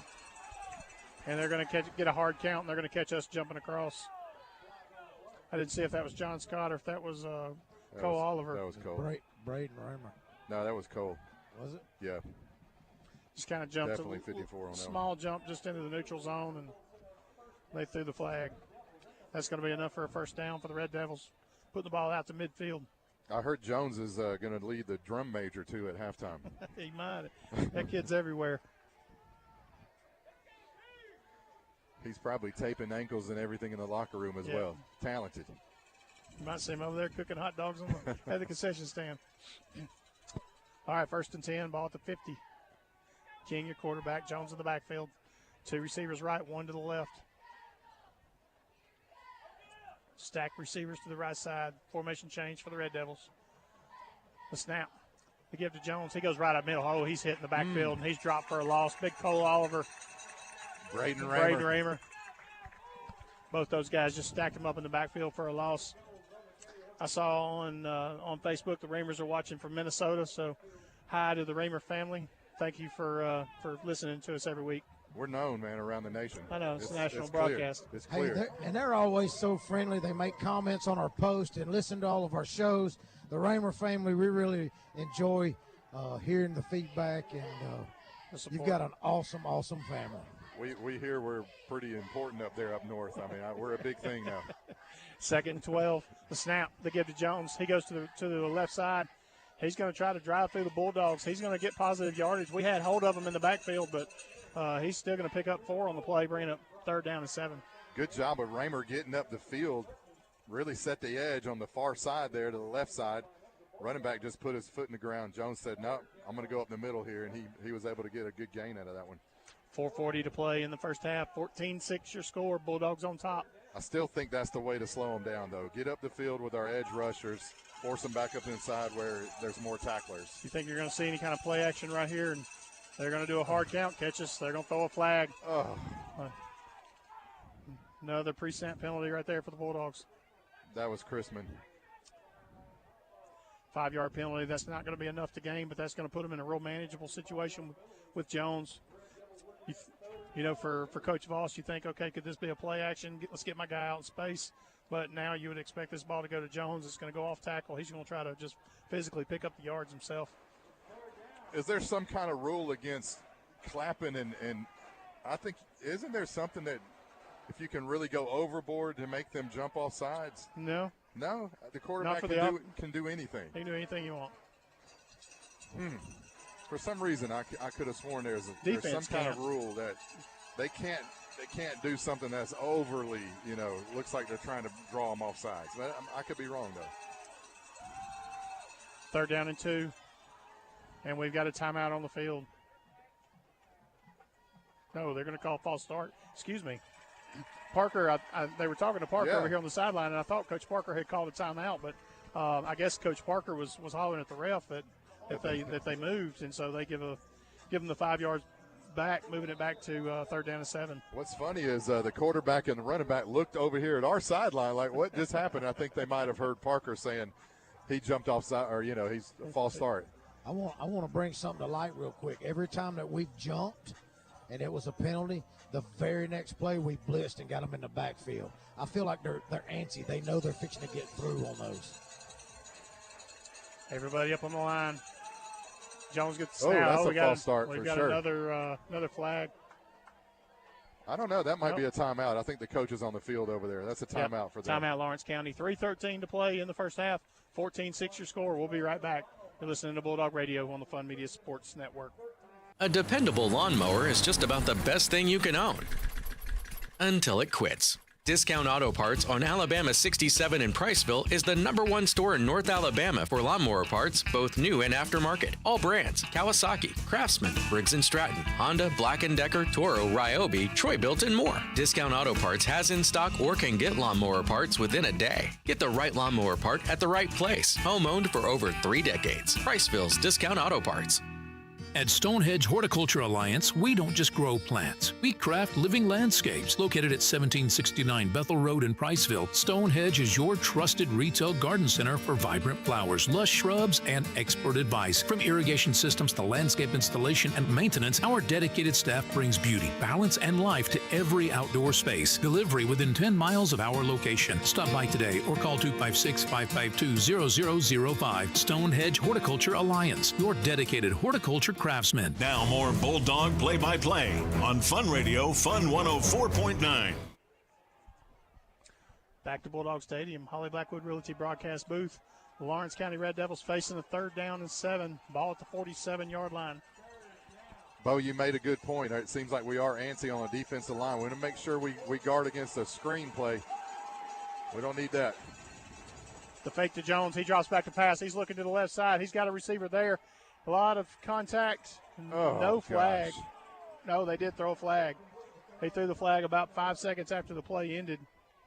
And they're going to get a hard count, and they're going to catch us jumping across. I didn't see if that was John Scott or if that was Cole Oliver. That was Cole. Braden Raymer. No, that was Cole. Was it? Yeah. Just kind of jumped Definitely 54 on that small one. jump just into the neutral zone, and they threw the flag. That's going to be enough for a first down for the Red Devils. Putting the ball out to midfield. I heard Jones is going to lead the drum major, too, at halftime. He might. That kid's everywhere. He's probably taping ankles and everything in the locker room as well. Talented. You might see him over there cooking hot dogs at the concession stand. All right, 1st and 10, ball at the 50. King, your quarterback. Jones in the backfield. 2 receivers right, 1 to the left. Stacked receivers to the right side. Formation change for the Red Devils. The snap. They give to Jones. He goes right up middle. Oh, he's hitting the backfield, and he's dropped for a loss. Big Cole Oliver. Braden Raymer. Both those guys just stacked him up in the backfield for a loss. I saw on Facebook the Raymers are watching from Minnesota, so hi to the Raymer family. Thank you for listening to us every week. We're known, man, around the nation. I know, it's a national clear. broadcast. It's clear. They're always so friendly. They make comments on our post and listen to all of our shows. The Raymer family, we really enjoy hearing the feedback, and you've got an awesome family. We hear we're pretty important up there up north. I mean, we're a big thing now. 2nd and 12. The snap. They give to Jones. He goes to the left side. He's going to try to drive through the Bulldogs. He's going to get positive yardage. We had hold of him in the backfield, but he's still going to pick up 4 on the play, bringing up 3rd down and 7. Good job of Raymer getting up the field. Really set the edge on the far side there to the left side. Running back just put his foot in the ground. Jones said, no, I'm going to go up the middle here, and he was able to get a good gain out of that one. 4:40 to play in the first half. 14-6 your score. Bulldogs on top. I still think that's the way to slow them down, though. Get up the field with our edge rushers, force them back up inside where there's more tacklers. You think you're going to see any kind of play action right here? And they're going to do a hard count, catch us. They're going to throw a flag. Oh. Another pre-snap penalty right there for the Bulldogs. That was Chrisman. 5-yard penalty. That's not going to be enough to gain, but that's going to put them in a real manageable situation with Jones. You know, for Coach Voss, you think, okay, could this be a play action? Let's get my guy out in space. But now you would expect this ball to go to Jones. It's going to go off tackle. He's going to try to just physically pick up the yards himself. Is there some kind of rule against clapping? And I think, isn't there something that if you can really go overboard to make them jump off sides? No. No? The quarterback can do anything. He can do anything you want. For some reason, I could have sworn there's some kind of rule that they can't do something that's overly, looks like they're trying to draw them off sides. But I could be wrong, though. 3rd down and 2. And we've got a timeout on the field. No, they're going to call false start. Excuse me. Parker, they were talking to Parker over here on the sideline, and I thought Coach Parker had called a timeout, but I guess Coach Parker was hollering at the ref that they moved, and so they give them the 5 yards back, moving it back to 3rd down and 7. What's funny is the quarterback and the running back looked over here at our sideline like, what just happened? I think they might have heard Parker saying he jumped off side, or he's a false start. I want to bring something to light real quick. Every time that we've jumped and it was a penalty, the very next play we blitzed and got them in the backfield. I feel like they're antsy. They know they're fixing to get through on those. Everybody up on the line. Jones gets the snap. That's a false start for sure. We've got another flag. I don't know. That might be a timeout. I think the coach is on the field over there. That's a timeout for them. Timeout, Lawrence County. 3:13 to play in the first half. 14-6 your score. We'll be right back You're listening to Bulldog Radio on the Fun Media Sports Network. A dependable lawnmower is just about the best thing you can own. Until it quits. Discount Auto Parts on Alabama 67 in Priceville is the #1 store in North Alabama for lawnmower parts, both new and aftermarket. All brands: Kawasaki, Craftsman, Briggs & Stratton, Honda, Black & Decker, Toro, Ryobi, Troy-Built, and more. Discount Auto Parts has in stock or can get lawnmower parts within a day. Get the right lawnmower part at the right place. Home-owned for over 3 decades. Priceville's Discount Auto Parts. At Stonehedge Horticulture Alliance, we don't just grow plants. We craft living landscapes. Located at 1769 Bethel Road in Priceville, Stonehedge is your trusted retail garden center for vibrant flowers, lush shrubs, and expert advice. From irrigation systems to landscape installation and maintenance, our dedicated staff brings beauty, balance, and life to every outdoor space. Delivery within 10 miles of our location. Stop by today or call 256-552-0005. Stonehedge Horticulture Alliance, your dedicated horticulture craftsmen. Now more Bulldog play-by-play on Fun Radio, Fun 104.9. Back to Bulldog Stadium, Holly Blackwood Realty broadcast booth. The Lawrence County Red Devils facing a 3rd down and 7. Ball at the 47-yard line. Bo, you made a good point. It seems like we are antsy on the defensive line. We want to make sure we guard against a screen play. We don't need that. The fake to Jones. He drops back to pass. He's looking to the left side. He's got a receiver there. A lot of contact. No flag. Gosh. No, they did throw a flag. They threw the flag about 5 seconds after the play ended.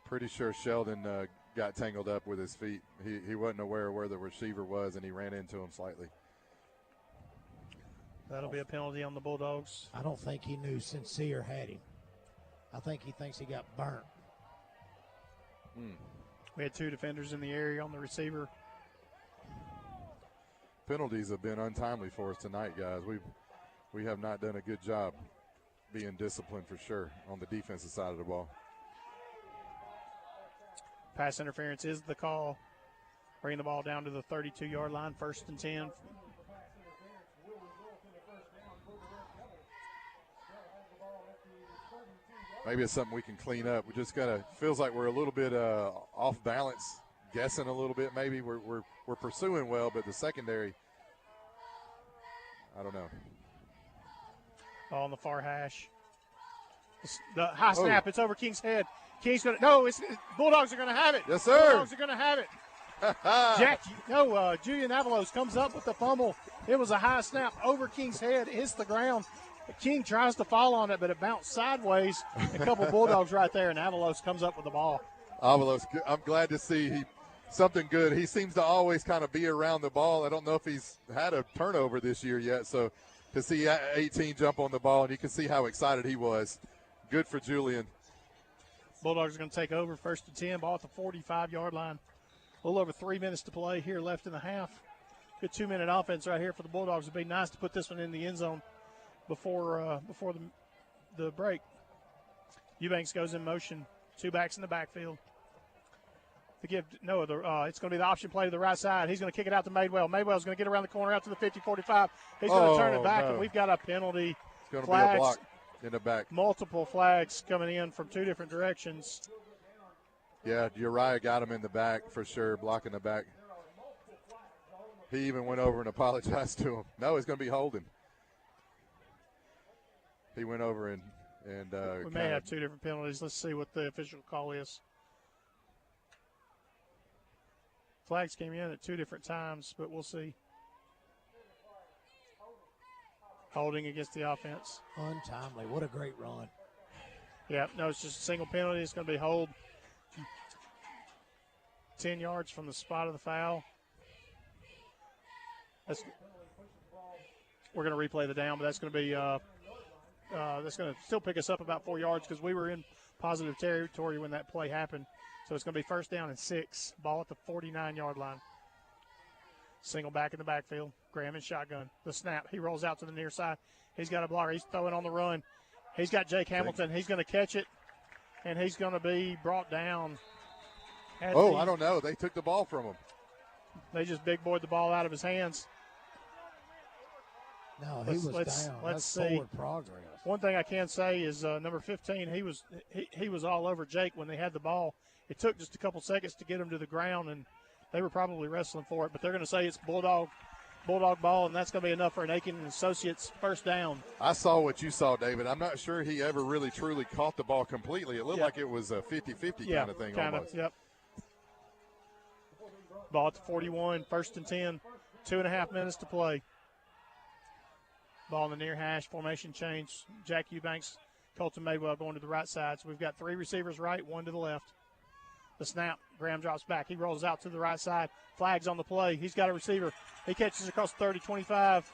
Pretty sure Sheldon got tangled up with his feet. He wasn't aware where the receiver was, and he ran into him slightly. That'll be a penalty on the Bulldogs. I don't think he knew Sincere had him. I think he thinks he got burnt. We had 2 defenders in the area on the receiver. Penalties have been untimely for us tonight, guys. We have not done a good job being disciplined for sure on the defensive side of the ball. Pass interference is the call. Bringing the ball down to the 32-yard line, 1st and 10. Maybe it's something we can clean up. We just gotta feels like we're a little bit off balance, guessing a little bit. Maybe we're pursuing well, but the secondary, I don't know. Ball on the far hash. The high snap. It's over King's head. King's gonna Bulldogs are gonna have it. Yes, sir. Bulldogs are gonna have it. Julian Avalos comes up with the fumble. It was a high snap over King's head. It hits the ground. King tries to fall on it, but it bounced sideways. A couple Bulldogs right there, and Avalos comes up with the ball. Avalos, I'm glad to see something good. He seems to always kind of be around the ball. I don't know if he's had a turnover this year yet, so to see 18 jump on the ball, and you can see how excited he was. Good for Julian. Bulldogs are going to take over 1st and 10, ball at the 45-yard line. A little over 3 minutes to play here left in the half. Good 2-minute offense right here for the Bulldogs. It'd be nice to put this one in the end zone before the break. Eubanks goes in motion. 2 backs in the backfield. It's going to be the option play to the right side. He's going to kick it out to Madewell. Madewell's going to get around the corner out to the 50-45. He's going to turn it back, and we've got a penalty. It's going to be a block in the back. Multiple flags coming in from 2 different directions. Yeah, Uriah got him in the back for sure, blocking the back. He even went over and apologized to him. No, it's going to be holding. He went over and we may have 2 different penalties. Let's see what the official call is. Flags came in at 2 different times, but we'll see. Holding against the offense. Untimely. What a great run. Yeah, no, it's just a single penalty. It's going to be hold 10 yards from the spot of the foul. We're going to replay the down, but that's going to be that's going to still pick us up about 4 yards because we were in positive territory when that play happened. So it's going to be 1st down and 6. Ball at the 49-yard line. Single back in the backfield. Graham in shotgun. The snap. He rolls out to the near side. He's got a blocker. He's throwing on the run. He's got Jake Hamilton. He's going to catch it, and he's going to be brought down. I don't know. They took the ball from him. They just big boyed the ball out of his hands. No, he was down. Let's see. Forward progress. One thing I can say is number 15, he was all over Jake when they had the ball. It took just a couple seconds to get him to the ground, and they were probably wrestling for it. But they're going to say it's Bulldog Bulldog ball, and that's going to be enough for an Aiken and Associates first down. I saw what you saw, David. I'm not sure he ever really truly caught the ball completely. It looked like it was a 50-50 kind of thing almost. Yep. Ball at the 41, first and 10, 2.5 minutes to play. Ball in the near hash, formation change. Jack Eubanks, Colton Maywell going to the right side. So we've got 3 receivers right, 1 to the left. The snap, Graham drops back. He rolls out to the right side. Flags on the play. He's got a receiver. He catches across 30, 25.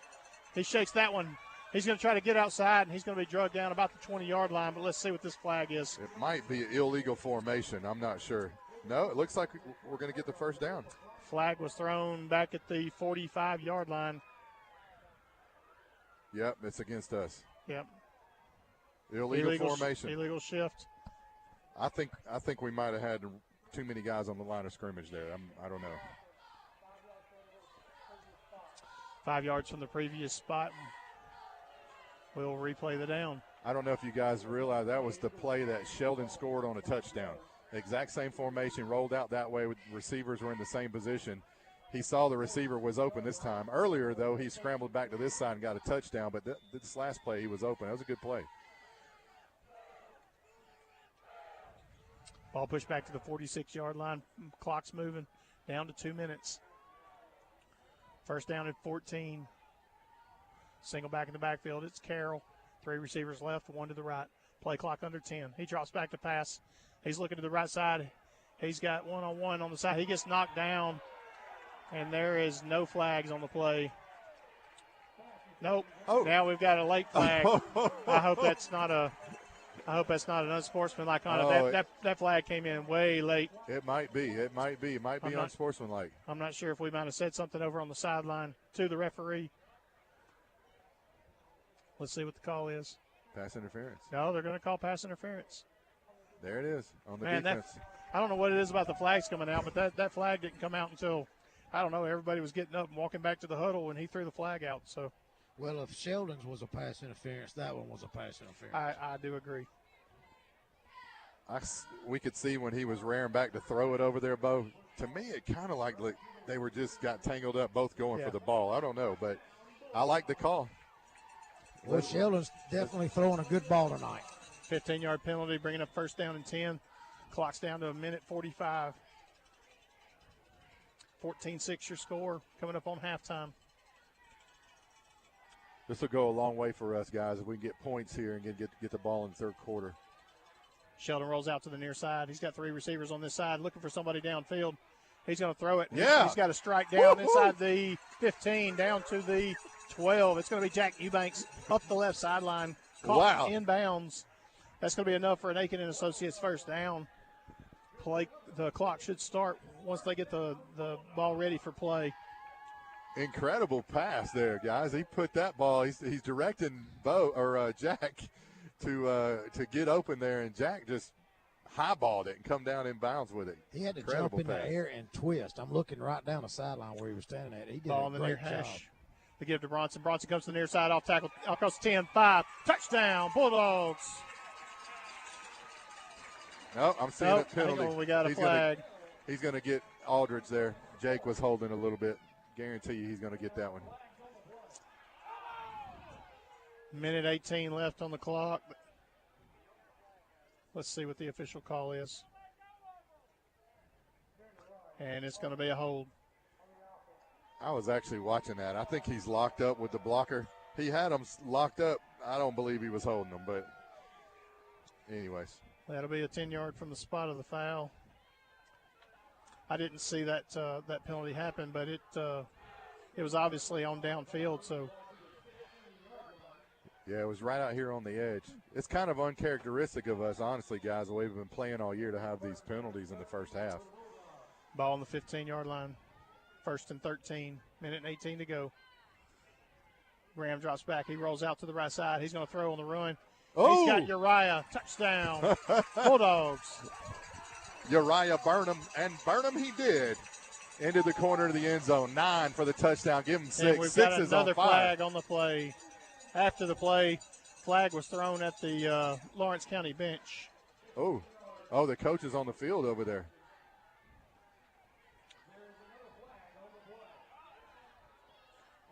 He shakes that one. He's going to try to get outside, and he's going to be drugged down about the 20-yard line, but let's see what this flag is. It might be illegal formation. I'm not sure. No, it looks like we're going to get the first down. Flag was thrown back at the 45-yard line. Yep, it's against us. Yep. Illegal formation. Illegal shift. I think we might have had too many guys on the line of scrimmage there. I don't know. 5 yards from the previous spot. We'll replay the down. I don't know if you guys realize that was the play that Sheldon scored on a touchdown. Exact same formation, rolled out that way with receivers were in the same position. He saw the receiver was open this time. Earlier, though, he scrambled back to this side and got a touchdown, but this last play he was open. That was a good play. Ball pushed back to the 46-yard line. Clock's moving down to 2 minutes. First down at 14. Single back in the backfield. It's Carroll. 3 receivers left, 1 to the right. Play clock under 10. He drops back to pass. He's looking to the right side. He's got one-on-one on the side. He gets knocked down, and there is no flags on the play. Nope. Oh. Now we've got a late flag. I hope that's not an unsportsmanlike conduct. That flag came in way late. It might be. It might be unsportsmanlike. I'm not sure if we might have said something over on the sideline to the referee. Let's see what the call is. Pass interference. No, they're going to call pass interference. There it is on the defense. I don't know what it is about the flags coming out, but that flag didn't come out until, I don't know, everybody was getting up and walking back to the huddle when he threw the flag out. So, well, if Sheldon's was a pass interference, that one was a pass interference. I do agree. We could see when he was rearing back to throw it over there, Bo. To me, it kind of like they were just got tangled up, both going for the ball. I don't know, but I like the call. Well, Sheldon's definitely throwing a good ball tonight. 15-yard penalty, bringing up first down and 10. Clock's down to 1:45. 14-6 your score, coming up on halftime. This will go a long way for us, guys, if we can get points here and get the ball in the third quarter. Sheldon rolls out to the near side. He's got 3 receivers on this side, looking for somebody downfield. He's going to throw it. Yeah. He's got a strike down inside the 15, down to the 12. It's going to be Jack Eubanks up the left sideline. Caught inbounds. That's going to be enough for an Aiken and Associates first down. The clock should start once they get the ball ready for play. Incredible pass there, guys. He put that ball. He's directing Jack to get open there, and Jack just highballed it and come down in bounds with it. He had to jump in the air and twist. I'm looking right down the sideline where he was standing at. He did ball a great job. Hash. They give to Bronson. Bronson comes to the near side, off tackle, across 10-5. Touchdown, Bulldogs. No, I'm seeing a penalty. We got a flag. He's going to get Aldridge there. Jake was holding a little bit. Guarantee you he's going to get that one. 1:18 left on the clock. Let's see what the official call is. And it's going to be a hold. I was actually watching that. I think he's locked up with the blocker. He had him locked up. I don't believe he was holding them, but anyways. That'll be a 10-yard from the spot of the foul. I didn't see that penalty happen, but it was obviously on downfield. So yeah, it was right out here on the edge. It's kind of uncharacteristic of us, honestly, guys, the way we've been playing all year to have these penalties in the first half. Ball on the 15-yard line. First and 13, 1:18 to go. Graham drops back. He rolls out to the right side. He's going to throw on the run. Oh! He's got Uriah. Touchdown. Bulldogs. Uriah Burnham, and Burnham he did. Into the corner of the end zone. 9 for the touchdown. Give him 6. And we've 6 got is another on 5. flag on the play. After the play, flag was thrown at the Lawrence County bench. Oh, the coach is on the field over there.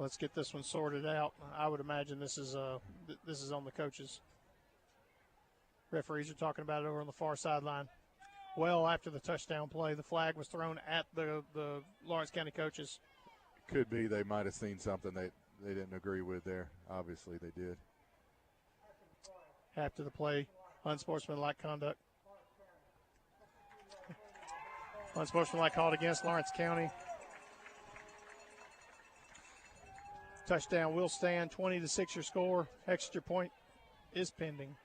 Let's get this one sorted out. I would imagine this is on the coaches. Referees are talking about it over on the far sideline. Well, after the touchdown play, the flag was thrown at the Lawrence County coaches. Could be they might have seen something they didn't agree with there. Obviously, they did. After the play, unsportsmanlike conduct. Unsportsmanlike called against Lawrence County. Touchdown will stand. 20-6 your score. Extra point is pending.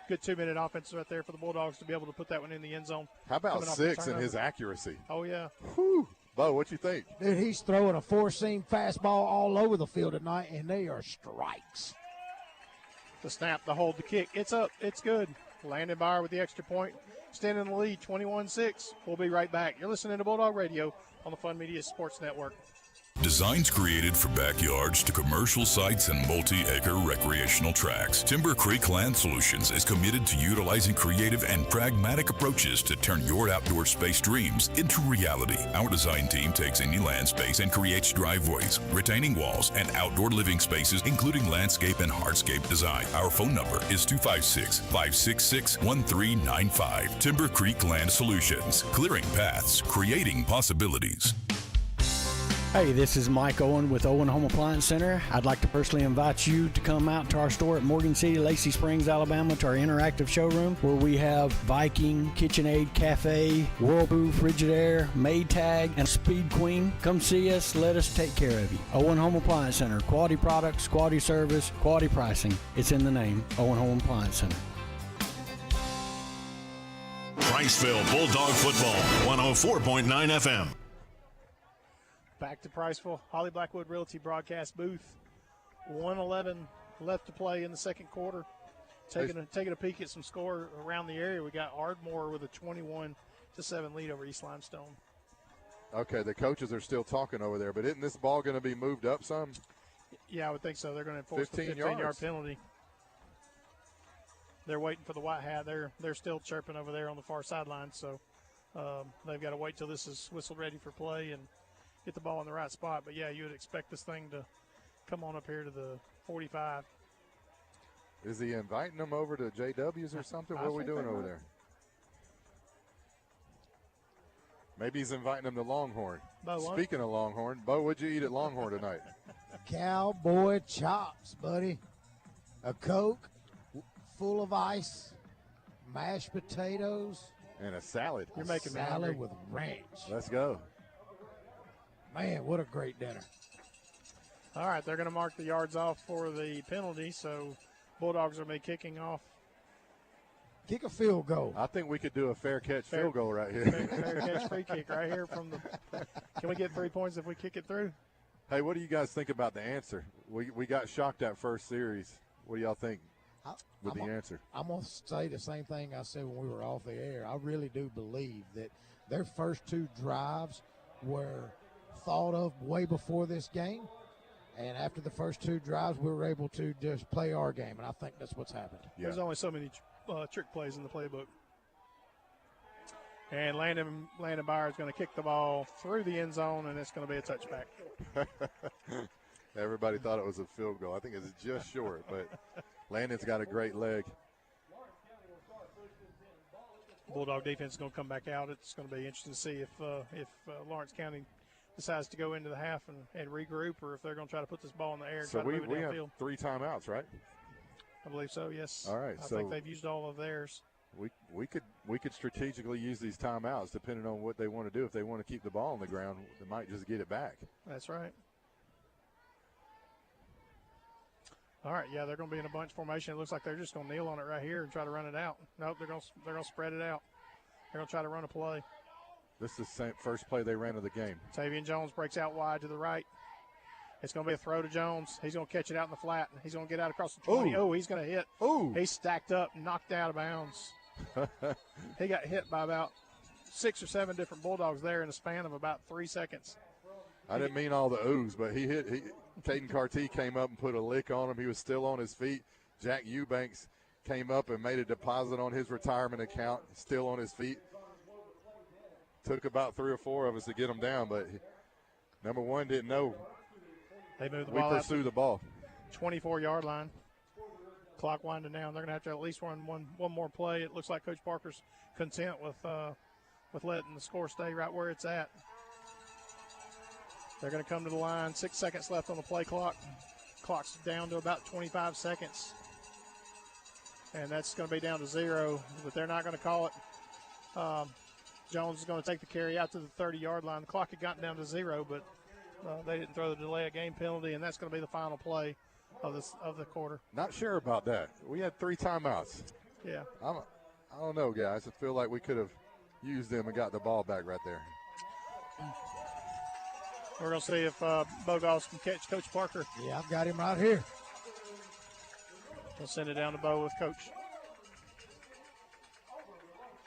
Good 2-minute offense right there for the Bulldogs to be able to put that one in the end zone. How about 6 and his accuracy? Oh, yeah. Whew. Bo, what you think? Dude, he's throwing a four-seam fastball all over the field tonight, and they are strikes. The snap, the hold, the kick. It's up. It's good. Landon Byer with the extra point. Standing in the lead, 21-6. We'll be right back. You're listening to Bulldog Radio on the Fun Media Sports Network. Designs created for backyards to commercial sites and multi-acre recreational tracks. Timber Creek Land Solutions is committed to utilizing creative and pragmatic approaches to turn your outdoor space dreams into reality. Our design team takes any land space and creates driveways, retaining walls, and outdoor living spaces, including landscape and hardscape design. Our phone number is 256-566-1395. Timber Creek Land Solutions. Clearing paths, creating possibilities. Hey, this is Mike Owen with Owen Home Appliance Center. I'd like to personally invite you to come out to our store at Morgan City, Lacey Springs, Alabama, to our interactive showroom where we have Viking, KitchenAid, Cafe, Whirlpool, Frigidaire, Maytag, and Speed Queen. Come see us. Let us take care of you. Owen Home Appliance Center. Quality products, quality service, quality pricing. It's in the name. Owen Home Appliance Center. Priceville Bulldog Football, 104.9 FM. Back to Priceville, Holly Blackwood Realty broadcast booth. 1:11 left to play in the second quarter. Taking a peek at some score around the area. We got Ardmore with a 21-7 lead over East Limestone. Okay, the coaches are still talking over there, but isn't this ball going to be moved up some? Yeah, I would think so. They're going to enforce the 15-yard penalty. They're waiting for the white hat. They're still chirping over there on the far sideline, so they've got to wait till this is whistled ready for play and get the ball in the right spot. But, yeah, you would expect this thing to come on up here to the 45. Is he inviting them over to JW's or something? What are we doing over there? Maybe he's inviting them to Longhorn. Speaking of Longhorn, Bo, what'd you eat at Longhorn tonight? Cowboy chops, buddy. A Coke full of ice, mashed potatoes. And a salad. You're making me hungry. Salad with ranch. Let's go. Man, what a great dinner. All right, they're going to mark the yards off for the penalty, so Bulldogs are kicking off. Kick a field goal. I think we could do a fair catch field goal right here. Fair catch free kick right here from the – can we get 3 points if we kick it through? Hey, what do you guys think about the answer? We got shocked that first series. What do y'all think with the answer? I'm going to say the same thing I said when we were off the air. I really do believe that their first 2 drives were – thought of way before this game, and after the first 2 drives we were able to just play our game, and I think that's what's happened. Yeah. There's only so many trick plays in the playbook. And Landon Byer is going to kick the ball through the end zone, and it's going to be a touchback. Everybody thought it was a field goal. I think it's just short, but Landon's got a great leg. Bulldog defense is going to come back out. It's going to be interesting to see if Lawrence County decides to go into the half and regroup, or if they're going to try to put this ball in the air and try to move it downfield. We have 3 timeouts, right? I believe so, yes. All right. I think they've used all of theirs. We could strategically use these timeouts depending on what they want to do. If they want to keep the ball on the ground, they might just get it back. That's right. All right, yeah, they're going to be in a bunch formation. It looks like they're just going to kneel on it right here and try to run it out. Nope, they're going to spread it out. They're going to try to run a play. This is the first play they ran of the game. Tavian Jones breaks out wide to the right. It's going to be a throw to Jones. He's going to catch it out in the flat. He's going to get out across the 20. Ooh. Oh, he's going to hit. Ooh. He's stacked up, knocked out of bounds. He got hit by about 6 or 7 different Bulldogs there in a span of about 3 seconds. I didn't mean all the oohs, but Caden Carty came up and put a lick on him. He was still on his feet. Jack Eubanks came up and made a deposit on his retirement account, still on his feet. Took about 3 or 4 of us to get him down, but Number one didn't know. They moved the we ball out pursue the ball. 24-yard line. Clock winding down. They're going to have to at least run one more play. It looks like Coach Parker's content with letting the score stay right where it's at. They're going to come to the line. 6 seconds left on the play clock. Clock's down to about 25 seconds. And that's going to be down to 0, but they're not going to call it. Jones is going to take the carry out to the 30-yard line. The clock had gotten down to 0, but they didn't throw the delay of game penalty, and that's going to be the final play of the quarter. Not sure about that. We had 3 timeouts. Yeah. I don't know, guys. I feel like we could have used them and got the ball back right there. We're going to see if Bogoss can catch Coach Parker. Yeah, I've got him right here. We'll send it down to Bo with Coach.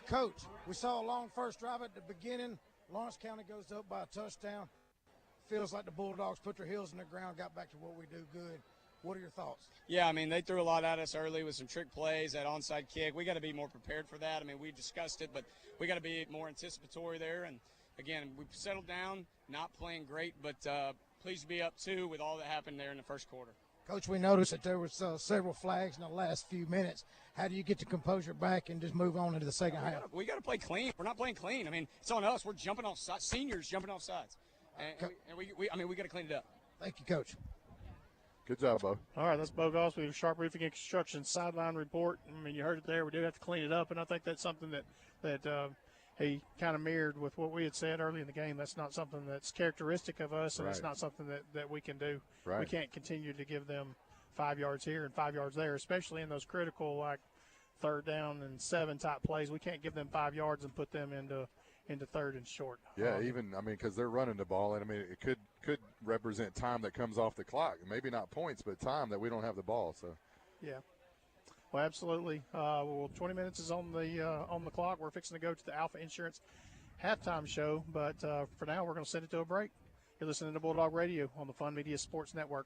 Coach, we saw a long first drive at the beginning. Lawrence County goes up by a touchdown. Feels like the Bulldogs put their heels in the ground, got back to what we do good. What are your thoughts? Yeah, I mean, they threw a lot at us early with some trick plays, that onside kick. We got to be more prepared for that. I mean, we discussed it, but we got to be more anticipatory there. And, again, we've settled down, not playing great, but pleased to be up 2 with all that happened there in the first quarter. Coach, we noticed that there was several flags in the last few minutes. How do you get the composure back and just move on into the second half? We got to play clean. We're not playing clean. I mean, it's on us. We're jumping off sides. Seniors jumping off sides. And we got to clean it up. Thank you, Coach. Good job, Bo. All right, that's Bo Goss with Sharp Roofing and Construction sideline report. I mean, you heard it there. We do have to clean it up, and I think that's something that he kind of mirrored with what we had said early in the game. That's not something that's characteristic of us, and it's not something that we can do. Right. We can't continue to give them 5 yards here and 5 yards there, especially in those critical, like, 3rd down and 7 type plays. We can't give them 5 yards and put them into 3rd and short. Yeah, because they're running the ball, and, it could represent time that comes off the clock. Maybe not points, but time that we don't have the ball. So. Yeah. Well, absolutely. 20 minutes is on the clock. We're fixing to go to the Alpha Insurance halftime show, but for now we're going to send it to a break. You're listening to Bulldog Radio on the Fun Media Sports Network.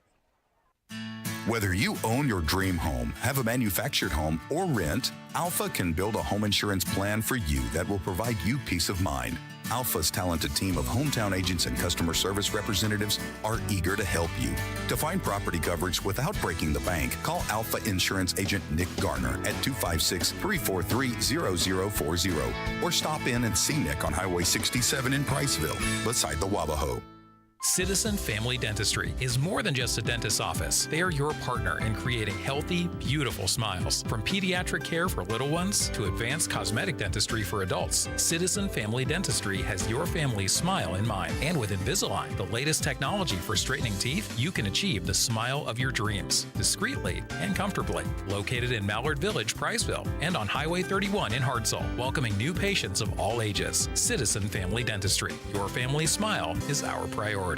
Whether you own your dream home, have a manufactured home, or rent, Alpha can build a home insurance plan for you that will provide you peace of mind. Alpha's talented team of hometown agents and customer service representatives are eager to help you. To find property coverage without breaking the bank, call Alpha Insurance Agent Nick Garner at 256-343-0040 or stop in and see Nick on Highway 67 in Priceville, beside the Wabahoe. Citizen Family Dentistry is more than just a dentist's office. They are your partner in creating healthy, beautiful smiles. From pediatric care for little ones to advanced cosmetic dentistry for adults, Citizen Family Dentistry has your family's smile in mind. And with Invisalign, the latest technology for straightening teeth, you can achieve the smile of your dreams, discreetly and comfortably. Located in Mallard Village, Priceville, and on Highway 31 in Hartselle, welcoming new patients of all ages. Citizen Family Dentistry. Your family's smile is our priority.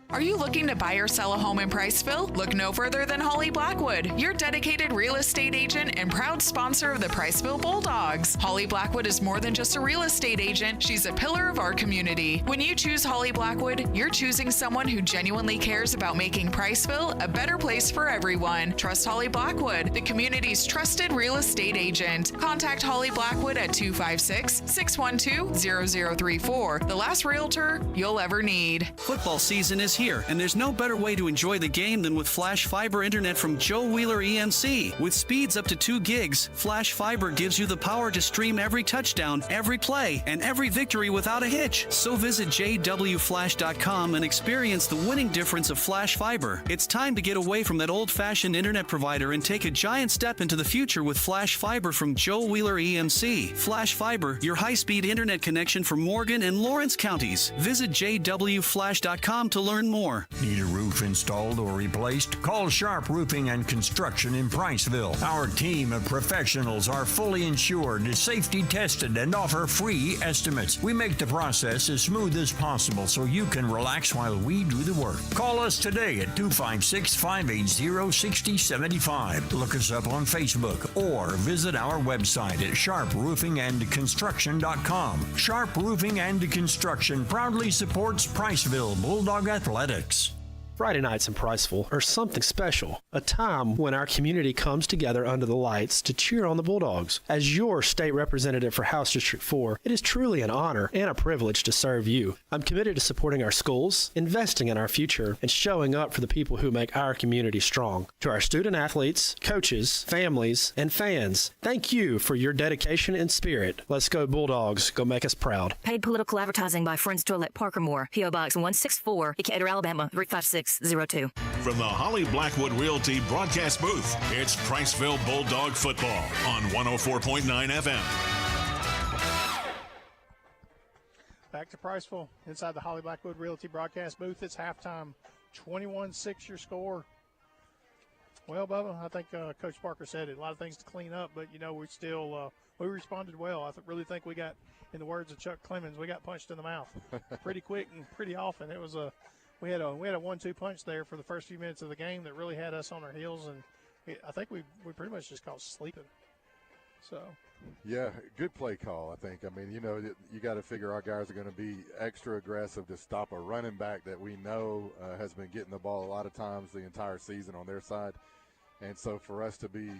Are you looking to buy or sell a home in Priceville? Look no further than Holly Blackwood, your dedicated real estate agent and proud sponsor of the Priceville Bulldogs. Holly Blackwood is more than just a real estate agent. She's a pillar of our community. When you choose Holly Blackwood, you're choosing someone who genuinely cares about making Priceville a better place for everyone. Trust Holly Blackwood, the community's trusted real estate agent. Contact Holly Blackwood at 256-612-0034. The last realtor you'll ever need. Football season is here, and there's no better way to enjoy the game than with Flash Fiber Internet from Joe Wheeler EMC. With speeds up to 2 gigs, Flash Fiber gives you the power to stream every touchdown, every play, and every victory without a hitch. So visit jwflash.com and experience the winning difference of Flash Fiber. It's time to get away from that old-fashioned internet provider and take a giant step into the future with Flash Fiber from Joe Wheeler EMC. Flash Fiber, your high-speed internet connection for Morgan and Lawrence counties. Visit jwflash.com to learn more. Need a roof installed or replaced? Call Sharp Roofing and Construction in Priceville. Our team of professionals are fully insured, safety tested, and offer free estimates. We make the process as smooth as possible so you can relax while we do the work. Call us today at 256-580-6075. Look us up on Facebook or visit our website at sharproofingandconstruction.com. Sharp Roofing and Construction proudly supports Priceville Bulldog Athletics. Friday nights in Priceville are something special, a time when our community comes together under the lights to cheer on the Bulldogs. As your state representative for House District 4, it is truly an honor and a privilege to serve you. I'm committed to supporting our schools, investing in our future, and showing up for the people who make our community strong. To our student athletes, coaches, families, and fans, thank you for your dedication and spirit. Let's go Bulldogs. Go make us proud. Paid political advertising by Friends to Elect Parker Moore, P.O. Box 164, Decatur, Alabama 35602. From the Holly Blackwood Realty broadcast booth, it's Priceville Bulldog football on 104.9 FM. Back to Priceville inside the Holly Blackwood Realty broadcast booth. It's halftime, 21-6 your score. Well, Bubba, I think Coach Parker said it. A lot of things to clean up, but, we still we responded well. I really think we got, in the words of Chuck Clemens, we got punched in the mouth pretty quick and pretty often. It was we had a 1-2 punch there for the first few minutes of the game that really had us on our heels, and I think we pretty much just called sleeping. So. Yeah, good play call, I think. I mean, you got to figure our guys are going to be extra aggressive to stop a running back that we know has been getting the ball a lot of times the entire season on their side. And so for us to be,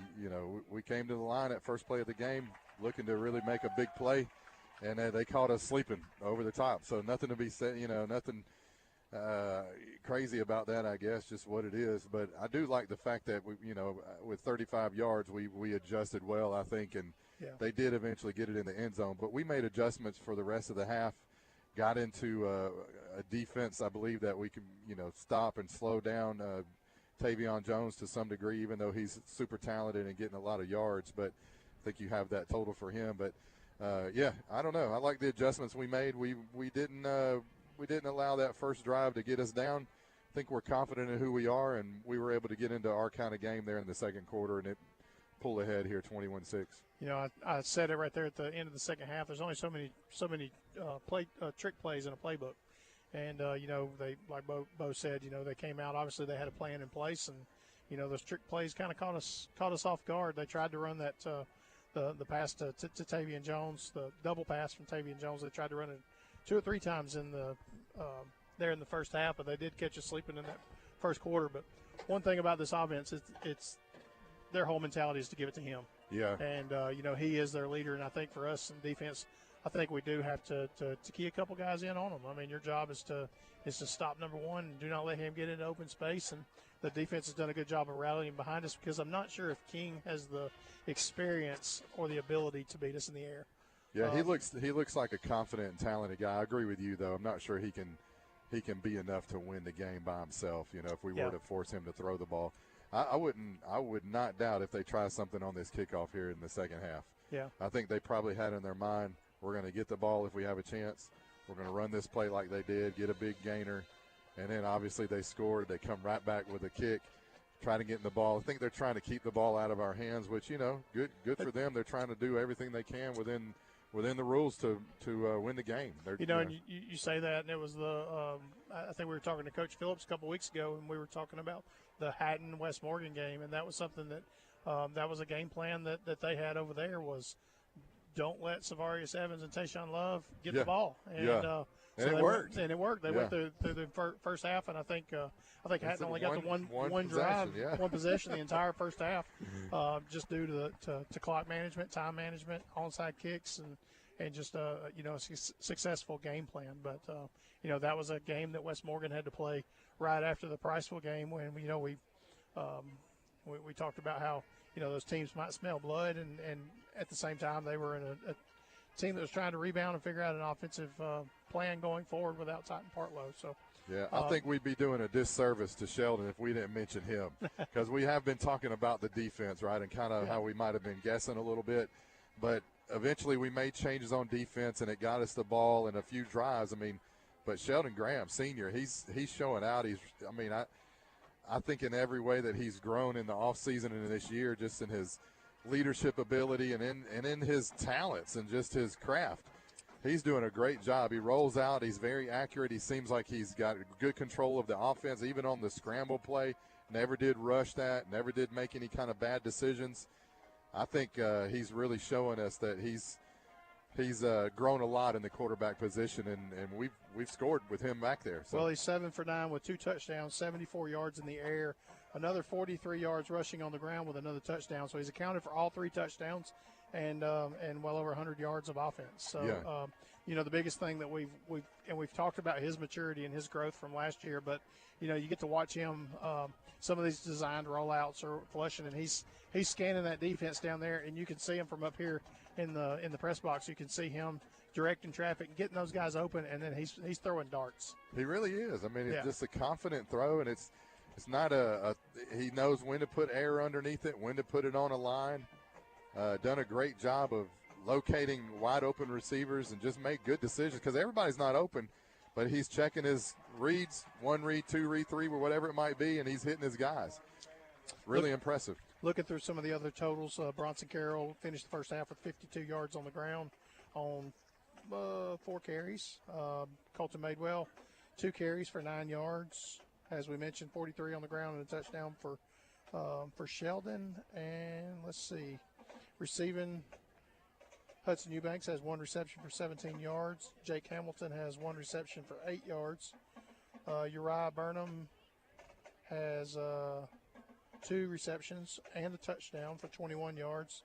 we came to the line at first play of the game looking to really make a big play, and they caught us sleeping over the top. So nothing to be said, nothing crazy about that, I guess, just what it is. But I do like the fact that, with 35 yards, we adjusted well, I think, and they did eventually get it in the end zone. But we made adjustments for the rest of the half, got into a defense, I believe, that we can, stop and slow down Tavion Jones to some degree, even though he's super talented and getting a lot of yards. But I think you have that total for him. But, I don't know. I like the adjustments we made. We didn't allow that first drive to get us down. I think we're confident in who we are, and we were able to get into our kind of game there in the second quarter, and it pulled ahead here 21-6. I said it right there at the end of the second half. There's only so many trick plays in a playbook. And, they, like Bo said, they came out. Obviously, they had a plan in place, and, those trick plays kind of caught us off guard. They tried to run that the pass to Tavion Jones, the double pass from Tavion Jones. They tried to run it 2 or 3 times in the there in the first half, but they did catch us sleeping in that first quarter. But one thing about this offense is it's their whole mentality is to give it to him. Yeah. And, he is their leader, and I think for us in defense, I think we do have to key a couple guys in on him. I mean, your job is to stop number one and do not let him get into open space. And the defense has done a good job of rallying behind us because I'm not sure if King has the experience or the ability to beat us in the air. Yeah, he looks like a confident and talented guy. I agree with you, though. I'm not sure he can be enough to win the game by himself. If we were to force him to throw the ball, I would not doubt if they try something on this kickoff here in the second half. Yeah, I think they probably had in their mind, we're going to get the ball if we have a chance. We're going to run this play like they did, get a big gainer, and then obviously they scored. They come right back with a kick, try to get in the ball. I think they're trying to keep the ball out of our hands, which good for them. They're trying to do everything they can within the rules to win the game. And you say that, and it was I think we were talking to Coach Phillips a couple weeks ago, and we were talking about the Hatton West Morgan game, and that was something that that was a game plan that they had over there was don't let Savarius Evans and Tayshawn Love get the ball. And, and it worked. They went through the first half, and I think Hatton only got the one drive, one possession the entire first half, just due to clock management, time management, onside kicks, and just a successful game plan. But that was a game that West Morgan had to play right after the Priceville game when we talked about how those teams might smell blood, and at the same time they were in a team that was trying to rebound and figure out an offensive plan going forward without Titan Partlow. So. Yeah, I think we'd be doing a disservice to Sheldon if we didn't mention him because we have been talking about the defense, right, and kind of how we might have been guessing a little bit. But eventually we made changes on defense, and it got us the ball in a few drives. But Sheldon Graham, senior, he's showing out. I think in every way that he's grown in the offseason and in this year, just in his leadership ability and in his talents and just his craft. He's doing a great job. He rolls out. He's very accurate. He seems like he's got good control of the offense, even on the scramble play. Never did rush that. Never did make any kind of bad decisions. I think he's really showing us that he's grown a lot in the quarterback position, and we've scored with him back there. So. Well, he's 7 for 9 with 2 touchdowns, 74 yards in the air, another 43 yards rushing on the ground with another touchdown. So he's accounted for all 3 touchdowns and well over 100 yards of offense. So, the biggest thing that we've talked about his maturity and his growth from last year, but, you get to watch him some of these designed rollouts are flushing, and he's scanning that defense down there, and you can see him from up here in the press box. You can see him directing traffic, getting those guys open, and then he's throwing darts. He really is. I mean, it's just a confident throw, and it's not he knows when to put air underneath it, when to put it on a line. Done a great job of locating wide open receivers and just make good decisions because everybody's not open, but he's checking his reads, 1 read, 2 read, 3, or whatever it might be, and he's hitting his guys. Really impressive. Looking through some of the other totals, Bronson Carroll finished the first half with 52 yards on the ground on 4 carries. Colton Madewell, 2 carries for 9 yards. As we mentioned, 43 on the ground and a touchdown for Sheldon. And let's see, receiving, Hudson Eubanks has 1 reception for 17 yards. Jake Hamilton has 1 reception for 8 yards. Uriah Burnham has 2 receptions and a touchdown for 21 yards.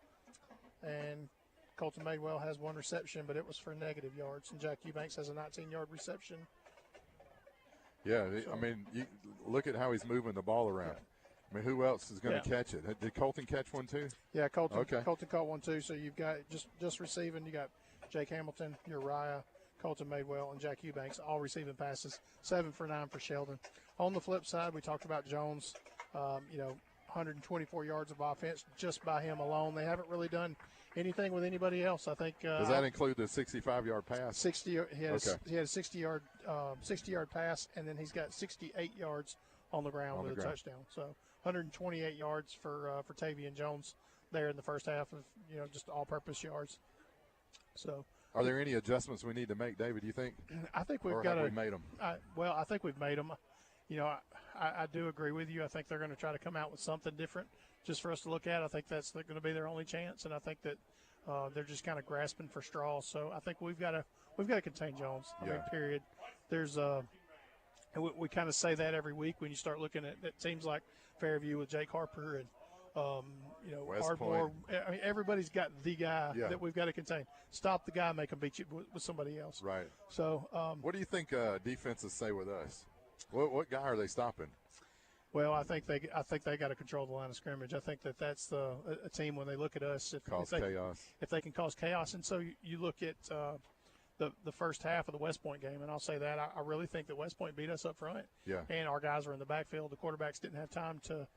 And Colton Madewell has 1 reception, but it was for negative yards. And Jack Eubanks has a 19-yard reception. Yeah, I mean, you look at how he's moving the ball around. I mean, who else is going to catch it? Did Colton catch one too? Yeah, Colton caught one too. So you've got just receiving. You got Jake Hamilton, Uriah, Colton Madewell, and Jack Eubanks all receiving passes. 7 for 9 for Sheldon. On the flip side, we talked about Jones. 124 yards of offense just by him alone. They haven't really done anything with anybody else. I think. Does that include the 65-yard pass? 60. He had a 60-yard pass, and then he's got 68 yards on the ground with a touchdown. So 128 yards for Tavian Jones there in the first half of just all-purpose yards. So. Are there any adjustments we need to make, David? Do you think? I think we've we made them. I think we've made them. I do agree with you. I think they're going to try to come out with something different just for us to look at. I think that's going to be their only chance, and I think that they're just kind of grasping for straws. So I think we've got to contain Jones. I mean, period. There's and we kind of say that every week when you start looking at teams like Fairview with Jake Harper and Ardmore. I mean, everybody's got the guy that we've got to contain. Stop the guy, make him beat you with somebody else. Right. So, what do you think defenses say with us? What guy are they stopping? Well, I think they got to control the line of scrimmage. I think that's a team when they look at us. If they can cause chaos, and so you look at the first half of the West Point game, and I'll say that I really think that West Point beat us up front. Yeah. And our guys were in the backfield. The quarterbacks didn't have time to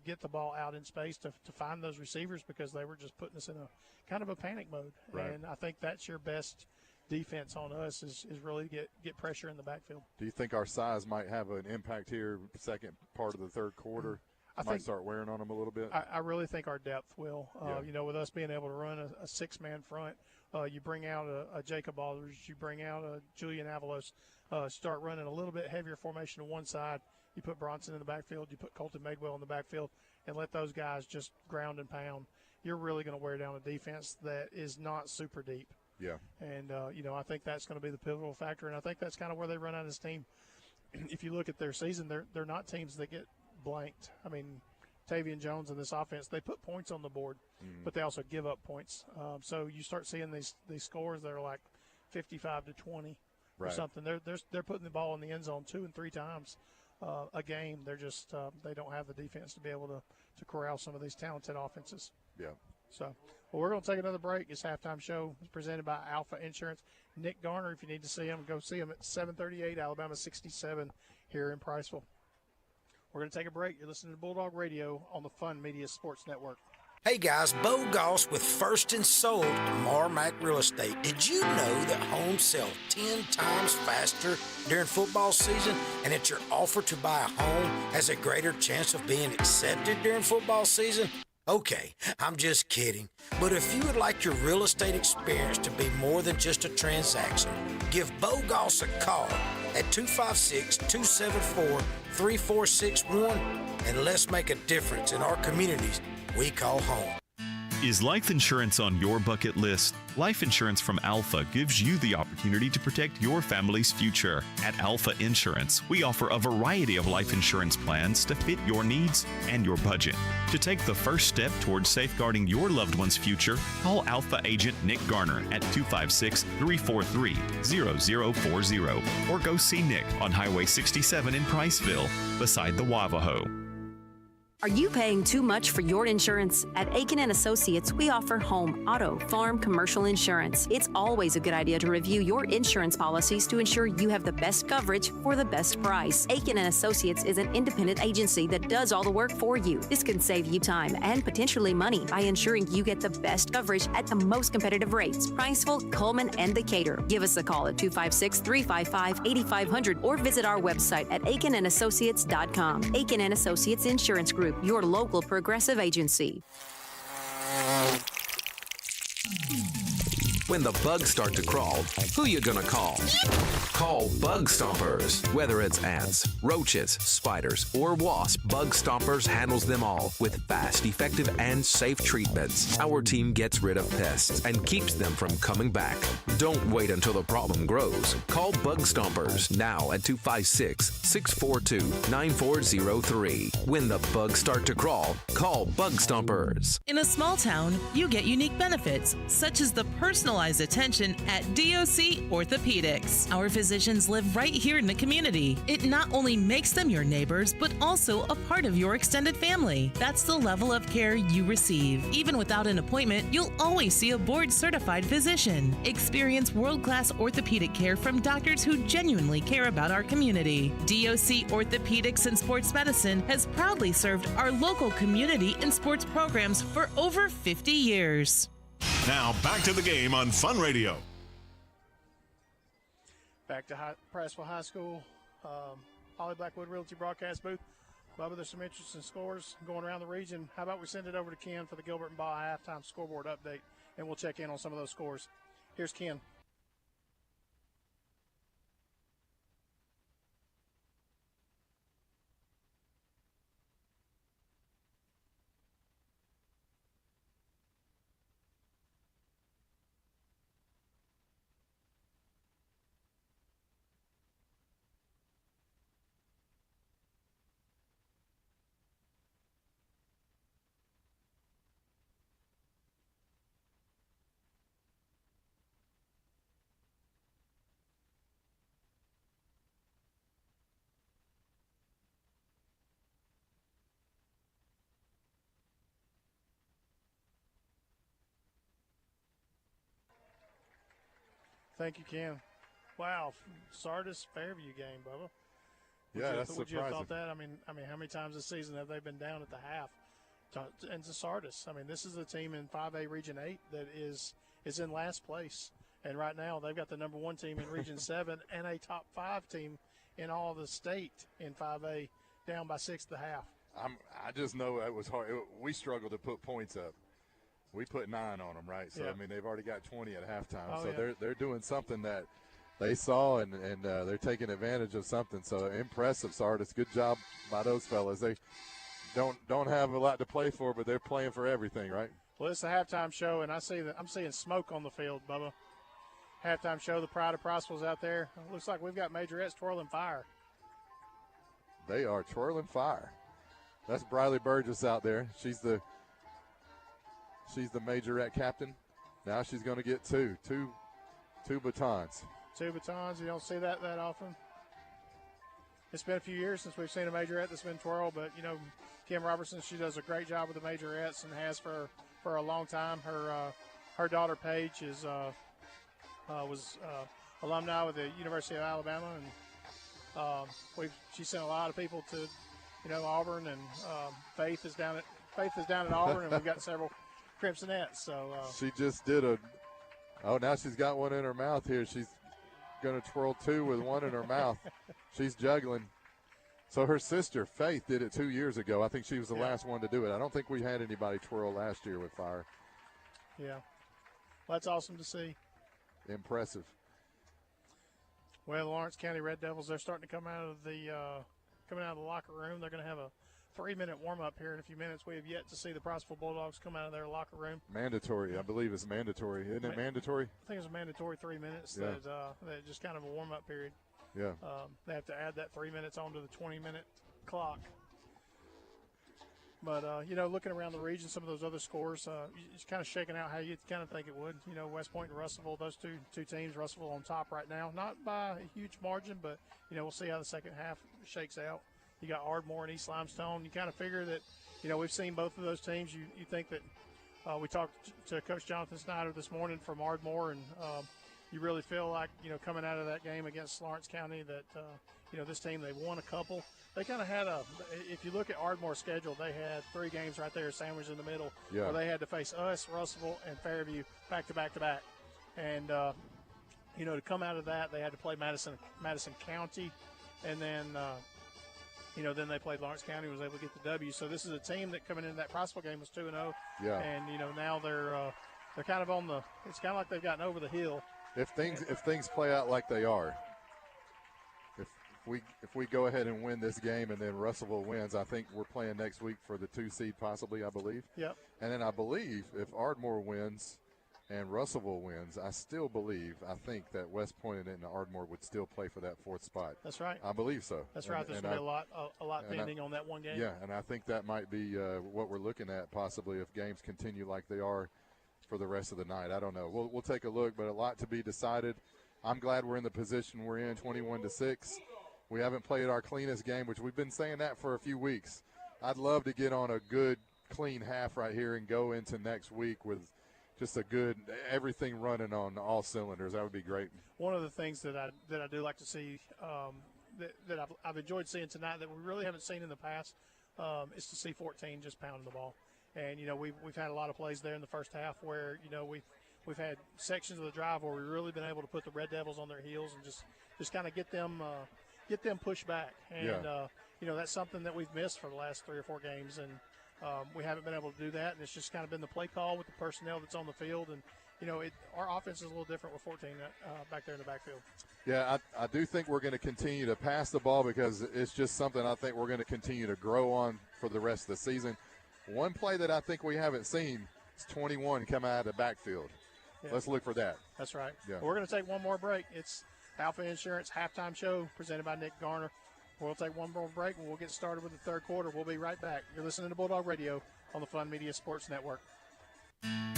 get the ball out in space to find those receivers because they were just putting us in a kind of a panic mode. Right. And I think that's your best defense on us is really get pressure in the backfield. Do you think our size might have an impact here second part of the third quarter? I might start wearing on them a little bit. I really think our depth will. With us being able to run a 6-man front, you bring out a Jacob Aldridge, you bring out a Julian Avalos, start running a little bit heavier formation on one side. You put Bronson in the backfield, you put Colton Madewell in the backfield, and let those guys just ground and pound. You're really going to wear down a defense that is not super deep. Yeah. And, I think that's going to be the pivotal factor, and I think that's kind of where they run out of steam. If you look at their season, they're not teams that get blanked. I mean, Tavian Jones and this offense, they put points on the board, but they also give up points. So you start seeing these scores that are like 55-20 or something. They're putting the ball in the end zone 2 and 3 times a game. They're just they don't have the defense to be able to corral some of these talented offenses. Yeah. So, we're going to take another break. This halftime show is presented by Alpha Insurance. Nick Garner, if you need to see him, go see him at 738 Alabama 67 here in Priceville. We're going to take a break. You're listening to Bulldog Radio on the Fun Media Sports Network. Hey guys, Bo Goss with First and Sold Marmac Real Estate. Did you know that homes sell 10 times faster during football season and that your offer to buy a home has a greater chance of being accepted during football season? Okay, I'm just kidding. But if you would like your real estate experience to be more than just a transaction, give Bo Goss a call at 256-274-3461 and let's make a difference in our communities we call home. Is life insurance on your bucket list? Life insurance from Alpha gives you the opportunity to protect your family's future. At Alpha Insurance, we offer a variety of life insurance plans to fit your needs and your budget. To take the first step towards safeguarding your loved one's future, call Alpha agent Nick Garner at 256-343-0040 or go see Nick on Highway 67 in Priceville beside the Wavaho. Are you paying too much for your insurance? At Aiken & Associates, we offer home, auto, farm, commercial insurance. It's always a good idea to review your insurance policies to ensure you have the best coverage for the best price. Aiken & Associates is an independent agency that does all the work for you. This can save you time and potentially money by ensuring you get the best coverage at the most competitive rates. Priceville, Coleman, and Decatur. Give us a call at 256-355-8500 or visit our website at aikenandassociates.com. Aiken & Associates Insurance Group, your local progressive agency. When the bugs start to crawl, who you gonna call? Call Bug Stompers. Whether it's ants, roaches, spiders, or wasps, Bug Stompers handles them all with fast, effective, and safe treatments. Our team gets rid of pests and keeps them from coming back. Don't wait until the problem grows. Call Bug Stompers now at 256-642-9403. When the bugs start to crawl, call Bug Stompers. In a small town, you get unique benefits, such as the personalized attention at DOC Orthopedics. Our physicians live right here in the community. It not only makes them your neighbors, but also a part of your extended family. That's the level of care you receive. Even without an appointment, you'll always see a board-certified physician. Experience world-class orthopedic care from doctors who genuinely care about our community. DOC Orthopedics and Sports Medicine has proudly served our local community and sports programs for over 50 years. Now back to the game on Fun Radio. Back to Priceville High School, Holly Blackwood Realty broadcast booth. Bubba, there's some interesting scores going around the region. How about we send it over to Ken for the Gilbert and Baugh halftime scoreboard update, and we'll check in on some of those scores. Here's Ken. Thank you, Ken. Wow, Sardis Fairview game, Bubba. That's Would you have surprising. thought that? I mean, how many times this season have they been down at the half? And to Sardis, I mean, this is a team in 5A Region 8 that is in last place, and right now they've got the number 1 team in Region 7 and a top 5 team in all of the state in 5A, down by 6 at the half. I just know it was hard. We struggled to put points up. We put 9 on them, right? So, Yeah. I mean, they've already got 20 at halftime. Oh, so yeah. they're doing something that they saw, and they're taking advantage of something. So impressive, Sardis. Good job by those fellas. They don't have a lot to play for, but they're playing for everything, right? Well, it's a halftime show, and I'm seeing smoke on the field, Bubba. Halftime show, the Pride of Priceville's out there. It looks like we've got Majorettes twirling fire. They are twirling fire. That's Briley Burgess out there. She's the majorette captain. Now she's going to get two batons. 2 batons. You don't see that often. It's been a few years since we've seen a majorette that's been twirled, but, Kim Robertson, she does a great job with the majorettes and has for a long time. Her daughter, Paige, was alumni with the University of Alabama, and she sent a lot of people to, Auburn, and Faith is down at Auburn, and we've got several Crimsonettes. So she just did now she's got one in her mouth here. She's going to twirl 2 with one in her mouth. She's juggling. So her sister, Faith, did it 2 years ago. I think she was the last one to do it. I don't think we had anybody twirl last year with fire. Yeah. Well, that's awesome to see. Impressive. Well, the Lawrence County Red Devils, they're starting to come out of the locker room. They're going to have a 3-minute warm-up here in a few minutes. We have yet to see the Priceville Bulldogs come out of their locker room. Mandatory, I believe it's mandatory. Isn't it mandatory? I think it's a mandatory 3 minutes. Yeah. That just kind of a warm-up period. Yeah. They have to add that 3 minutes onto the 20-minute clock. But, looking around the region, some of those other scores, it's kind of shaking out how you kind of think it would. West Point and Russellville, those two teams, Russellville on top right now. Not by a huge margin, but, we'll see how the second half shakes out. You got Ardmore and East Limestone. You kind of figure that, we've seen both of those teams. You think that we talked to Coach Jonathan Snyder this morning from Ardmore, and you really feel like, coming out of that game against Lawrence County that, this team, they won a couple. They kind of had if you look at Ardmore's schedule, they had 3 games right there sandwiched in the middle where they had to face us, Russellville, and Fairview back to back to back. And, to come out of that, they had to play Madison County, and then, then they played Lawrence County and was able to get the W. So this is a team that coming into that Priceville game was 2-0. Yeah. And, now they're kind of on it's kind of like they've gotten over the hill. If things play out like they are, if we go ahead and win this game and then Russellville wins, I think we're playing next week for the 2 seed possibly, I believe. Yep. And then I believe if Ardmore wins and Russellville wins, I think that West Point and Ardmore would still play for that 4th spot. That's right. I believe so. That's right. There's going to be a lot pending on that one game. Yeah, and I think that might be what we're looking at possibly if games continue like they are for the rest of the night. I don't know. We'll take a look, but a lot to be decided. I'm glad we're in the position we're in, 21-6. We haven't played our cleanest game, which we've been saying that for a few weeks. I'd love to get on a good, clean half right here and go into next week with just a good everything running on all cylinders. That would be great. One of the things that I do like to see that I've enjoyed seeing tonight that we really haven't seen in the past is to see 14 just pounding the ball. And, we've had a lot of plays there in the first half where, we've had sections of the drive where we've really been able to put the Red Devils on their heels and just kind of get them pushed back. And, that's something that we've missed for the last 3 or 4 games. And we haven't been able to do that. And it's just kind of been the play call with the personnel that's on the field. And, our offense is a little different with 14 back there in the backfield. Yeah, I do think we're going to continue to pass the ball because it's just something I think we're going to continue to grow on for the rest of the season. One play that I think we haven't seen is 21 come out of the backfield. Yeah. Let's look for that. That's right. Yeah. We're going to take one more break. It's Alpha Insurance halftime show presented by Nick Garner. We'll take one more break and we'll get started with the 3rd quarter. We'll be right back. You're listening to Bulldog Radio on the Fun Media Sports Network.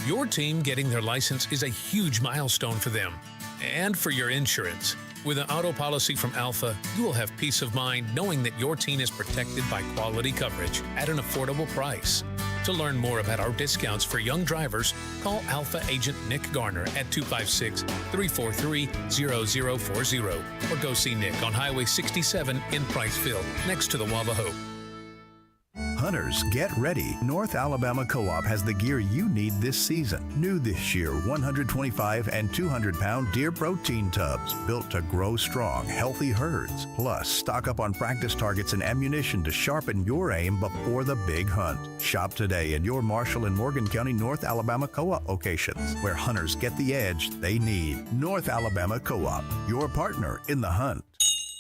Your team getting their license is a huge milestone for them and for your insurance. With an auto policy from Alpha, you will have peace of mind knowing that your team is protected by quality coverage at an affordable price. To learn more about our discounts for young drivers, call Alpha agent Nick Garner at 256-343-0040 or go see Nick on Highway 67 in Priceville, next to the Wavahoe. Hunters, get ready. North Alabama Co-op has the gear you need this season. New this year, 125 and 200-pound deer protein tubs built to grow strong, healthy herds. Plus, stock up on practice targets and ammunition to sharpen your aim before the big hunt. Shop today in your Marshall and Morgan County North Alabama Co-op locations, where hunters get the edge they need. North Alabama Co-op, your partner in the hunt.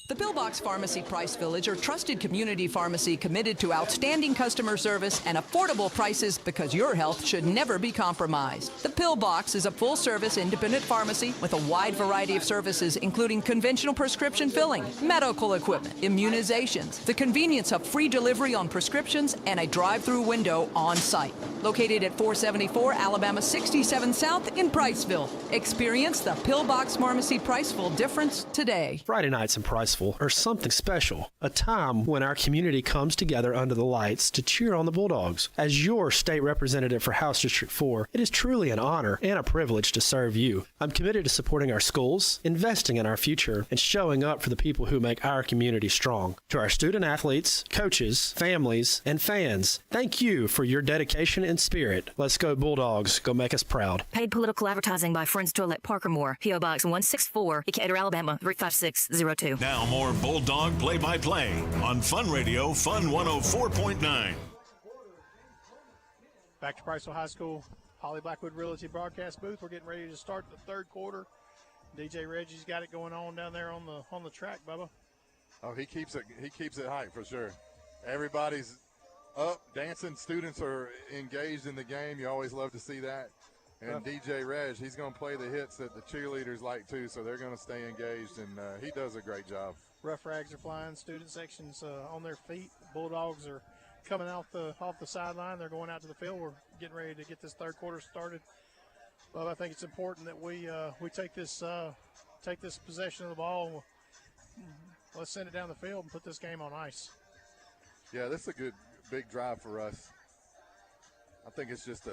The Pillbox Pharmacy Priceville is your trusted community pharmacy committed to outstanding customer service and affordable prices because your health should never be compromised. The Pillbox is a full-service independent pharmacy with a wide variety of services including conventional prescription filling, medical equipment, immunizations, the convenience of free delivery on prescriptions, and a drive-through window on site. Located at 474 Alabama 67 South in Priceville. Experience the Pillbox Pharmacy Priceville difference today. Friday nights in Priceville are something special, a time when our community comes together under the lights to cheer on the Bulldogs. As your state representative for House District 4, it is truly an honor and a privilege to serve you. I'm committed to supporting our schools, investing in our future, and showing up for the people who make our community strong. To our student athletes, coaches, families, and fans, thank you for your dedication and spirit. Let's go Bulldogs. Go make us proud. Paid political advertising by Friends to Elect Parker Moore, P.O. Box 164, Decatur, Alabama 35602. Now more Bulldog play-by-play on Fun Radio, Fun 104.9. Back to Priceville High School, Holly Blackwood Realty broadcast booth. We're getting ready to start the 3rd quarter. DJ Reggie's got it going on down there on the track, Bubba. Oh, he keeps it hype for sure. Everybody's up, dancing. Students are engaged in the game. You always love to see that. And DJ Reg, he's going to play the hits that the cheerleaders like too, so they're going to stay engaged, and he does a great job. Rough rags are flying. Student sections on their feet. Bulldogs are coming off the sideline. They're going out to the field. We're getting ready to get this third quarter started. Well, I think it's important that we take this possession of the ball. Let's send it down the field and put this game on ice. Yeah, this is a good big drive for us. I think it's just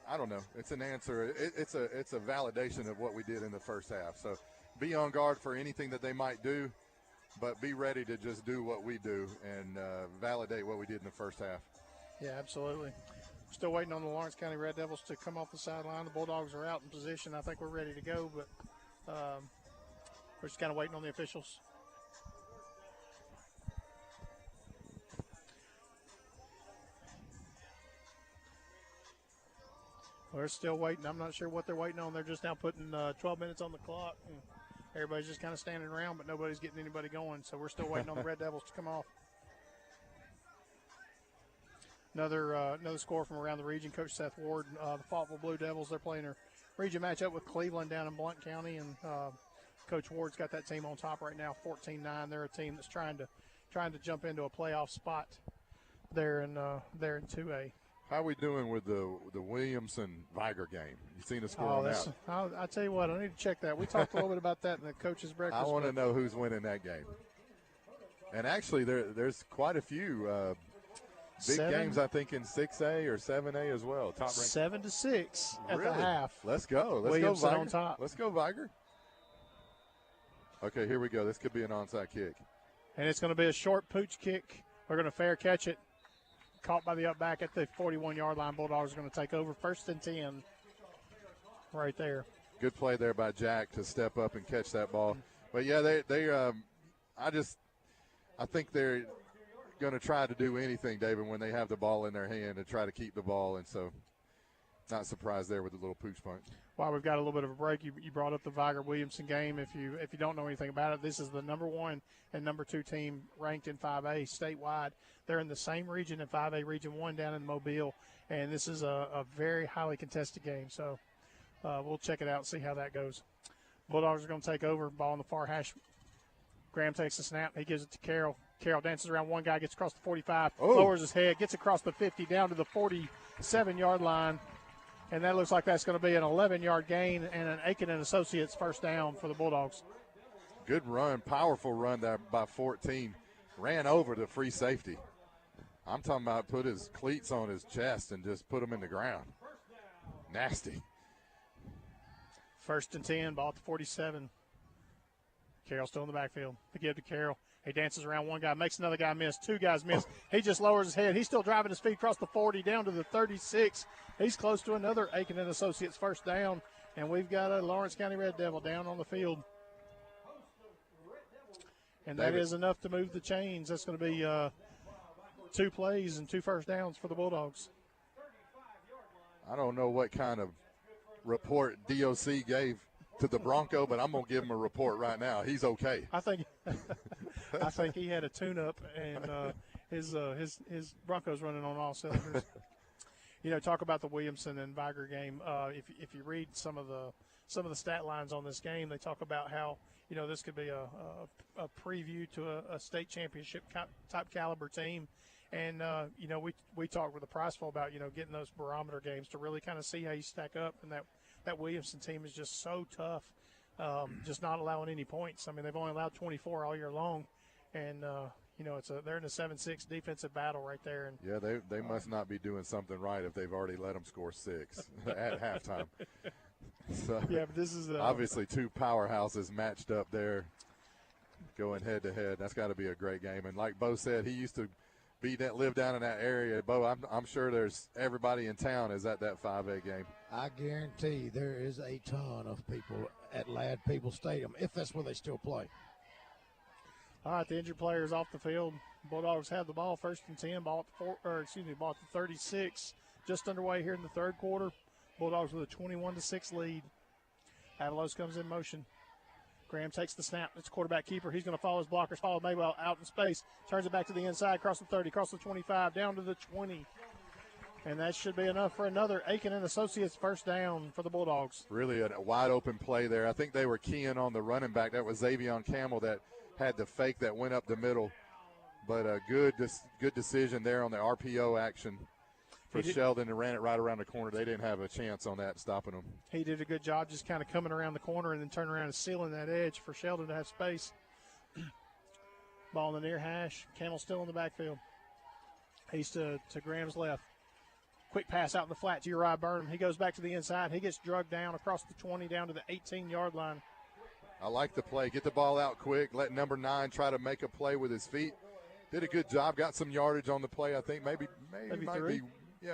I don't know. It's an answer. It's a validation of what we did in the first half. So be on guard for anything that they might do, but be ready to just do what we do and validate what we did in the first half. Yeah, absolutely. Still waiting on the Lawrence County Red Devils to come off the sideline. The Bulldogs are out in position. I think we're ready to go, but we're just kind of waiting on the officials. We're still waiting. I'm not sure what they're waiting on. They're just now putting 12 minutes on the clock. And everybody's just kind of standing around, but nobody's getting anybody going. So we're still waiting on the Red Devils to come off. Another score from around the region. Coach Seth Ward, the Faultville Blue Devils, they're playing their region matchup with Cleveland down in Blount County, and Coach Ward's got that team on top right now, 14-9. They're a team that's trying to jump into a playoff spot there in 2A. How are we doing with the Williamson-Viger game? You seen the score on that? I tell you what, I need to check that. We talked a little bit about that in the coach's breakfast. I want to know who's winning that game. And actually, there's quite a few big games, I think, in 6A or 7A as well. Top ranked. 7-6 at the half. Let's go. Williamson Viger. on top. Let's go, Viger. Okay, here we go. This could be an onside kick. And it's going to be a short pooch kick. We're going to fair catch it. Caught by the up back at the 41-yard line. Bulldogs are going to take over 1st and 10 right there. Good play there by Jack to step up and catch that ball. But, yeah, I think they're going to try to do anything, David, when they have the ball in their hand and try to keep the ball. And so not surprised there with the little pooch punt. While we've got a little bit of a break, you brought up the Viger-Williamson game. If you don't know anything about it, this is the number 1 and number 2 team ranked in 5A statewide. They're in the same region in 5A, Region 1 down in Mobile, and this is a very highly contested game. So we'll check it out and see how that goes. Bulldogs are going to take over. Ball on the far hash. Graham takes the snap. He gives it to Carroll. Carroll dances around one guy, gets across the 45, lowers his head, gets across the 50, down to the 47-yard line. And that looks like that's going to be an 11-yard gain and an Aiken and Associates first down for the Bulldogs. Good run, powerful run there by 14. Ran over the free safety. I'm talking about put his cleats on his chest and just put him in the ground. Nasty. 1st and 10, ball at the 47. Carroll still in the backfield. They give to Carroll. He dances around one guy, makes another guy miss. 2 guys miss. He just lowers his head. He's still driving his feet across the 40 down to the 36. He's close to another Aiken and Associates first down, and we've got a Lawrence County Red Devil down on the field. And that is enough to move the chains. That's going to be 2 plays and 2 first downs for the Bulldogs. I don't know what kind of report DOC gave to the Bronco, but I'm going to give him a report right now. He's okay. I think he had a tune-up, and his Bronco's running on all cylinders. Talk about the Williamson and Viger game. If you read some of the stat lines on this game, they talk about how this could be a preview to a state championship type caliber team. And we talked with the Priceville about getting those barometer games to really kind of see how you stack up, and that Williamson team is just so tough, just not allowing any points. I mean, they've only allowed 24 all year long, and they're in a 7-6 defensive battle right there. And yeah, they must not be doing something right if they've already let them score 6 at halftime. So yeah, but this is obviously 2 powerhouses matched up there, going head to head. That's got to be a great game. And like Bo said, he used to live down in that area. Bo, I'm sure there's everybody in town is at that 5A game. I guarantee there is a ton of people at Ladd Peoples Stadium, if that's where they still play. All right, the injured player is off the field. Bulldogs have the ball, 1st and 10, ball at the 36. Just underway here in the third quarter. Bulldogs with a 21-6 lead. Avalos comes in motion. Graham takes the snap. It's quarterback keeper. He's going to follow his blockers. Follow Maywell out in space. Turns it back to the inside, across the 30, across the 25, down to the 20. And that should be enough for another Aiken and Associates first down for the Bulldogs. Really a wide open play there. I think they were keying on the running back. That was Xavion Campbell that had the fake that went up the middle. But a good decision there on the RPO action for Sheldon, and ran it right around the corner. They didn't have a chance on that, stopping them. He did a good job just kind of coming around the corner and then turning around and sealing that edge for Sheldon to have space. Ball in the near hash. Camel still in the backfield. He's to Graham's left. Quick pass out in the flat to Uriah Burnham. He goes back to the inside. He gets drugged down across the 20 down to the 18-yard line. I like the play. Get the ball out quick. Let number 9 try to make a play with his feet. Did a good job. Got some yardage on the play. I think maybe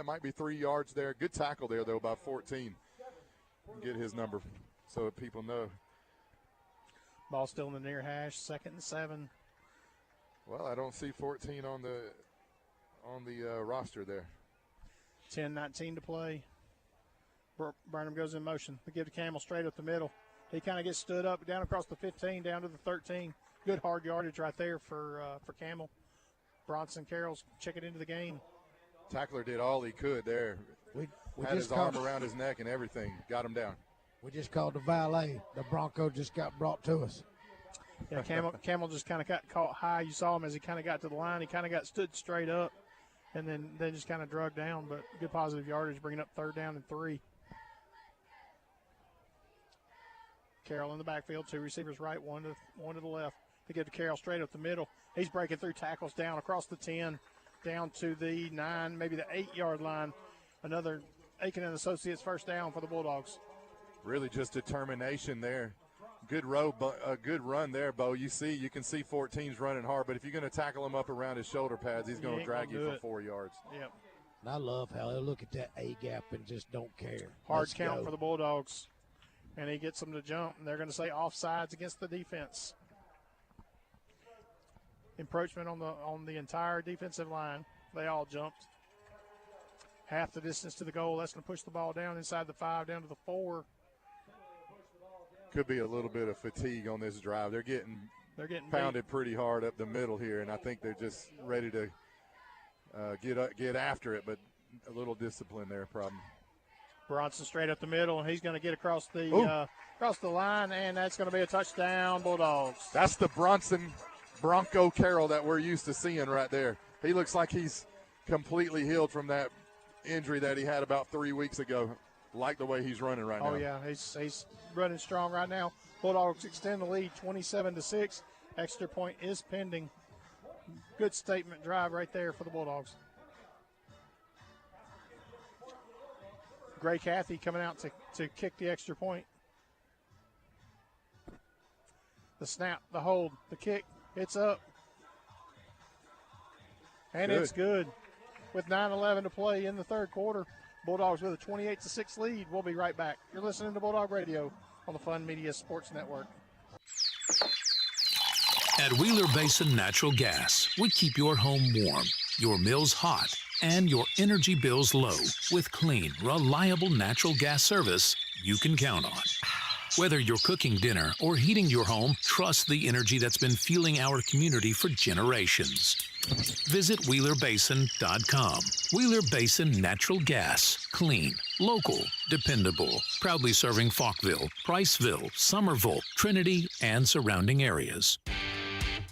might be 3 yards there. Good tackle there, though, about 14. Get his number so that people know. Ball still in the near hash. 2nd and 7. Well, I don't see 14 on the roster there. 10-19 to play. Burnham goes in motion. They give to Camel straight up the middle. He kind of gets stood up down across the 15, down to the 13. Good hard yardage right there for Camel. Bronson Carroll's check it into the game. Tackler did all he could there. We had his arm around his neck and everything. Got him down. We just called the valet. The Bronco just got brought to us. Yeah, Camel just kind of got caught high. You saw him as he kind of got to the line. He kind of got stood straight up. And then they just kind of drug down, but good positive yardage, bringing up 3rd down and 3. Carroll in the backfield, 2 receivers right, one to the left. They give to Carroll straight up the middle. He's breaking through tackles down across the 10, down to the 9, maybe the 8-yard line. Another Aiken and Associates first down for the Bulldogs. Really just determination there. Good run there, Bo. You can see 14's running hard, but if you're going to tackle him up around his shoulder pads, he's going to drag you for 4 yards. Yep. And I love how they look at that A gap and just don't care. Hard count for the Bulldogs. And he gets them to jump, and they're going to say offsides against the defense. Encroachment on the entire defensive line. They all jumped. Half the distance to the goal. That's going to push the ball down inside the 5, down to the 4. Could be a little bit of fatigue on this drive. They're getting pounded pretty hard up the middle here, and I think they're just ready to get after it, but a little discipline there problem. Bronson straight up the middle, and he's going to get across the line, and that's going to be a touchdown, Bulldogs. That's the Bronco Carroll that we're used to seeing right there. He looks like he's completely healed from that injury that he had about 3 weeks ago. Like the way he's running right now. Oh, yeah, he's running strong right now. Bulldogs extend the lead 27-6. Extra point is pending. Good statement drive right there for the Bulldogs. Gray Cathy coming out to kick the extra point. The snap, the hold, the kick, it's up. And it's good. With 9:11 to play in the 3rd quarter. Bulldogs with a 28-6 lead. We'll be right back. You're listening to Bulldog Radio on the Fun Media Sports Network. At Wheeler Basin Natural Gas, we keep your home warm, your meals hot, and your energy bills low with clean, reliable natural gas service you can count on. Whether you're cooking dinner or heating your home, trust the energy that's been fueling our community for generations. Visit WheelerBasin.com. Wheeler Basin Natural Gas. Clean, local, dependable. Proudly serving Falkville, Priceville, Somerville, Trinity, and surrounding areas.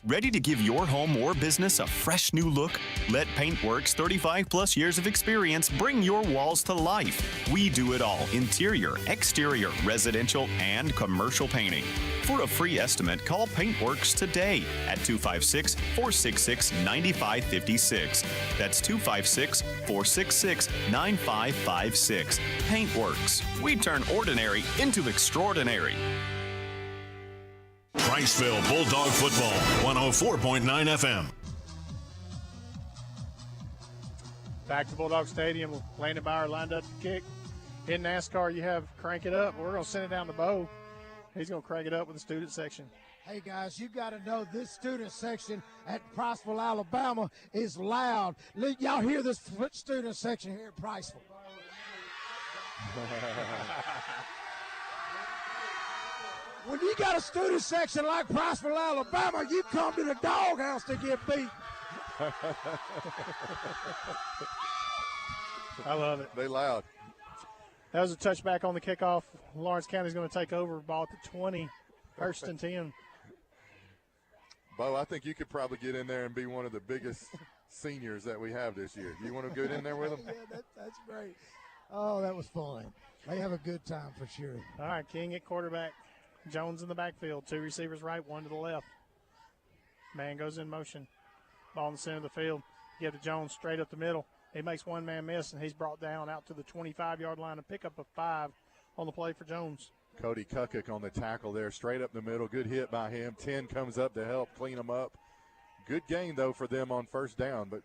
Ready to give your home or business a fresh new look? Let Paintworks' 35-plus years of experience bring your walls to life. We do it all: interior, exterior, residential, and commercial painting. For a free estimate, call Paintworks today at 256-466-9556. That's 256-466-9556. Paintworks. We turn ordinary into extraordinary. Priceville Bulldog Football, 104.9 FM. Back to Bulldog Stadium. Landon Bauer lined up to kick. In NASCAR, you have crank it up. We're going to send it down to Bo. He's going to crank it up with the student section. Hey, guys, you got to know this student section at Priceville, Alabama is loud. Y'all hear this student section here at Priceville. When you got a student section like Priceville, Alabama, you come to the doghouse to get beat. I love it. They loud. That was a touchback on the kickoff. Lawrence County's going to take over. Ball at the 20, first and 10. Bo, I think you could probably get in there and be one of the biggest seniors that we have this year. You want to get in there with them? Yeah, that's great. Oh, that was fun. They have a good time for sure. All right, King at quarterback. Jones in the backfield. 2 receivers right, 1 to the left. Man goes in motion. Ball in the center of the field. Give to Jones straight up the middle. He makes one man miss, and he's brought down out to the 25-yard line. A pickup of 5 on the play for Jones. Cody Kukic on the tackle there, straight up the middle. Good hit by him. 10 comes up to help clean them up. Good gain, though, for them on first down. But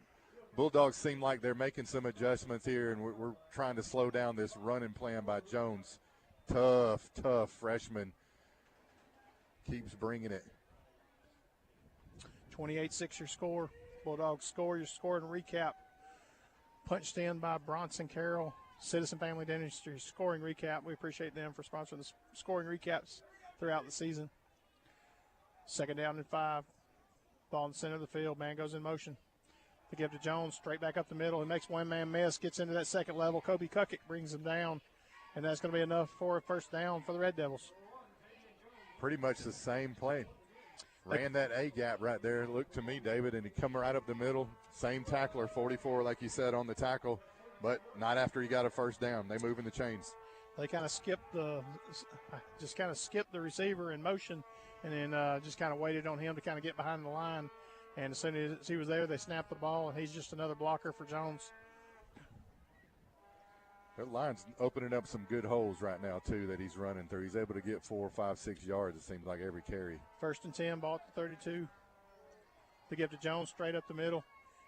Bulldogs seem like they're making some adjustments here, and we're trying to slow down this running plan by Jones. Tough freshman. Keeps bringing it. 28-6 your score. Bulldogs score. Your score and recap. Punched in by Bronson Carroll, Citizen Family Dentistry scoring recap. We appreciate them for sponsoring the scoring recaps throughout the season. 2nd down and 5. Ball in the center of the field. Man goes in motion. They give to Jones, straight back up the middle. He makes one man miss, gets into that second level. Kobe Kukic brings him down, and that's going to be enough for a first down for the Red Devils. Pretty much the same play. Ran that A-gap right there. Looked to me, David, and he come right up the middle. Same tackler, 44, like you said, on the tackle, but not after he got a first down. They moving the chains. They kind of skipped the receiver in motion, and then just kind of waited on him to kind of get behind the line. And as soon as he was there, they snapped the ball, and he's just another blocker for Jones. That line's opening up some good holes right now, too, that he's running through. He's able to get 4, 5, 6 yards, it seems like, every carry. 1st and 10, ball at the 32. They give to Jones straight up the middle.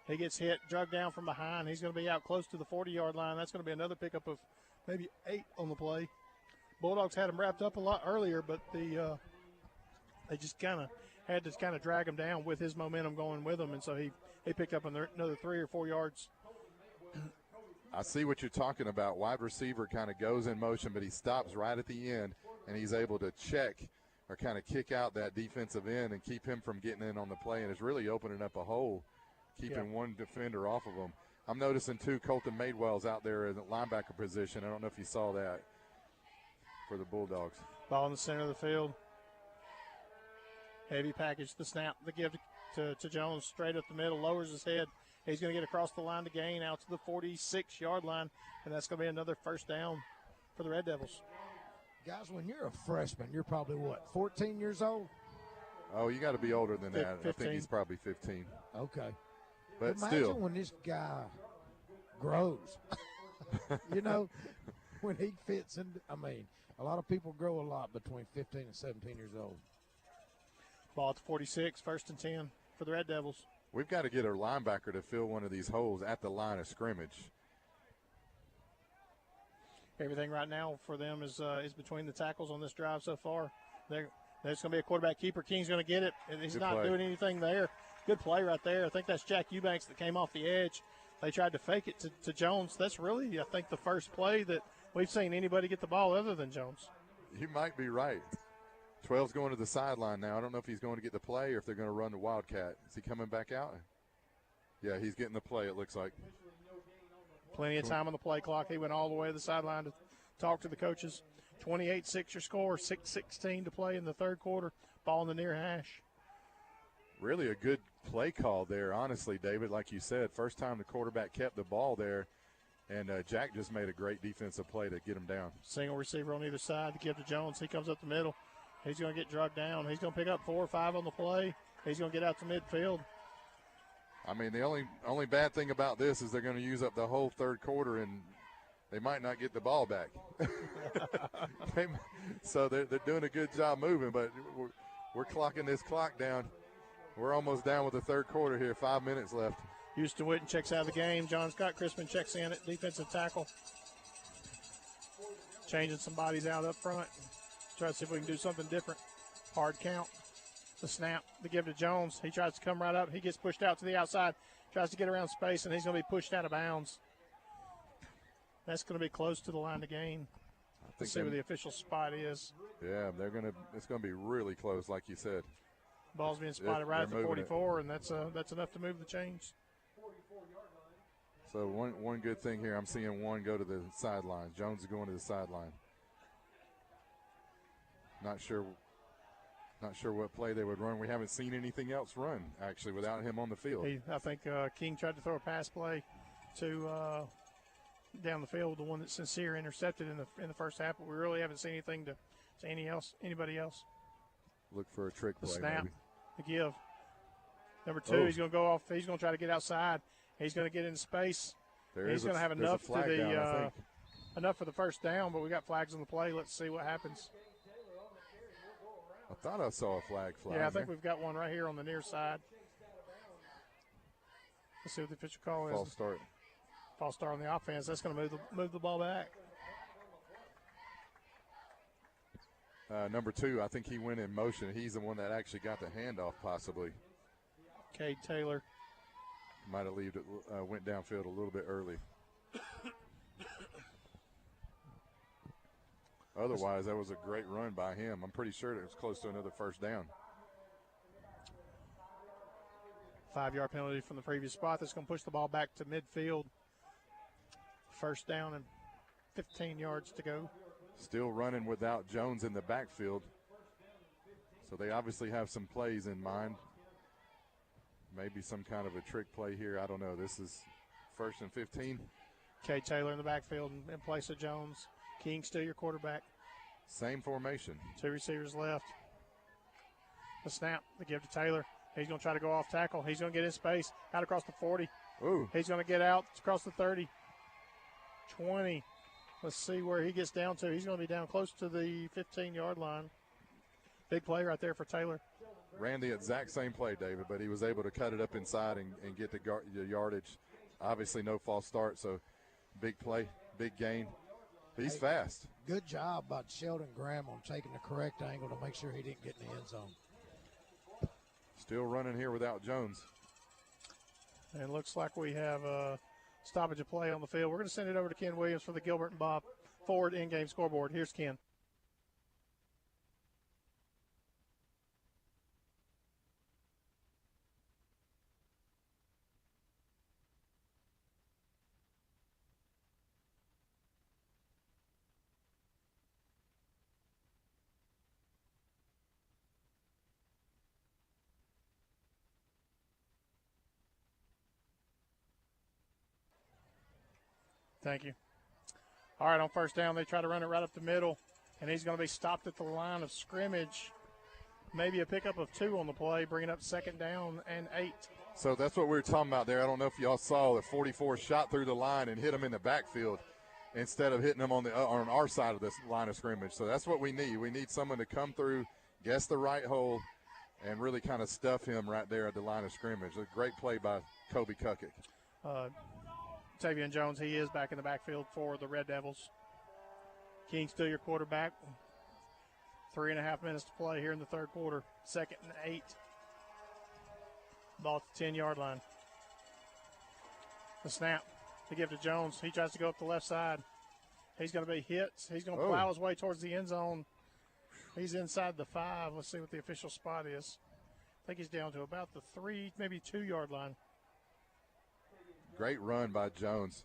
He gets hit, drugged down from behind. He's going to be out close to the 40-yard line. That's going to be another pickup of maybe 8 on the play. Bulldogs had him wrapped up a lot earlier, but they just kind of had to kind of drag him down with his momentum going with him, and so he picked up another 3 or 4 yards. I see what you're talking about. Wide receiver kind of goes in motion, but he stops right at the end, and he's able to check or kind of kick out that defensive end and keep him from getting in on the play, and it's really opening up a hole, keeping one defender off of him. I'm noticing, too, Colton Madewell's out there in the linebacker position. I don't know if you saw that for the Bulldogs. Ball in the center of the field. Heavy package, the snap, the give to Jones straight up the middle, lowers his head. He's going to get across the line to gain out to the 46-yard line, and that's going to be another first down for the Red Devils. Guys, when you're a freshman, you're probably, 14 years old? Oh, you got to be older than that. 15. I think he's probably 15. Okay. But imagine still. when this guy grows. When he fits in. I mean, a lot of people grow a lot between 15 and 17 years old. Ball at the 46, 1st and 10 for the Red Devils. We've got to get our linebacker to fill one of these holes at the line of scrimmage. Everything right now for them is between the tackles on this drive so far. There's going to be a quarterback keeper. King's going to get it, and he's not doing anything there. Good play right there. I think that's Jack Eubanks that came off the edge. They tried to fake it to Jones. That's really, I think, the first play that we've seen anybody get the ball other than Jones. You might be right. 12's going to the sideline now. I don't know if he's going to get the play or if they're going to run the Wildcat. Is he coming back out? Yeah, he's getting the play, it looks like. Plenty of time on the play clock. He went all the way to the sideline to talk to the coaches. 28-6 your score, 6:16 to play in the third quarter. Ball in the near hash. Really a good play call there, honestly, David. Like you said, first time the quarterback kept the ball there, and Jack just made a great defensive play to get him down. Single receiver on either side to give to Jones. He comes up the middle. He's going to get drugged down. He's going to pick up 4 or 5 on the play. He's going to get out to midfield. I mean, the only bad thing about this is they're going to use up the whole third quarter, and they might not get the ball back. So they're doing a good job moving, but we're clocking this clock down. We're almost down with the third quarter here, 5 minutes left. Houston Witten checks out of the game. John Scott Crispin checks in at defensive tackle. Changing some bodies out up front. Try to see if we can do something different. Hard count. The snap, the give to Jones. He tries to come right up. He gets pushed out to the outside. Tries to get around space, and he's going to be pushed out of bounds. That's going to be close to the line to gain. Let's see where the official spot is. Yeah, it's gonna be really close, like you said. Ball's being spotted right at the 44, and that's enough to move the chains. So one good thing here, I'm seeing one go to the sideline. Jones is going to the sideline. Not sure what play they would run. We haven't seen anything else run, actually, without him on the field. I think King tried to throw a pass play to down the field, the one that Sincere intercepted in the first half, but we really haven't seen anything to anybody else. Look for a trick play. The snap, maybe. the give. Number 2, He's going to go off. He's going to try to get outside. He's going to get in space. He's going to have enough enough for the first down, but we got flags on the play. Let's see what happens. I thought I saw a flag fly. Yeah, I think we've got one right here on the near side. Let's see what the official call is. False start. False start on the offense. That's going to move the ball back. Number 2, I think he went in motion. He's the one that actually got the handoff, possibly. Cade Taylor. Might have went downfield a little bit early. Otherwise, that was a great run by him. I'm pretty sure it was close to another first down. 5-yard penalty from the previous spot. That's going to push the ball back to midfield. First down and 15 yards to go. Still running without Jones in the backfield. So they obviously have some plays in mind. Maybe some kind of a trick play here. I don't know. This is 1st and 15. Cade Taylor in the backfield in place of Jones. King still your quarterback. Same formation. 2 receivers left. The snap, the give to Taylor. He's going to try to go off tackle. He's going to get in space. Out across the 40. Ooh. He's going to get out across the 30. 20. Let's see where he gets down to. He's going to be down close to the 15-yard line. Big play right there for Taylor. Ran the exact same play, David, but he was able to cut it up inside and get the yardage. Obviously no false start, so big play, big gain. He's fast. Good job by Sheldon Graham on taking the correct angle to make sure he didn't get in the end zone. Still running here without Jones. And it looks like we have a stoppage of play on the field. We're going to send it over to Ken Williams for the Gilbert and Bob Ford in-game scoreboard. Here's Ken. Thank you. All right, on first down, they try to run it right up the middle, and he's going to be stopped at the line of scrimmage. Maybe a pickup of 2 on the play, bringing up 2nd down and 8. So that's what we were talking about there. I don't know if y'all saw the 44 shot through the line and hit him in the backfield instead of hitting him on our side of this line of scrimmage. So that's what we need. We need someone to come through, guess the right hole, and really kind of stuff him right there at the line of scrimmage. A great play by Kobe Kukic. Tavion Jones, he is back in the backfield for the Red Devils. King still your quarterback. 3.5 minutes to play here in the third quarter. 2nd and 8. Ball at the 10-yard line. The snap. To give to Jones. He tries to go up the left side. He's going to be hit. He's going to plow his way towards the end zone. He's inside the 5. Let's see what the official spot is. I think he's down to about the 3, maybe 2-yard line. Great run by Jones.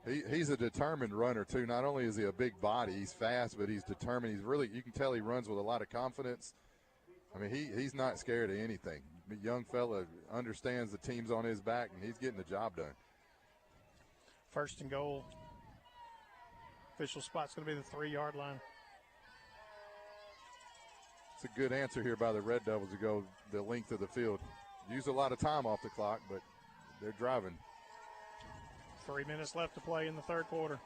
He's a determined runner, too. Not only is he a big body, he's fast, but he's determined. He's really, you can tell he runs with a lot of confidence. I mean, he's not scared of anything. The young fella understands the team's on his back, and he's getting the job done. 1st and goal. Official spot's going to be the 3-yard line. It's a good answer here by the Red Devils to go the length of the field. Use a lot of time off the clock, but they're driving. 3 minutes left to play in the third quarter.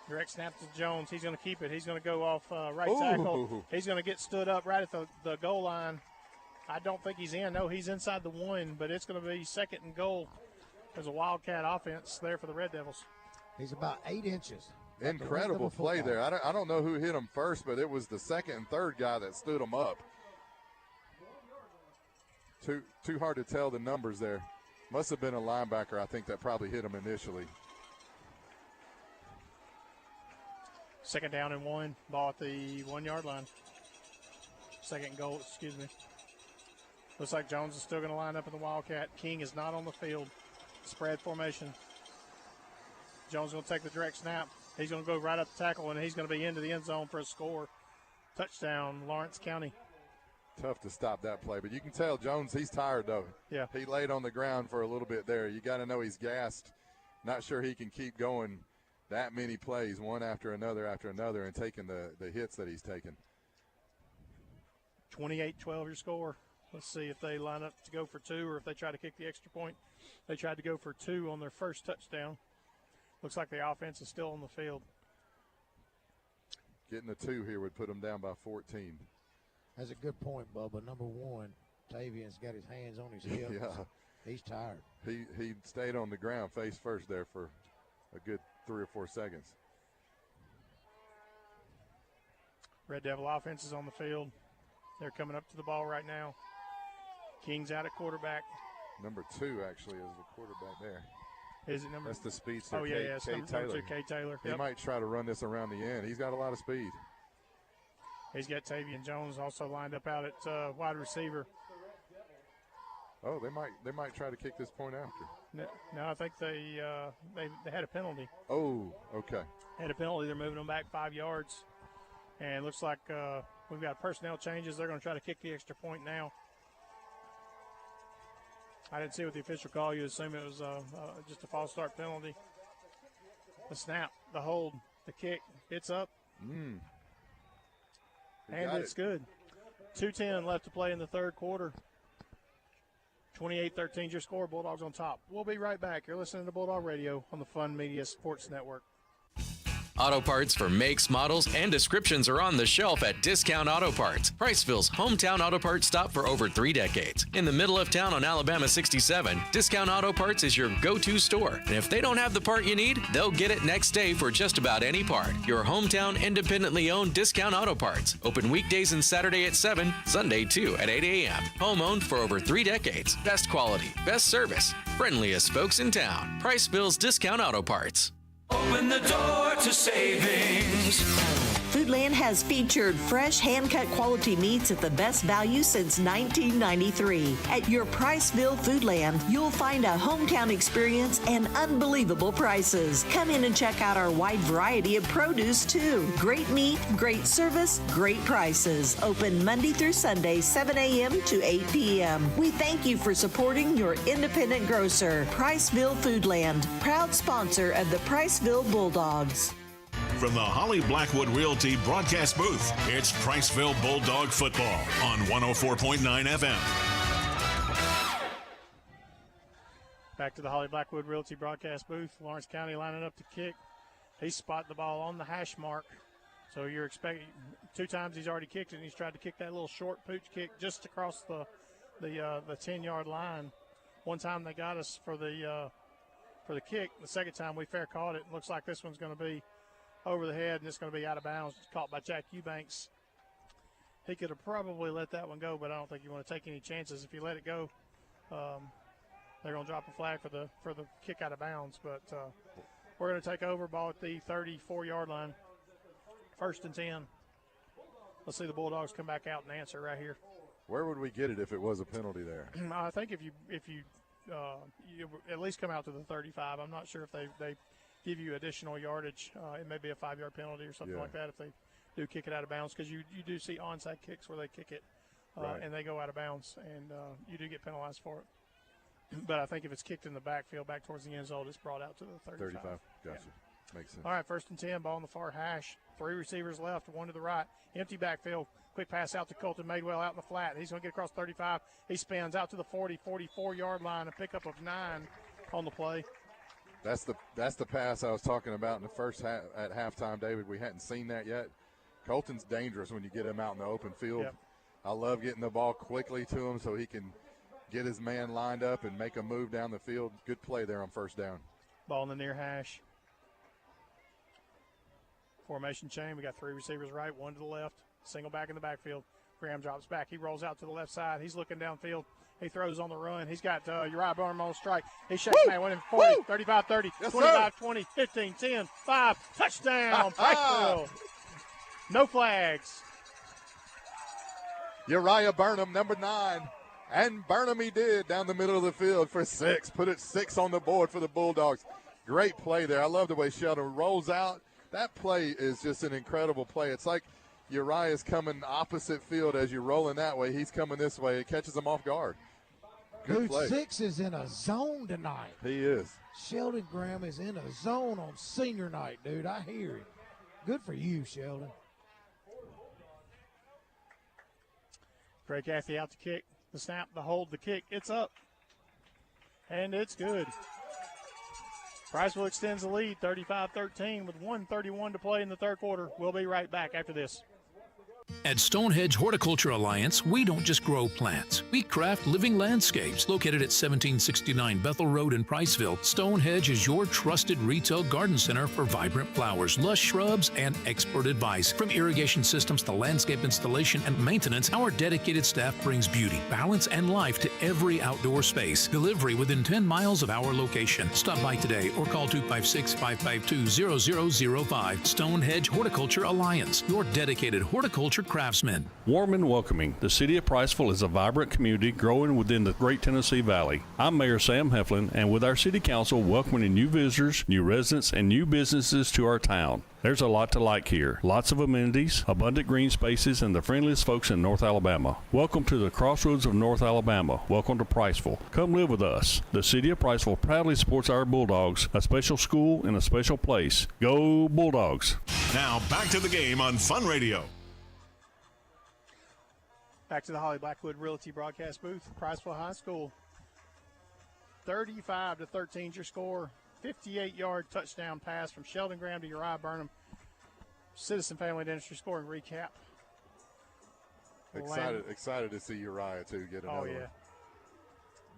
Direct snap to Jones. He's going to keep it. He's going to go off right tackle. He's going to get stood up right at the goal line. I don't think he's in. No, he's inside the 1, but it's going to be 2nd and goal. There's a Wildcat offense there for the Red Devils. He's about 8 inches. Incredible play there. I don't know who hit him first, but it was the 2nd and 3rd guy that stood him up. Too hard to tell the numbers there. Must have been a linebacker, I think, that probably hit him initially. Second down and 1. Ball at the 1 yard line. Second goal, excuse me. Looks like Jones is still going to line up in the Wildcat. King is not on the field. Spread formation. Jones going to take the direct snap. He's going to go right up the tackle, and he's going to be into the end zone for a score. Touchdown, Lawrence County. Tough to stop that play, but you can tell Jones, he's tired, though. Yeah. He laid on the ground for a little bit there. You got to know he's gassed. Not sure he can keep going that many plays, one after another, and taking the hits that he's taken. 28-12 your score. Let's see if they line up to go for 2 or if they try to kick the extra point. They tried to go for 2 on their first touchdown. Looks like the offense is still on the field. Getting a 2 here would put them down by 14. That's a good point, Bubba. Number 1, Tavian's got his hands on his hips. Yeah. He's tired. He stayed on the ground face first there for a good 3 or 4 seconds. Red Devil offense is on the field. They're coming up to the ball right now. King's out at quarterback. Number 2 actually is the quarterback there. Is it number? That's the speedster. Oh, yeah, K. Number 2, K. Taylor. He might try to run this around the end. He's got a lot of speed. He's got Tavian Jones also lined up out at wide receiver. Oh, they might try to kick this point after. No, I think they had a penalty. Oh, okay. Had a penalty. They're moving them back 5 yards. And it looks like we've got personnel changes. They're going to try to kick the extra point now. I didn't see what the official call. You assume it was just a false start penalty. The snap, the hold, the kick, it's up. And it's good. 2:10 left to play in the third quarter. 28-13 your score. Bulldogs on top. We'll be right back. You're listening to Bulldog Radio on the Fun Media Sports Network. Auto parts for makes, models, and descriptions are on the shelf at Discount Auto Parts, Priceville's hometown auto parts stop for over 3 decades. In the middle of town on Alabama 67, Discount Auto Parts is your go-to store. And if they don't have the part you need, they'll get it next day for just about any part. Your hometown independently owned Discount Auto Parts. Open weekdays and Saturday at 7, Sunday too at 8 a.m. Home owned for over 3 decades. Best quality, best service, friendliest folks in town. Priceville's Discount Auto Parts. Open the door to savings. Foodland has featured fresh, hand-cut quality meats at the best value since 1993. At your Priceville Foodland, you'll find a hometown experience and unbelievable prices. Come in and check out our wide variety of produce, too. Great meat, great service, great prices. Open Monday through Sunday, 7 a.m. to 8 p.m. We thank you for supporting your independent grocer, Priceville Foodland, proud sponsor of the Priceville Bulldogs. From the Holly Blackwood Realty broadcast booth, it's Priceville Bulldog football on 104.9 FM. Back to the Holly Blackwood Realty broadcast booth. Lawrence County lining up to kick. He's spotting the ball on the hash mark. So you're expecting 2 times he's already kicked it, and he's tried to kick that little short pooch kick just across the 10-yard line. One time they got us for the kick. The second time we fair caught it. Looks like this one's going to be over the head, and it's going to be out of bounds. It's caught by Jack Eubanks. He could have probably let that one go, but I don't think you want to take any chances. If you let it go, they're going to drop a flag for the kick out of bounds. But we're going to take over, ball at the 34-yard line. 1st and 10. Let's see the Bulldogs come back out and answer right here. Where would we get it if it was a penalty there? I think if you at least come out to the 35. I'm not sure if they give you additional yardage. It may be a 5-yard penalty or something like that if they do kick it out of bounds, because you do see onside kicks where they kick it and they go out of bounds, and you do get penalized for it. But I think if it's kicked in the backfield back towards the end zone, it's brought out to the 35. Gotcha. Yeah. Makes sense. All right, 1st and 10, ball on the far hash. 3 receivers left, 1 to the right. Empty backfield. Quick pass out to Colton Madewell out in the flat. He's going to get across 35. He spins out to the 40, 44-yard line, a pickup of 9 on the play. That's the pass I was talking about in the first half at halftime, David. We hadn't seen that yet. Colton's dangerous when you get him out in the open field. Yep. I love getting the ball quickly to him so he can get his man lined up and make a move down the field. Good play there on 1st down. Ball in the near hash. Formation chain. We got 3 receivers right, 1 to the left. Single back in the backfield. Graham drops back. He rolls out to the left side. He's looking downfield. He throws on the run. He's got Uriah Burnham on strike. He shakes man, winning 40, 35, 30, yes, 25, 20, 15, 10, 5. Touchdown, Priceville. No flags. Uriah Burnham, number 9. And Burnham he did down the middle of the field for 6. Put it 6 on the board for the Bulldogs. Great play there. I love the way Sheldon rolls out. That play is just an incredible play. It's like Uriah's coming opposite field as you're rolling that way. He's coming this way. It catches him off guard. Good Dude, play. 6 is in a zone tonight. He is. Sheldon Graham is in a zone on senior night, dude. I hear it. Good for you, Sheldon. Greg Cathy out to kick. The snap, the hold, the kick. It's up. And it's good. Priceville extends the lead, 35-13, with 1:31 to play in the third quarter. We'll be right back after this. At Stonehenge Horticulture Alliance, we don't just grow plants. We craft living landscapes. Located at 1769 Bethel Road in Priceville, Stonehenge is your trusted retail garden center for vibrant flowers, lush shrubs, and expert advice. From irrigation systems to landscape installation and maintenance, our dedicated staff brings beauty, balance, and life to every outdoor space. Delivery within 10 miles of our location. Stop by today or call 256-552-0005. Stonehenge Horticulture Alliance, your dedicated horticulture craftsmen. Warm and welcoming, the city of Priceville is a vibrant community growing within the Great Tennessee Valley. I'm Mayor Sam Heflin, and with our city council welcoming new visitors, new residents, and new businesses to our town. There's a lot to like here. Lots of amenities, abundant green spaces, and the friendliest folks in North Alabama. Welcome to the crossroads of North Alabama. Welcome to Priceville. Come live with us. The city of Priceville proudly supports our Bulldogs, a special school and a special place. Go Bulldogs. Now back to the game on Fun Radio. Back to the Holly Blackwood Realty broadcast booth, Priceville High School. 35-13 your score. 58-yard touchdown pass from Sheldon Graham to Uriah Burnham. Citizen Family Dentistry scoring recap. Excited to see Uriah, too, get another one.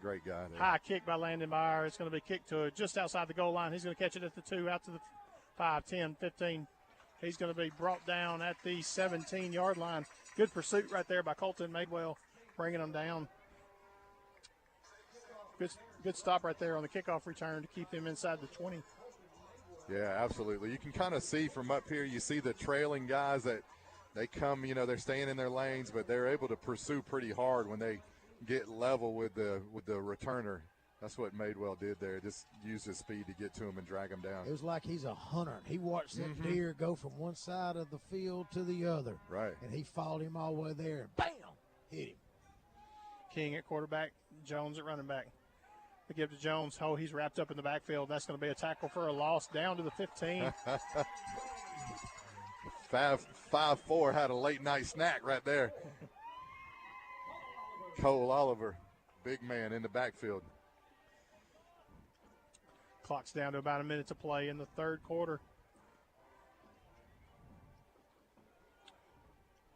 Great guy there. High kick by Landon Meyer. It's going to be kicked to just outside the goal line. He's going to catch it at the 2, out to the 5, 10, 15. He's going to be brought down at the 17-yard line. Good pursuit right there by Colton Madewell, bringing him down. Good stop right there on the kickoff return to keep them inside the 20. Yeah, absolutely. You can kind of see from up here, you see the trailing guys that they come, they're staying in their lanes, but they're able to pursue pretty hard when they get level with the returner. That's what Madewell did there. Just used his speed to get to him and drag him down. It was like he's a hunter. He watched that deer go from one side of the field to the other. Right. And he followed him all the way there. And bam! Hit him. King at quarterback, Jones at running back. They give to Jones. Oh, he's wrapped up in the backfield. That's going to be a tackle for a loss down to the 15. 5'4" had a late night snack right there. Cole Oliver, big man in the backfield. Clock's down to about a minute to play in the third quarter.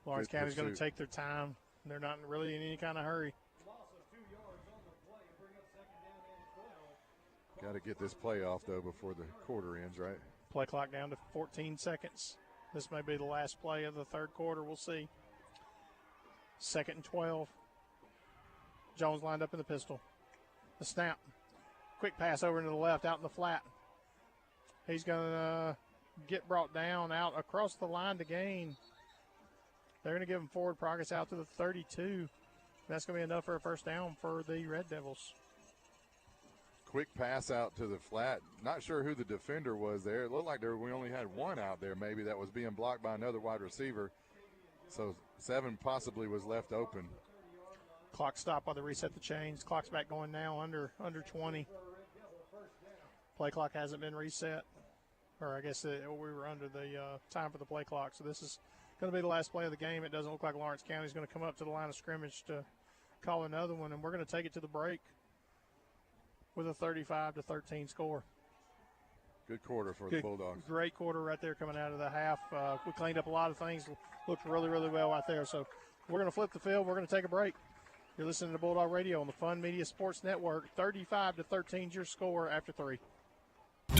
Lawrence County's going to take their time. They're not really in any kind of hurry. Got to get this play off, though, before the quarter ends, right? Play clock down to 14 seconds. This may be the last play of the third quarter. We'll see. 2nd and 12. Jones lined up in the pistol. The snap. Quick pass over into the left, out in the flat. He's going to get brought down out across the line to gain. They're going to give him forward progress out to the 32. That's going to be enough for a first down for the Red Devils. Quick pass out to the flat. Not sure who the defender was there. It looked like we only had one out there maybe that was being blocked by another wide receiver. So 7 possibly was left open. Clock stopped while they reset the chains. Clock's back going now under 20. Play clock hasn't been reset. Or I guess we were under the time for the play clock. So this is going to be the last play of the game. It doesn't look like Lawrence County is going to come up to the line of scrimmage to call another one. And we're going to take it to the break with a 35-13 score. Good quarter for the Bulldogs. Great quarter right there coming out of the half. We cleaned up a lot of things. Looked really, really well out there. So we're going to flip the field. We're going to take a break. You're listening to Bulldog Radio on the Fun Media Sports Network. 35-13 your score after 3.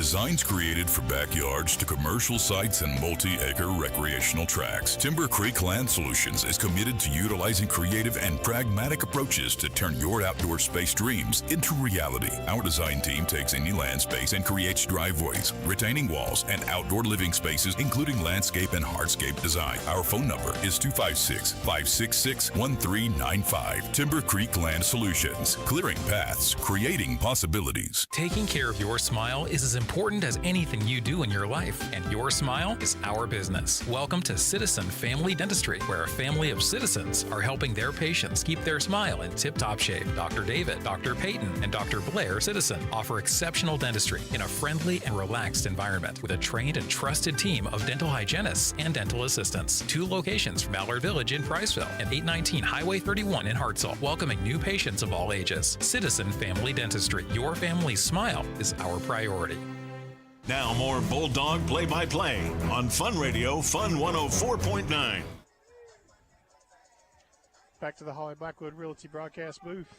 designs created for backyards to commercial sites and multi-acre recreational tracts, Timber Creek Land Solutions is committed to utilizing creative and pragmatic approaches to turn your outdoor space dreams into reality. Our design team takes any land space and creates driveways, retaining walls, and outdoor living spaces, including landscape and hardscape design. Our phone number is 256-566-1395. Timber Creek Land Solutions. Clearing paths, creating possibilities. Taking care of your smile is as important as anything you do in your life, and your smile is our business. Welcome to Citizen Family Dentistry, where a family of citizens are helping their patients keep their smile in tip-top shape. Dr. David, Dr. Peyton, and Dr. Blair Citizen offer exceptional dentistry in a friendly and relaxed environment with a trained and trusted team of dental hygienists and dental assistants. 2 locations from Ballard Village in Priceville and 819 Highway 31 in Hartselle, welcoming new patients of all ages. Citizen Family Dentistry. Your family's smile is our priority. Now more Bulldog play-by-play on Fun Radio, Fun 104.9. Back to the Holly Blackwood Realty broadcast booth.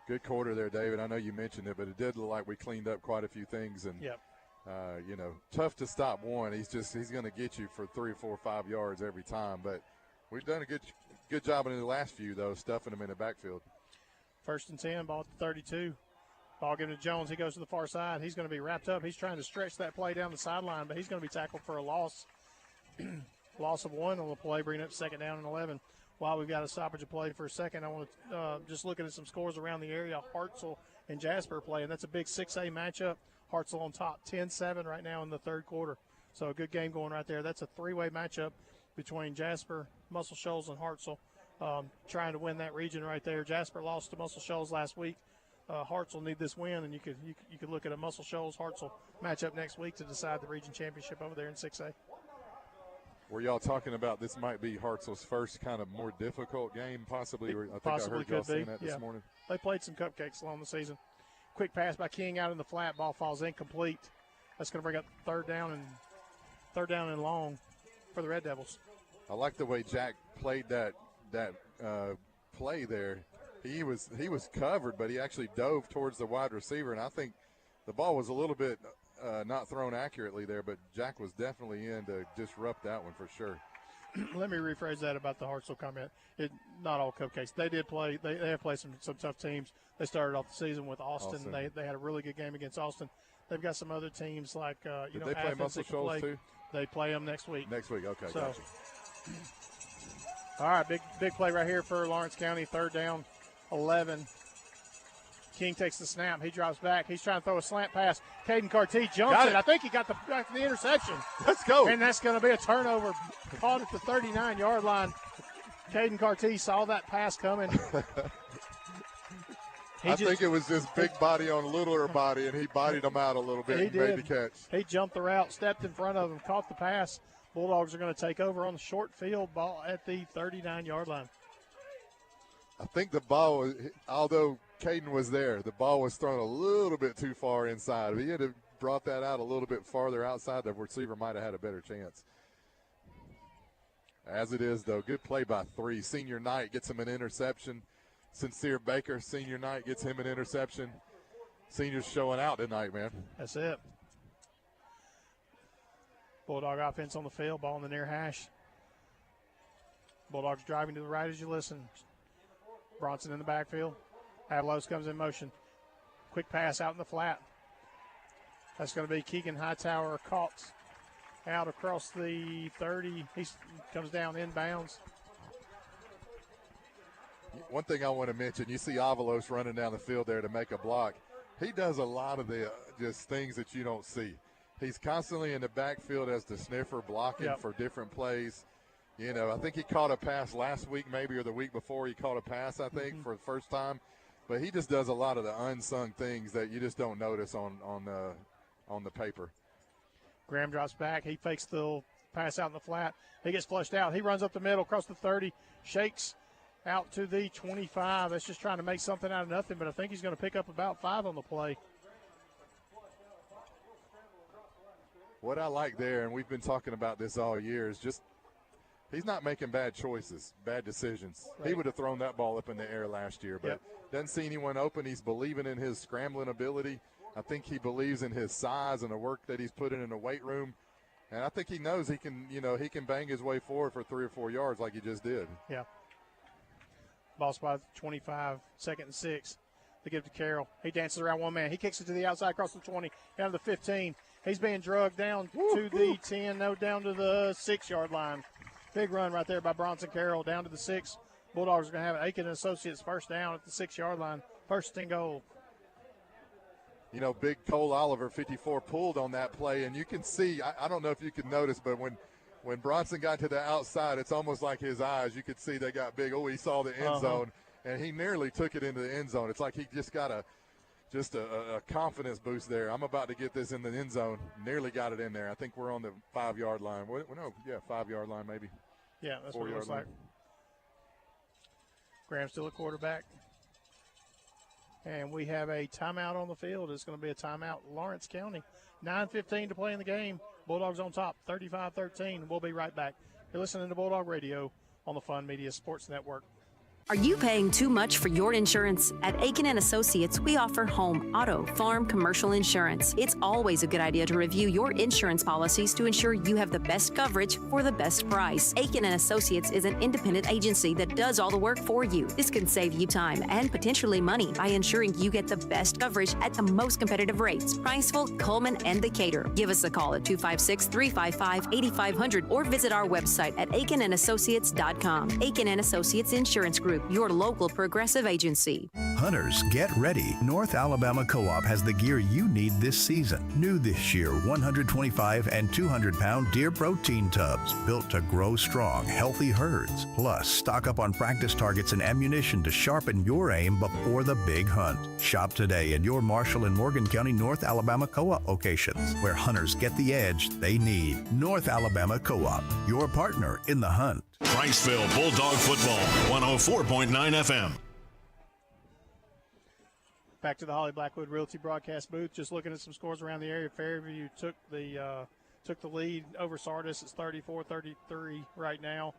Good quarter there, David. I know you mentioned it, but it did look like we cleaned up quite a few things. And, tough to stop one. He's going to get you for 3, 4, 5 yards every time. But we've done a good job in the last few, though, stuffing them in the backfield. 1st and 10, ball at the 32. Ball given to Jones. He goes to the far side. He's going to be wrapped up. He's trying to stretch that play down the sideline, but he's going to be tackled for a loss. Loss of 1 on the play, bringing up 2nd down and 11. While we've got a stoppage of play for a second, I want to just look at some scores around the area. Hartselle and Jasper play, and that's a big 6A matchup. Hartselle on top, 10-7 right now in the 3rd quarter. So a good game going right there. That's a 3-way matchup between Jasper, Muscle Shoals, and Hartselle. Trying to win that region right there. Jasper lost to Muscle Shoals last week. Hartselle need this win, and you could look at a Muscle Shoals Hartselle matchup next week to decide the region championship over there in 6A. Were y'all talking about this might be Hartselle's first kind of more difficult game, possibly? I think possibly I heard y'all could be. saying that this morning. They played some cupcakes along the season. Quick pass by King out in the flat. Ball falls incomplete. That's going to bring up 3rd down and long for the Red Devils. I like the way Jack played that play there. He was covered, but he actually dove towards the wide receiver, and I think the ball was a little bit not thrown accurately there, but Jack was definitely in to disrupt that one for sure. Let me rephrase that about the Hartselle comment. Not all cupcakes. They did play. They have played some tough teams. They started off the season with Austin. They had a really good game against Austin. They've got some other teams like Did they play Muscle Shoals too? They play them next week. Next week, okay. So, Gotcha. All right, big play right here for Lawrence County. 3rd down, 11. King takes the snap. He drops back. He's trying to throw a slant pass. Caden Carty jumps it. I think he got the interception. Let's go. And that's going to be a turnover. Caught at the 39-yard line. Caden Carty saw that pass coming. I think it was just big body on littler body, and he bodied him out a little bit and made the catch. He jumped the route, stepped in front of him, caught the pass. Bulldogs are going to take over on the short field, ball at the 39-yard line. I think the ball, although Caden was there, the ball was thrown a little bit too far inside. If he had brought that out a little bit farther outside, the receiver might have had a better chance. As it is, though, good play by 3. Senior Knight gets him an interception. Sincere Baker, Senior Knight, gets him an interception. Seniors showing out tonight, man. That's it. Bulldog offense on the field, ball in the near hash. Bulldogs driving to the right as you listen. Bronson in the backfield. Avalos comes in motion. Quick pass out in the flat. That's going to be Keegan Hightower caught out across the 30. He comes down inbounds. One thing I want to mention, you see Avalos running down the field there to make a block. He does a lot of the just things that you don't see. He's constantly in the backfield as the sniffer, blocking for different plays. You know, I think he caught a pass last week maybe, or the week before he caught a pass, I think, for the first time. But he just does a lot of the unsung things that you just don't notice on the paper. Graham drops back. He fakes the pass out in the flat. He gets flushed out. He runs up the middle, across the 30, shakes out to the 25. That's just trying to make something out of nothing, but I think he's going to pick up about 5 on the play. What I like there, and we've been talking about this all year, is just he's not making bad choices, bad decisions. Right. He would have thrown that ball up in the air last year, but doesn't see anyone open. He's believing in his scrambling ability. I think he believes in his size and the work that he's put in the weight room. And I think he knows he can bang his way forward for 3 or 4 yards like he just did. Yeah. Ball spot 25, 2nd and 6. They give it to Carroll. He dances around one man. He kicks it to the outside across the 20, down to the 15. He's being drugged down to the 10, no, down to the 6-yard line. Big run right there by Bronson Carroll down to the 6. Bulldogs are going to have Aiken and Associates first down at the 6-yard line. First and goal. You know, big Cole Oliver, 54, pulled on that play, and you can see, I don't know if you can notice, but when Bronson got to the outside, it's almost like his eyes, you could see they got big. Oh, he saw the end zone, and he nearly took it into the end zone. It's like he just got a confidence boost there. I'm about to get this in the end zone. Nearly got it in there. I think we're on the 5-yard line. Well, no, yeah, 5-yard line maybe. Yeah, that's what it looks like. Graham still at quarterback. And we have a timeout on the field. It's going to be a timeout, Lawrence County. 9:15 to play in the game. Bulldogs on top, 35-13. We'll be right back. You're listening to Bulldog Radio on the Fun Media Sports Network. Are you paying too much for your insurance? At Aiken and Associates, we offer home, auto, farm, commercial insurance. It's always a good idea to review your insurance policies to ensure you have the best coverage for the best price. Aiken and Associates is an independent agency that does all the work for you. This can save you time and potentially money by ensuring you get the best coverage at the most competitive rates. Priceville, Coleman, and Decatur. Give us a call at 256-355-8500 or visit our website at aikenandassociates.com. Aiken and Associates Insurance Group, your local progressive agency. Hunters, get ready. North Alabama Co-op has the gear you need this season. New this year, 125 and 200-pound deer protein tubs built to grow strong, healthy herds. Plus, stock up on practice targets and ammunition to sharpen your aim before the big hunt. Shop today in your Marshall and Morgan County North Alabama Co-op locations, where hunters get the edge they need. North Alabama Co-op, your partner in the hunt. Priceville Bulldog Football, 104.9 FM. Back to the Holly Blackwood Realty broadcast booth. Just looking at some scores around the area. Fairview took the lead over Sardis. It's 34-33 right now.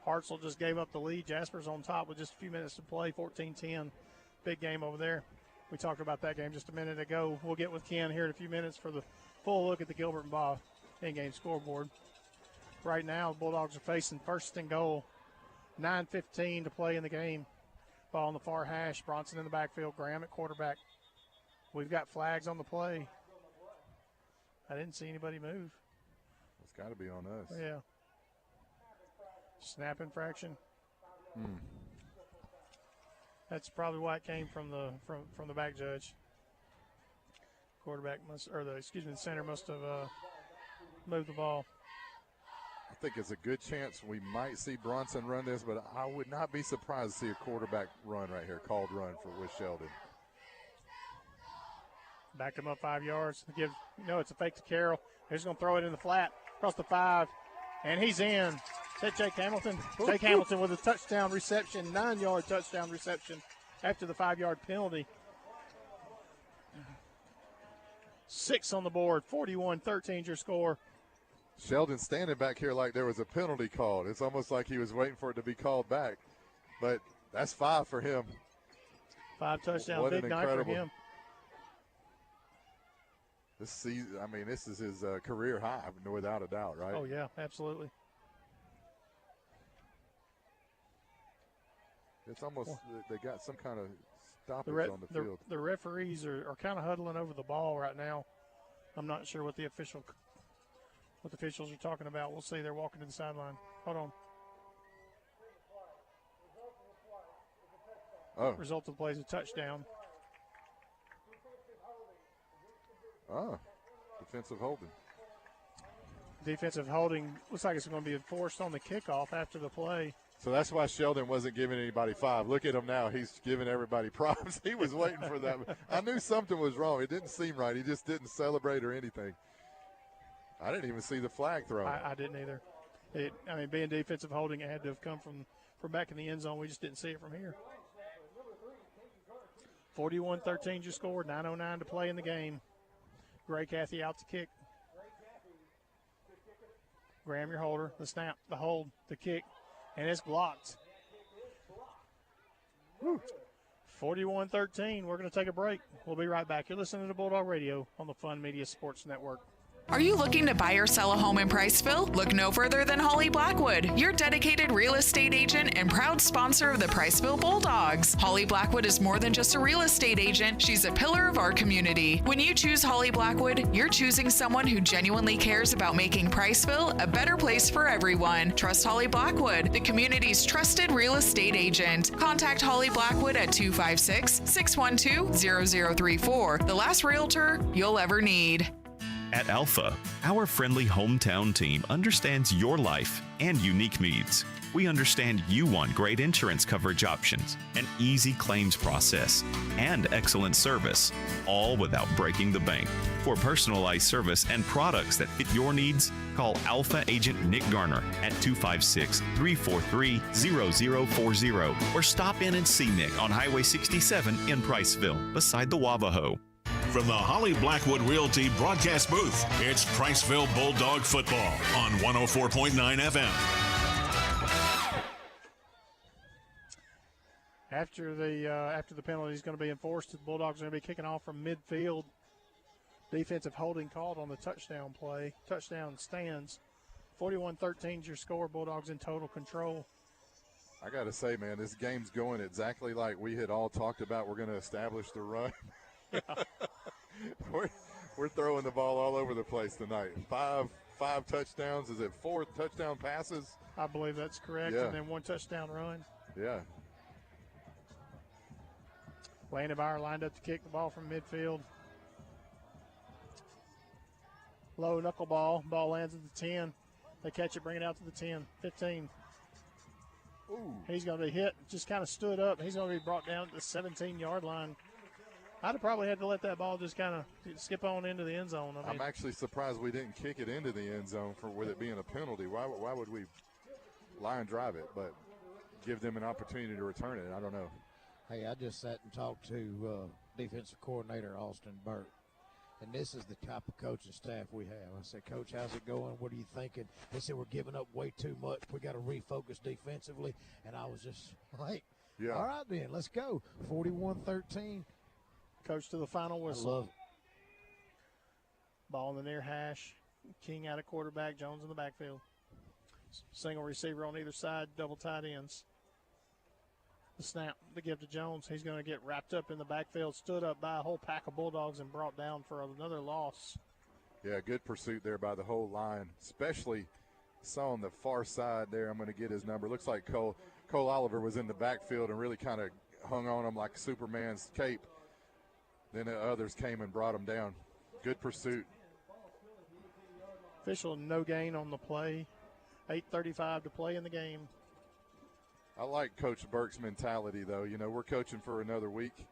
Hartselle just gave up the lead. Jasper's on top with just a few minutes to play, 14-10. Big game over there. We talked about that game just a minute ago. We'll get with Ken here in a few minutes for the full look at the Gilbert and Baugh in-game scoreboard. Right now, the Bulldogs are facing first and goal. 9:15 to play in the game. Ball on the far hash. Bronson in the backfield. Graham at quarterback. We've got flags on the play. I didn't see anybody move. It's got to be on us. Yeah. Snap infraction. That's probably why it came from the back judge. Quarterback the center must have moved the ball. I think it's a good chance we might see Bronson run this, but I would not be surprised to see a quarterback run right here, called run for Wish Sheldon. Backed him up 5 yards. It's a fake to Carroll. He's going to throw it in the flat across the 5, and he's in. Is that Jake Hamilton? Jake Hamilton with a touchdown reception, 9-yard touchdown reception after the 5-yard penalty. 6 on the board, 41-13 your score. Sheldon standing back here like there was a penalty called. It's almost like he was waiting for it to be called back. But that's 5 for him. 5 touchdowns, big night for him. This season, this is his career high, without a doubt, right? Oh, yeah, absolutely. It's almost they got some kind of stoppage on the field. The referees are kind of huddling over the ball right now. I'm not sure what the officials are talking about. We'll see. They're walking to the sideline. Hold on. Oh. Result of the play is a touchdown. Defensive holding. Defensive holding looks like it's going to be enforced on the kickoff after the play. So that's why Sheldon wasn't giving anybody 5. Look at him now. He's giving everybody props. He was waiting for that. I knew something was wrong. It didn't seem right. He just didn't celebrate or anything. I didn't even see the flag thrown. I didn't either. Being defensive holding, it had to have come from back in the end zone. We just didn't see it from here. 41-13 you scored, 9:09 to play in the game. Gray Cathy out to kick. Graham, your holder. The snap, the hold, the kick, and it's blocked. 41-13. We're going to take a break. We'll be right back. You're listening to Bulldog Radio on the Fun Media Sports Network. Are you looking to buy or sell a home in Priceville? Look no further than Holly Blackwood, your dedicated real estate agent and proud sponsor of the Priceville Bulldogs. Holly Blackwood is more than just a real estate agent. She's a pillar of our community. When you choose Holly Blackwood, you're choosing someone who genuinely cares about making Priceville a better place for everyone. Trust Holly Blackwood, the community's trusted real estate agent. Contact Holly Blackwood at 256-612-0034, the last realtor you'll ever need. At Alpha, our friendly hometown team understands your life and unique needs. We understand you want great insurance coverage options, an easy claims process, and excellent service, all without breaking the bank. For personalized service and products that fit your needs, call Alpha Agent Nick Garner at 256-343-0040 or stop in and see Nick on Highway 67 in Priceville, beside the Wavaho. From the Holly Blackwood Realty broadcast booth, it's Priceville Bulldog football on 104.9 FM. After the penalty is going to be enforced, the Bulldogs are going to be kicking off from midfield. Defensive holding called on the touchdown play. Touchdown stands. 41-13 is your score. Bulldogs in total control. I got to say, man, this game's going exactly like we had all talked about. We're going to establish the run. Yeah. We're throwing the ball all over the place tonight. Five touchdowns. Is it 4 touchdown passes? I believe that's correct. Yeah. And then 1 touchdown run. Yeah. Landon Bauer lined up to kick the ball from midfield. Low knuckle ball. Ball lands at the 10. They catch it, bring it out to the 10, 15. Ooh. He's going to be hit. Just kind of stood up. He's going to be brought down to the 17-yard line. I'd have probably had to let that ball just kind of skip on into the end zone. I'm actually surprised we didn't kick it into the end zone with it being a penalty. Why would we line drive it, but give them an opportunity to return it? I don't know. Hey, I just sat and talked to defensive coordinator Austin Burke, and this is the type of coaching staff we have. I said, Coach, how's it going? What are you thinking? They said, we're giving up way too much. We got to refocus defensively. And I was just like, yeah. All right, then, let's go. 41-13. Coach to the final whistle. I love it. Ball in the near hash. King out at quarterback. Jones in the backfield. Single receiver on either side. Double tight ends. The snap to give to Jones. He's going to get wrapped up in the backfield. Stood up by a whole pack of Bulldogs and brought down for another loss. Yeah, good pursuit there by the whole line. Especially saw on the far side there. I'm going to get his number. Looks like Cole Oliver was in the backfield and really kind of hung on him like Superman's cape. Then the others came and brought him down. Good pursuit. Official no gain on the play. 8:35 to play in the game. I like Coach Burke's mentality, though. You know, we're coaching for another week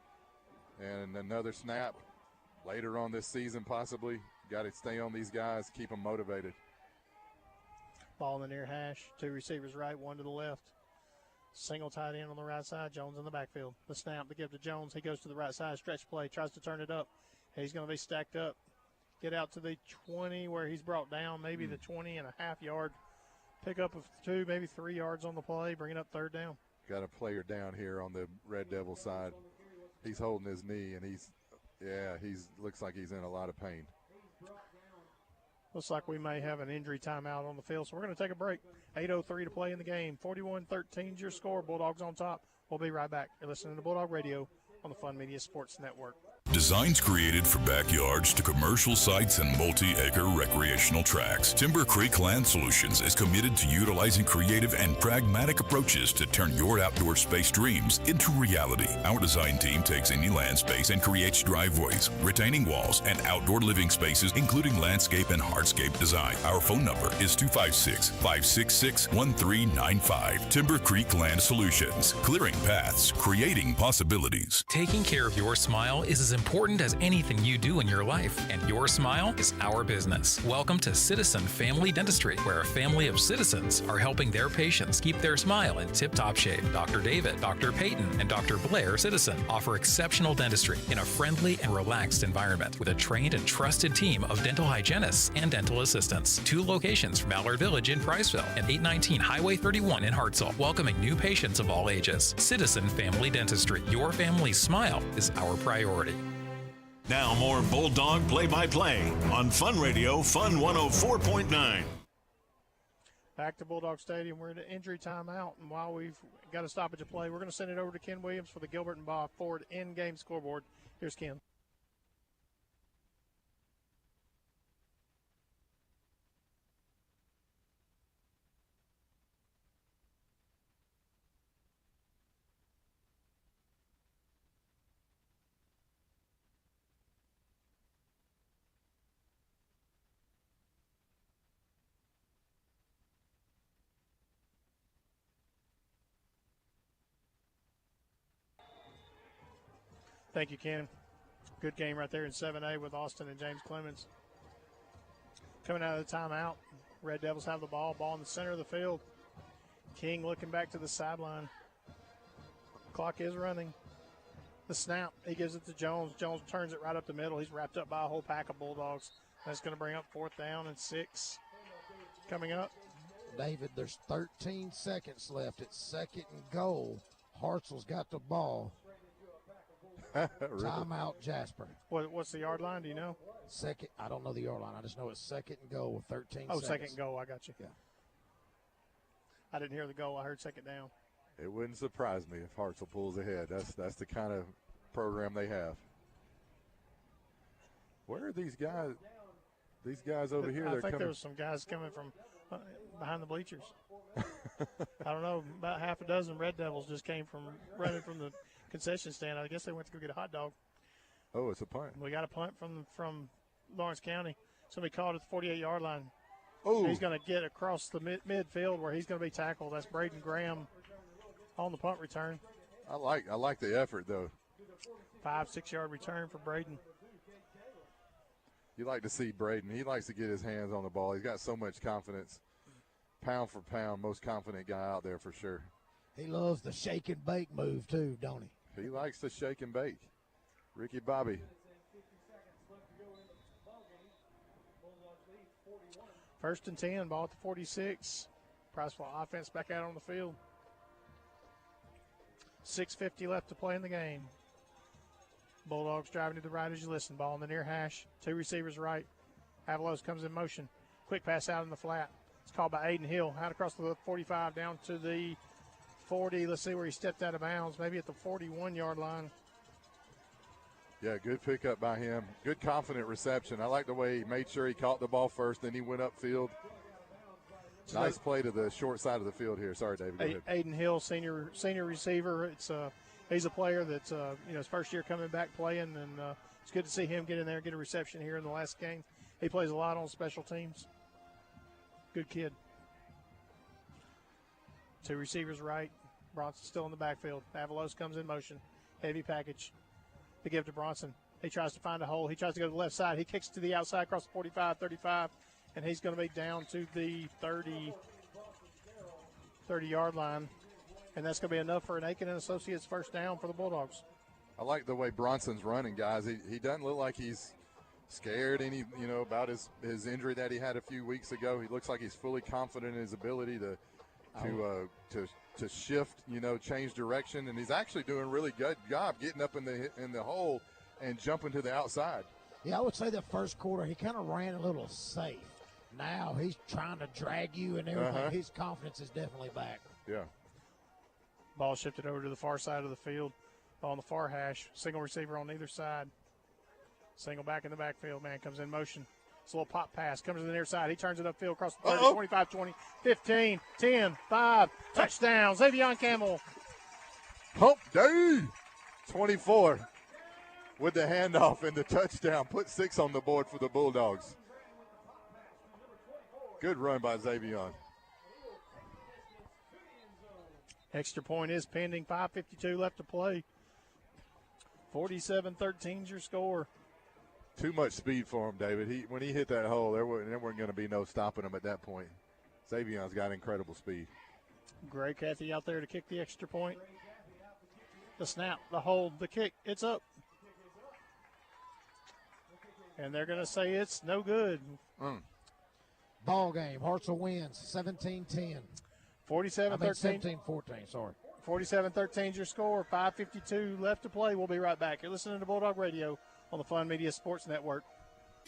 and another snap later on this season possibly. Got to stay on these guys, keep them motivated. Ball in the near hash. 2 receivers right, 1 to the left. Single tight end on the right side. Jones in the backfield. The snap to give to Jones. He goes to the right side. Stretch play. Tries to turn it up. He's going to be stacked up. Get out to the 20 where he's brought down. Maybe the 20.5-yard pickup of 2, maybe 3 yards on the play. Bring it up 3rd down. Got a player down here on the Red Devil side. He's holding his knee, and he's looks like he's in a lot of pain. Looks like we may have an injury timeout on the field, so we're going to take a break. 8:03 to play in the game. 41-13 is your score. Bulldogs on top. We'll be right back. You're listening to Bulldog Radio on the Fun Media Sports Network. Designs created for backyards to commercial sites and multi-acre recreational tracks. Timber Creek Land Solutions is committed to utilizing creative and pragmatic approaches to turn your outdoor space dreams into reality. Our design team takes any land space and creates driveways, retaining walls, and outdoor living spaces, including landscape and hardscape design. Our phone number is 256-566-1395. Timber Creek Land Solutions. Clearing paths, creating possibilities. Taking care of your smile is as important as anything you do in your life, and your smile is our business. Welcome to Citizen Family Dentistry, where a family of citizens are helping their patients keep their smile in tip-top shape. Dr. David, Dr. Peyton, and Dr. Blair Citizen offer exceptional dentistry in a friendly and relaxed environment with a trained and trusted team of dental hygienists and dental assistants. 2 locations from Mallard Village in Priceville and 819 Highway 31 in Hartselle, welcoming new patients of all ages. Citizen Family Dentistry. Your family's smile is our priority. Now more Bulldog play-by-play on Fun Radio, Fun 104.9. Back to Bulldog Stadium. We're in an injury timeout, and while we've got a stoppage of play, we're going to send it over to Ken Williams for the Gilbert and Bob Ford in-game scoreboard. Here's Ken. Thank you, Ken. Good game right there in 7A with Austin and James Clemens. Coming out of the timeout, Red Devils have the ball in the center of the field. King looking back to the sideline. Clock is running. The snap, he gives it to Jones. Jones turns it right up the middle. He's wrapped up by a whole pack of Bulldogs. That's going to bring up 4th down and 6 coming up. David, there's 13 seconds left. It's 2nd and goal. Hartzell's got the ball. Really? Timeout, Jasper. What's the yard line? Do you know? Second. I don't know the yard line. I just know it's 2nd and goal with 13 Oh, seconds. 2nd goal. I got you. Yeah. I didn't hear the goal. I heard 2nd down. It wouldn't surprise me if Hartzell pulls ahead. That's the kind of program they have. Where are these guys? These guys over here. I think there was some guys coming from behind the bleachers. I don't know. About half a dozen Red Devils just came from running from the concession stand. I guess they went to go get a hot dog. Oh, it's a punt. We got a punt from Lawrence County. Somebody called at the 48-yard line. Oh, he's going to get across the midfield where he's going to be tackled. That's Braden Graham on the punt return. I like the effort though. 5-6 yard return for Braden. You like to see Braden. He likes to get his hands on the ball. He's got so much confidence. Pound for pound, most confident guy out there for sure. He loves the shake and bake move too, don't he? He likes to shake and bake. Ricky Bobby. First and 10, ball at the 46. Priceville offense back out on the field. 6:50 left to play in the game. Bulldogs driving to the right as you listen. Ball in the near hash. 2 receivers right. Avalos comes in motion. Quick pass out in the flat. It's called by Aiden Hill. Out across the 45 down to the 40. Let's see where he stepped out of bounds. Maybe at the 41-yard line. Yeah, good pickup by him. Good confident reception. I like the way he made sure he caught the ball first, then he went upfield. Nice play to the short side of the field here. Sorry, David. Go ahead. Aiden Hill, senior receiver. He's a player that's his first year coming back playing, and it's good to see him get in there, get a reception here in the last game. He plays a lot on special teams. Good kid. 2 receivers right. Bronson still in the backfield. Avalos comes in motion. Heavy package to give to Bronson. He tries to find a hole. He tries to go to the left side. He kicks to the outside across the 45, 35, and he's going to be down to the 30-yard line. And that's going to be enough for an Aiken and Associates first down for the Bulldogs. I like the way Bronson's running, guys. He doesn't look like he's scared about his injury that he had a few weeks ago. He looks like he's fully confident in his ability to shift, change direction, and he's actually doing a really good job getting up in the hole and jumping to the outside. Yeah, I would say the first quarter he kind of ran a little safe. Now he's trying to drag you and everything. Uh-huh. His confidence is definitely back. Yeah. Ball shifted over to the far side of the field. Ball on the far hash. Single receiver on either side. Single back in the backfield. Man comes in motion. It's a little pop pass. Comes to the near side. He turns it upfield across the 30, 25, 20, 15, 10, 5. Touchdown. Xavier Campbell. Hump day. 24 with the handoff and the touchdown. Put 6 on the board for the Bulldogs. Good run by Xavier. Extra point is pending. 5:52 left to play. 47-13 is your score. Too much speed for him, David. When he hit that hole, there wasn't going to be no stopping him at that point. Xavion's got incredible speed. Gray Cathy out there to kick the extra point. The snap, the hold, the kick, it's up. And they're going to say it's no good. Ball game. Hartselle wins 17-10. 47-13. 17-14, sorry. 47-13 is your score. 5:52 left to play. We'll be right back. You're listening to Bulldog Radio on the Fun Media Sports Network.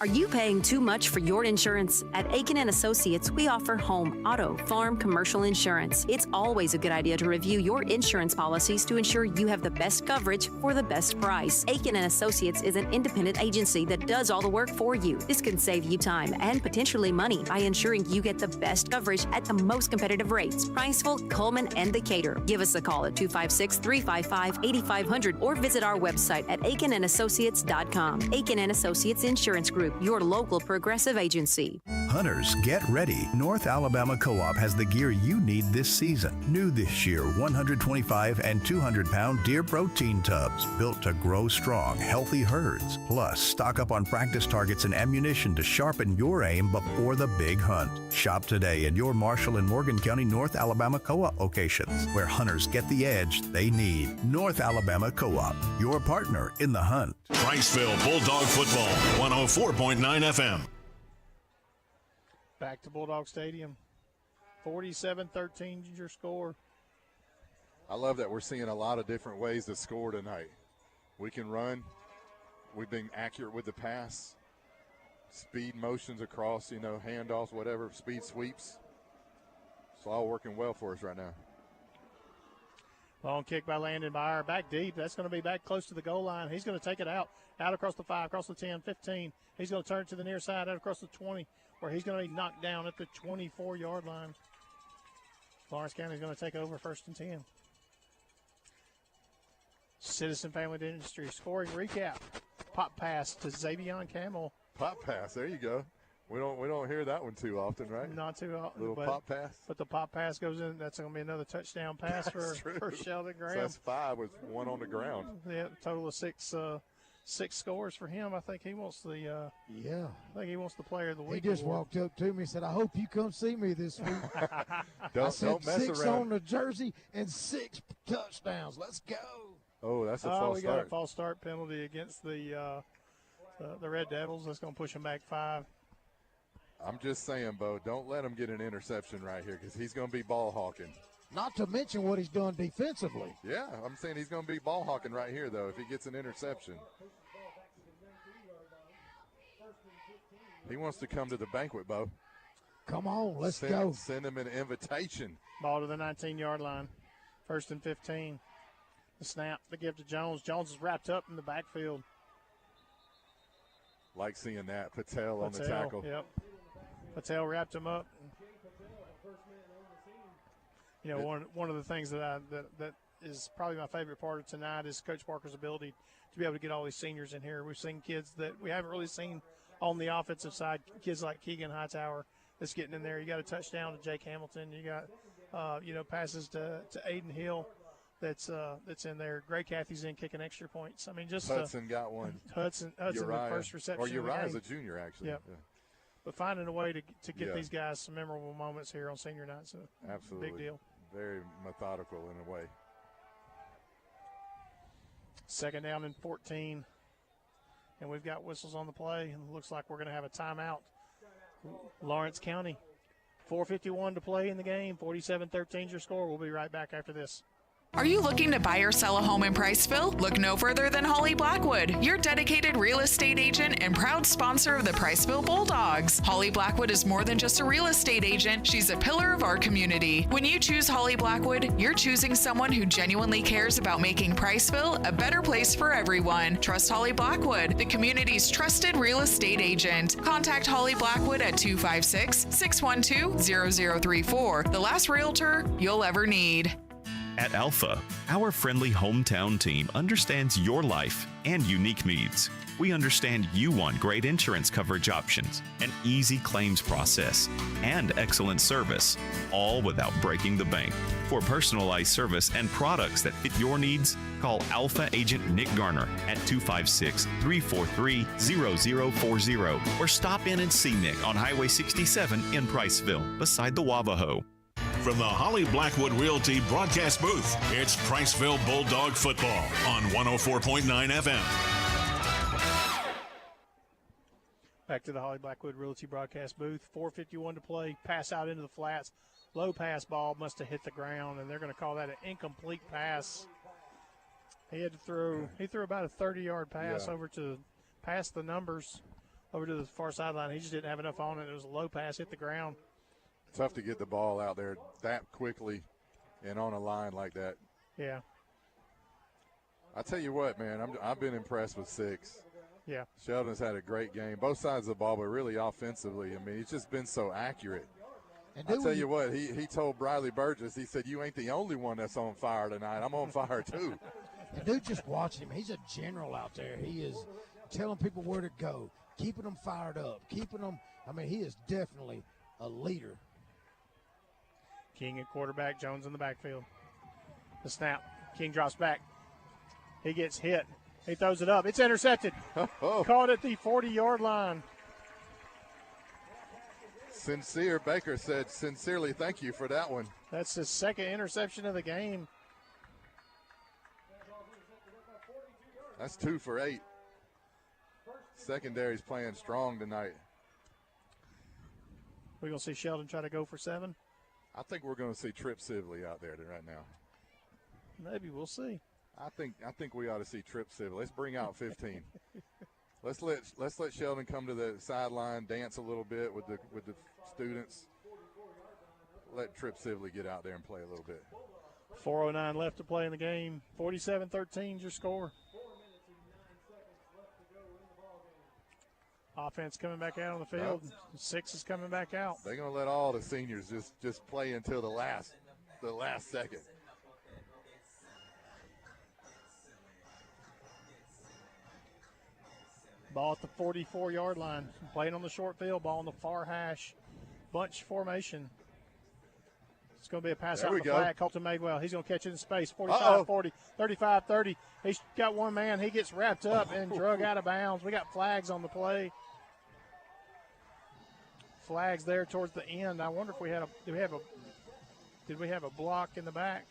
Are you paying too much for your insurance? At Aiken & Associates, we offer home, auto, farm, commercial insurance. It's always a good idea to review your insurance policies to ensure you have the best coverage for the best price. Aiken & Associates is an independent agency that does all the work for you. This can save you time and potentially money by ensuring you get the best coverage at the most competitive rates. Priceville, Coleman, and Decatur. Give us a call at 256-355-8500 or visit our website at aikenandassociates.com. Aiken & Associates Insurance Group, your local progressive agency. Hunters, get ready. North Alabama Co-op has the gear you need this season. New this year, 125 and 200-pound deer protein tubs built to grow strong, healthy herds. Plus, stock up on practice targets and ammunition to sharpen your aim before the big hunt. Shop today in your Marshall and Morgan County North Alabama Co-op locations, where hunters get the edge they need. North Alabama Co-op, your partner in the hunt. Priceville Bulldog Football, 104.9 FM. Back to Bulldog Stadium. 47-13 is your score. I love that we're seeing a lot of different ways to score tonight. We can run. We've been accurate with the pass. Speed motions across, handoffs, whatever, speed sweeps. It's all working well for us right now. Long kick by Landon Byer, back deep. That's going to be back close to the goal line. He's going to take it out across the 5, across the 10, 15. He's going to turn it to the near side, out across the 20, where he's going to be knocked down at the 24-yard line. Lawrence County is going to take over 1st and 10. Citizen Family Dentistry scoring recap. Pop pass to Xavion Camel. Pop pass, there you go. We don't hear that one too often, right? Not too often. Little pop pass. But the pop pass goes in. That's going to be another touchdown pass for Sheldon Graham. So that's 5 with 1 on the ground. Yeah, total of 6 scores for him. I think he wants the I think he wants the player of the week. He just walked up to me and said, "I hope you come see me this week." don't mess 6 around. on the jersey and 6 touchdowns. Let's go. Oh, that's a false we start. Got a false start penalty against the Red Devils. That's going to push them back 5. I'm just saying, Bo, don't let him get an interception right here because he's going to be ball hawking. Not to mention what he's done defensively. Yeah, I'm saying he's going to be ball hawking right here, though, if he gets an interception. He wants to come to the banquet, Bo. Come on, let's go. Send him an invitation. Ball to the 19-yard line. 1st and 15. The snap, the give to Jones. Jones is wrapped up in the backfield. Like seeing that. Patel on the tackle. Yep. Patel wrapped him up. One of the things that is probably my favorite part of tonight is Coach Parker's ability to be able to get all these seniors in here. We've seen kids that we haven't really seen on the offensive side, kids like Keegan Hightower that's getting in there. You got a touchdown to Jake Hamilton. You got, passes to Aiden Hill that's in there. Gray Cathy's in kicking extra points. I mean, just Hudson got one. Hudson the first reception. Or Uriah's a junior, actually. Yep. Yeah. But finding a way to get these guys some memorable moments here on senior night, so absolutely big deal. Very methodical in a way. 2nd down and 14, and we've got whistles on the play, and it looks like we're going to have a timeout. Lawrence County, 4:51 to play in the game. 47-13 your score. We'll be right back after this. Are you looking to buy or sell a home in Priceville? Look no further than Holly Blackwood, your dedicated real estate agent and proud sponsor of the Priceville Bulldogs. Holly Blackwood is more than just a real estate agent. She's a pillar of our community. When you choose Holly Blackwood, you're choosing someone who genuinely cares about making Priceville a better place for everyone. Trust Holly Blackwood, the community's trusted real estate agent. Contact Holly Blackwood at 256-612-0034, the last realtor you'll ever need. At Alpha, our friendly hometown team understands your life and unique needs. We understand you want great insurance coverage options, an easy claims process, and excellent service, all without breaking the bank. For personalized service and products that fit your needs, call Alpha Agent Nick Garner at 256-343-0040 or stop in and see Nick on Highway 67 in Priceville, beside the Wavaho. From the Holly Blackwood Realty broadcast booth, it's Priceville Bulldog football on 104.9 FM. Back to the Holly Blackwood Realty broadcast booth. 4:51 to play. Pass out into the flats. Low pass ball must have hit the ground, and they're going to call that an incomplete pass. He threw about a 30-yard pass over to past the numbers over to the far sideline. He just didn't have enough on it. It was a low pass, hit the ground. Tough to get the ball out there that quickly and on a line like that. Yeah. I tell you what, man, I've been impressed with 6. Yeah. Sheldon's had a great game, both sides of the ball, but really offensively. I mean, he's just been so accurate. And I tell you what, he told Briley Burgess, he said, "You ain't the only one that's on fire tonight. I'm on fire too." And dude, just watching him. He's a general out there. He is telling people where to go, keeping them fired up, keeping them. I mean, he is definitely a leader. King at quarterback, Jones in the backfield. The snap. King drops back. He gets hit. He throws it up. It's intercepted. Caught at the 40-yard line. Sincere Baker said, "Sincerely, thank you for that one." That's his second interception of the game. That's 2 for 8. Secondary's playing strong tonight. We're going to see Sheldon try to go for 7. I think we're going to see Trip Sibley out there right now. Maybe we'll see. I think we ought to see Trip Sibley. Let's bring out 15. Let's let Sheldon come to the sideline, dance a little bit with the students. Let Trip Sibley get out there and play a little bit. 4:09 left to play in the game. 47-13 is your score. Offense coming back out on the field. 6 is coming back out. They're going to let all the seniors just play until the last second. Ball at the 44-yard line. Playing on the short field. Ball on the far hash. Bunch formation. It's going to be a pass out the flat. Colton Madewell. He's going to catch it in space. 45-40, 35-30. He's got one man. He gets wrapped up and drug out of bounds. We got flags on the play. Flags there towards the end. I wonder if we had did we have a block in the back?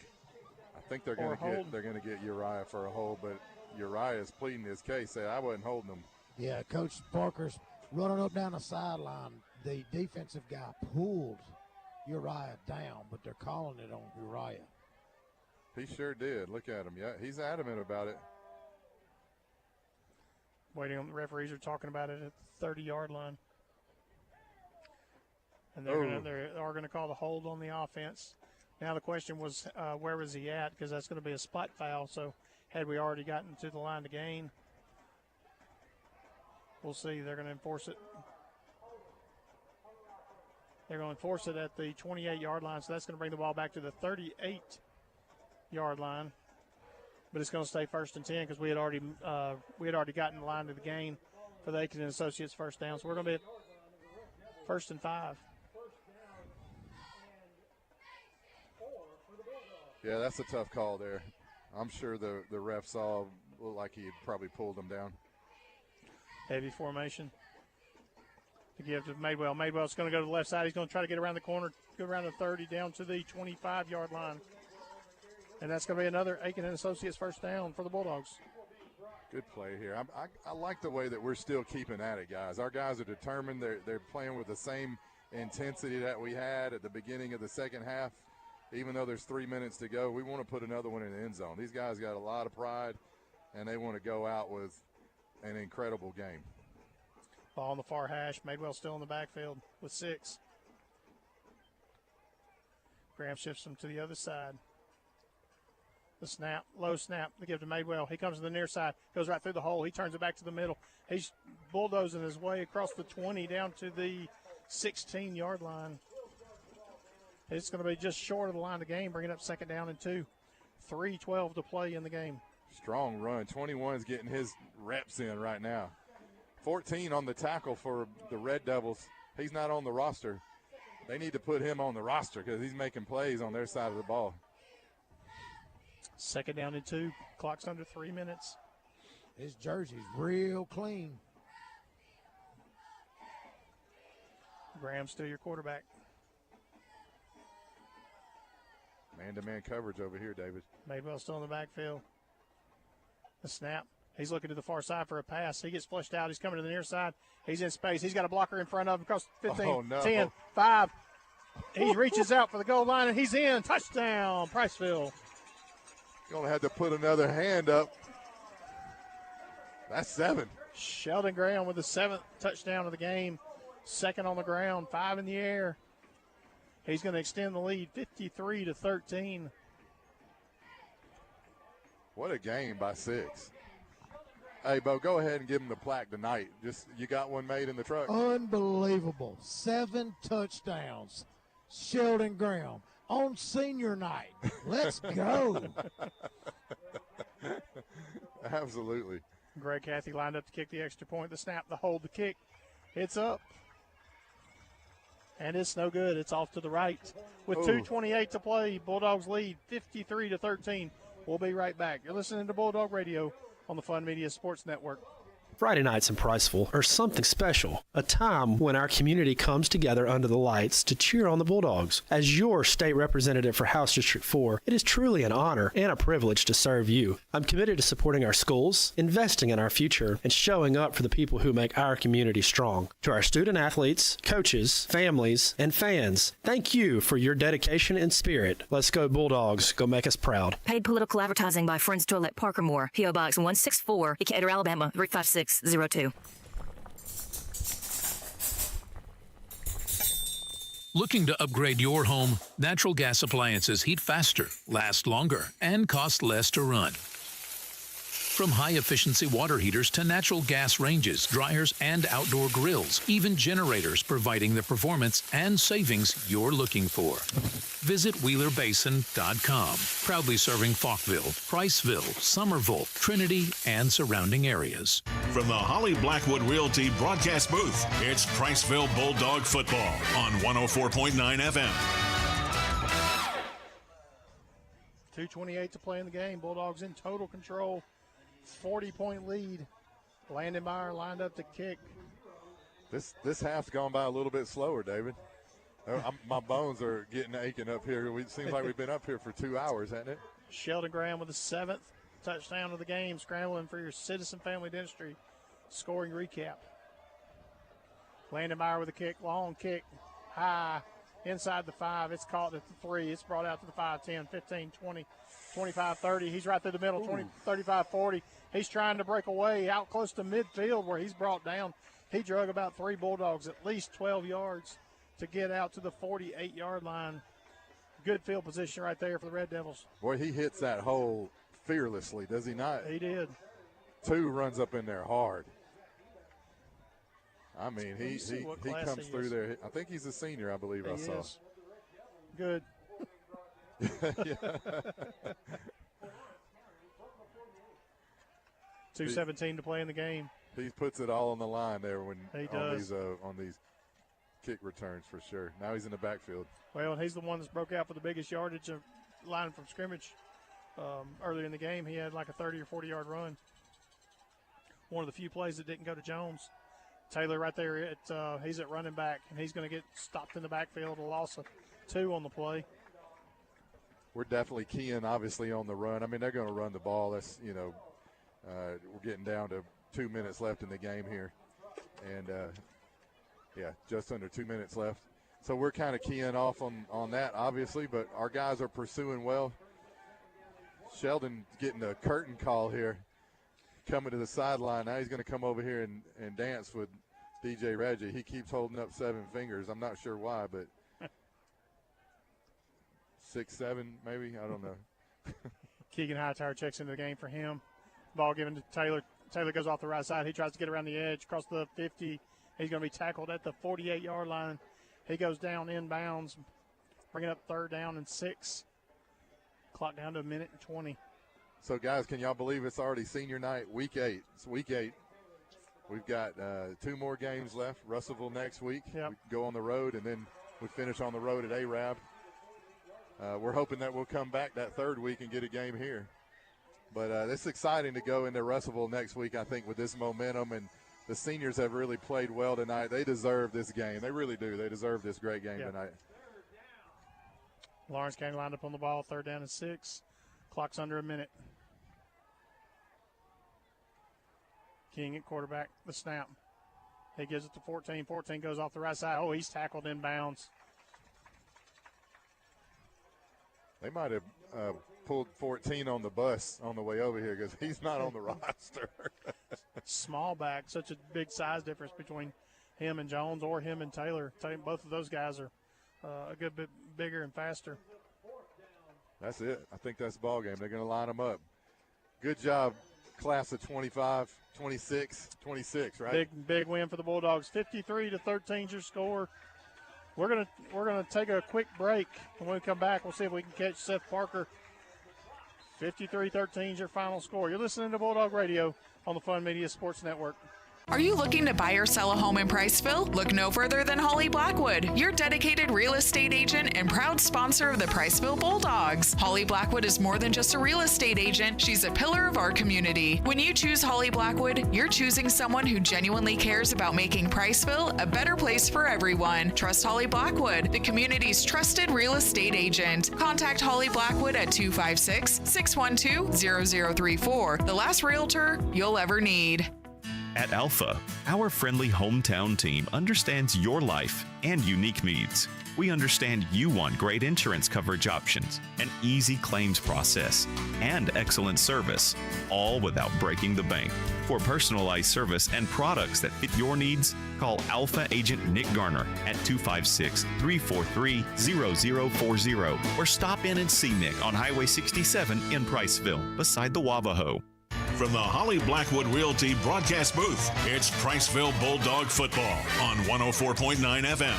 I think they're going to get Uriah for a hold, but Uriah is pleading his case. Say, I wasn't holding him. Yeah, Coach Parker's running up down the sideline. The defensive guy pulled Uriah down, but they're calling it on Uriah. He sure did. Look at him. Yeah, he's adamant about it. Waiting on the referees are talking about it at the 30-yard line. And they are going to call the hold on the offense. Now the question was, where was he at? Because that's going to be a spot foul. So had we already gotten to the line to gain, we'll see. They're going to enforce it. They're going to enforce it at the 28-yard line. So that's going to bring the ball back to the 38-yard line. But it's going to stay 1st and 10 because we had already gotten the line to the gain for the Aiken and Associates first down. So we're going to be at 1st and 5. Yeah, that's a tough call there. I'm sure the ref saw, looked like he had probably pulled them down. Heavy formation to give to Madewell. Madewell's going to go to the left side. He's going to try to get around the corner, go around the 30 down to the 25-yard line. And that's going to be another Aiken and Associates first down for the Bulldogs. Good play here. I like the way that we're still keeping at it, guys. Our guys are determined. They're playing with the same intensity that we had at the beginning of the second half. Even though there's 3 minutes to go, we want to put another one in the end zone. These guys got a lot of pride, and they want to go out with an incredible game. Ball on the far hash. Madewell still in the backfield with 6. Graham shifts him to the other side. The snap, low snap, they give to Madewell. He comes to the near side, goes right through the hole. He turns it back to the middle. He's bulldozing his way across the 20 down to the 16-yard line. It's going to be just short of the line of the game, bringing up 2nd down and 2. 3:12 to play in the game. Strong run. 21's getting his reps in right now. 14 on the tackle for the Red Devils. He's not on the roster. They need to put him on the roster because he's making plays on their side of the ball. 2nd down and 2. Clock's under 3 minutes. His jersey's real clean. Graham's still your quarterback. Man-to-man coverage over here, David. Madewell still in the backfield. The snap. He's looking to the far side for a pass. He gets flushed out. He's coming to the near side. He's in space. He's got a blocker in front of him across 15, 10, 5. He reaches out for the goal line, and he's in. Touchdown, Priceville. You're going to have to put another hand up. That's 7. Sheldon Graham with the 7th touchdown of the game. 2nd on the ground, 5 in the air. He's going to extend the lead 53-13. What a game by 6. Hey, Bo, go ahead and give him the plaque tonight. You got one made in the truck. Unbelievable. 7 touchdowns. Sheldon Graham on senior night. Let's go. Absolutely. Greg Cathy lined up to kick the extra point. The snap, the hold, the kick. It's up. And it's no good. It's off to the right. With 2:28 to play, Bulldogs lead 53-13. We'll be right back. You're listening to Bulldog Radio on the Fun Media Sports Network. Friday nights in Priceville are something special, a time when our community comes together under the lights to cheer on the Bulldogs. As your state representative for House District 4, it is truly an honor and a privilege to serve you. I'm committed to supporting our schools, investing in our future, and showing up for the people who make our community strong. To our student athletes, coaches, families, and fans, thank you for your dedication and spirit. Let's go Bulldogs. Go make us proud. Paid political advertising by Friends to Elect Parker Moore, P.O. Box 164, Decatur, Alabama 35602. Looking to upgrade your home? Natural gas appliances heat faster, last longer, and cost less to run. From high-efficiency water heaters to natural gas ranges, dryers, and outdoor grills, even generators providing the performance and savings you're looking for. Visit WheelerBasin.com, proudly serving Falkville, Priceville, Somerville, Trinity, and surrounding areas. From the Holly Blackwood Realty broadcast booth, it's Priceville Bulldog football on 104.9 FM. 2:28 to play in the game. Bulldogs in total control. 40-point lead. Landon Meyer lined up to kick. This half's gone by a little bit slower, David. My bones are aching up here. It seems like we've been up here for 2 hours, hasn't it? Sheldon Graham with the 7th touchdown of the game, scrambling for your Citizen Family Dentistry scoring recap. Landon Meyer with a kick, long kick, high, inside the 5. It's caught at the 3. It's brought out to the 5, 10, 15, 20, 25, 30. He's right through the middle, 20, 35, 40. He's trying to break away out close to midfield where he's brought down. He drug about 3 Bulldogs at least 12 yards to get out to the 48-yard line. Good field position right there for the Red Devils. Boy, he hits that hole fearlessly, does he not? He did. 2 runs up in there hard. I mean, he comes through there. I think he's a senior, I believe I saw. Is. Good. 2:17 to play in the game. He puts it all on the line there when he does. on these kick returns for sure. Now he's in the backfield. Well, and he's the one that's broke out for the biggest yardage of line from scrimmage earlier in the game. He had like a 30 or 40-yard run. One of the few plays that didn't go to Jones. Taylor right there, he's at running back, and he's going to get stopped in the backfield, a loss of 2 on the play. We're definitely keying, obviously, on the run. I mean, they're going to run the ball. That's, we're getting down to 2 minutes left in the game here. And, just under 2 minutes left. So we're kind of keying off on that, obviously, but our guys are pursuing well. Sheldon getting a curtain call here, coming to the sideline. Now he's going to come over here and dance with DJ Reggie. He keeps holding up 7 fingers. I'm not sure why, but 6, 7 maybe. I don't know. Keegan Hightower checks into the game for him. Ball given to Taylor. Taylor goes off the right side. He tries to get around the edge, across the 50. He's going to be tackled at the 48-yard line. He goes down inbounds, bringing up 3rd down and 6. Clock down to 1:20. So, guys, can y'all believe it's already senior night, week 8? It's week 8. We've got 2 more games left. Russellville next week. Yep. We go on the road, and then we finish on the road at Arab. We're hoping that we'll come back that 3rd week and get a game here. But it's exciting to go into Russellville next week, I think, with this momentum. And the seniors have really played well tonight. They deserve this game. They really do. They deserve this great game tonight. Lawrence County lined up on the ball, 3rd down and 6. Clock's under a minute. King at quarterback, the snap. He gives it to 14. 14 goes off the right side. Oh, he's tackled in bounds. They might have pulled 14 on the bus on the way over here because he's not on the roster. Small back, such a big size difference between him and Jones or him and Taylor. Both of those guys are a good bit bigger and faster. That's it. I think that's the ball game. They're going to line them up. Good job, class of 25, 26, 26, right? Big win for the Bulldogs. 53-13 is your score. We're gonna take a quick break. When we come back, we'll see if we can catch Seth Parker. 53-13 is your final score. You're listening to Bulldog Radio on the Fun Media Sports Network. Are you looking to buy or sell a home in Priceville? Look no further than Holly Blackwood, your dedicated real estate agent and proud sponsor of the Priceville Bulldogs. Holly Blackwood is more than just a real estate agent. She's a pillar of our community. When you choose Holly Blackwood, you're choosing someone who genuinely cares about making Priceville a better place for everyone. Trust Holly Blackwood, the community's trusted real estate agent. Contact Holly Blackwood at 256-612-0034, the last realtor you'll ever need. At Alpha, our friendly hometown team understands your life and unique needs. We understand you want great insurance coverage options, an easy claims process, and excellent service, all without breaking the bank. For personalized service and products that fit your needs, call Alpha Agent Nick Garner at 256-343-0040 or stop in and see Nick on Highway 67 in Priceville, beside the Wavaho. From the Holly Blackwood Realty broadcast booth, it's Priceville Bulldog football on 104.9 FM.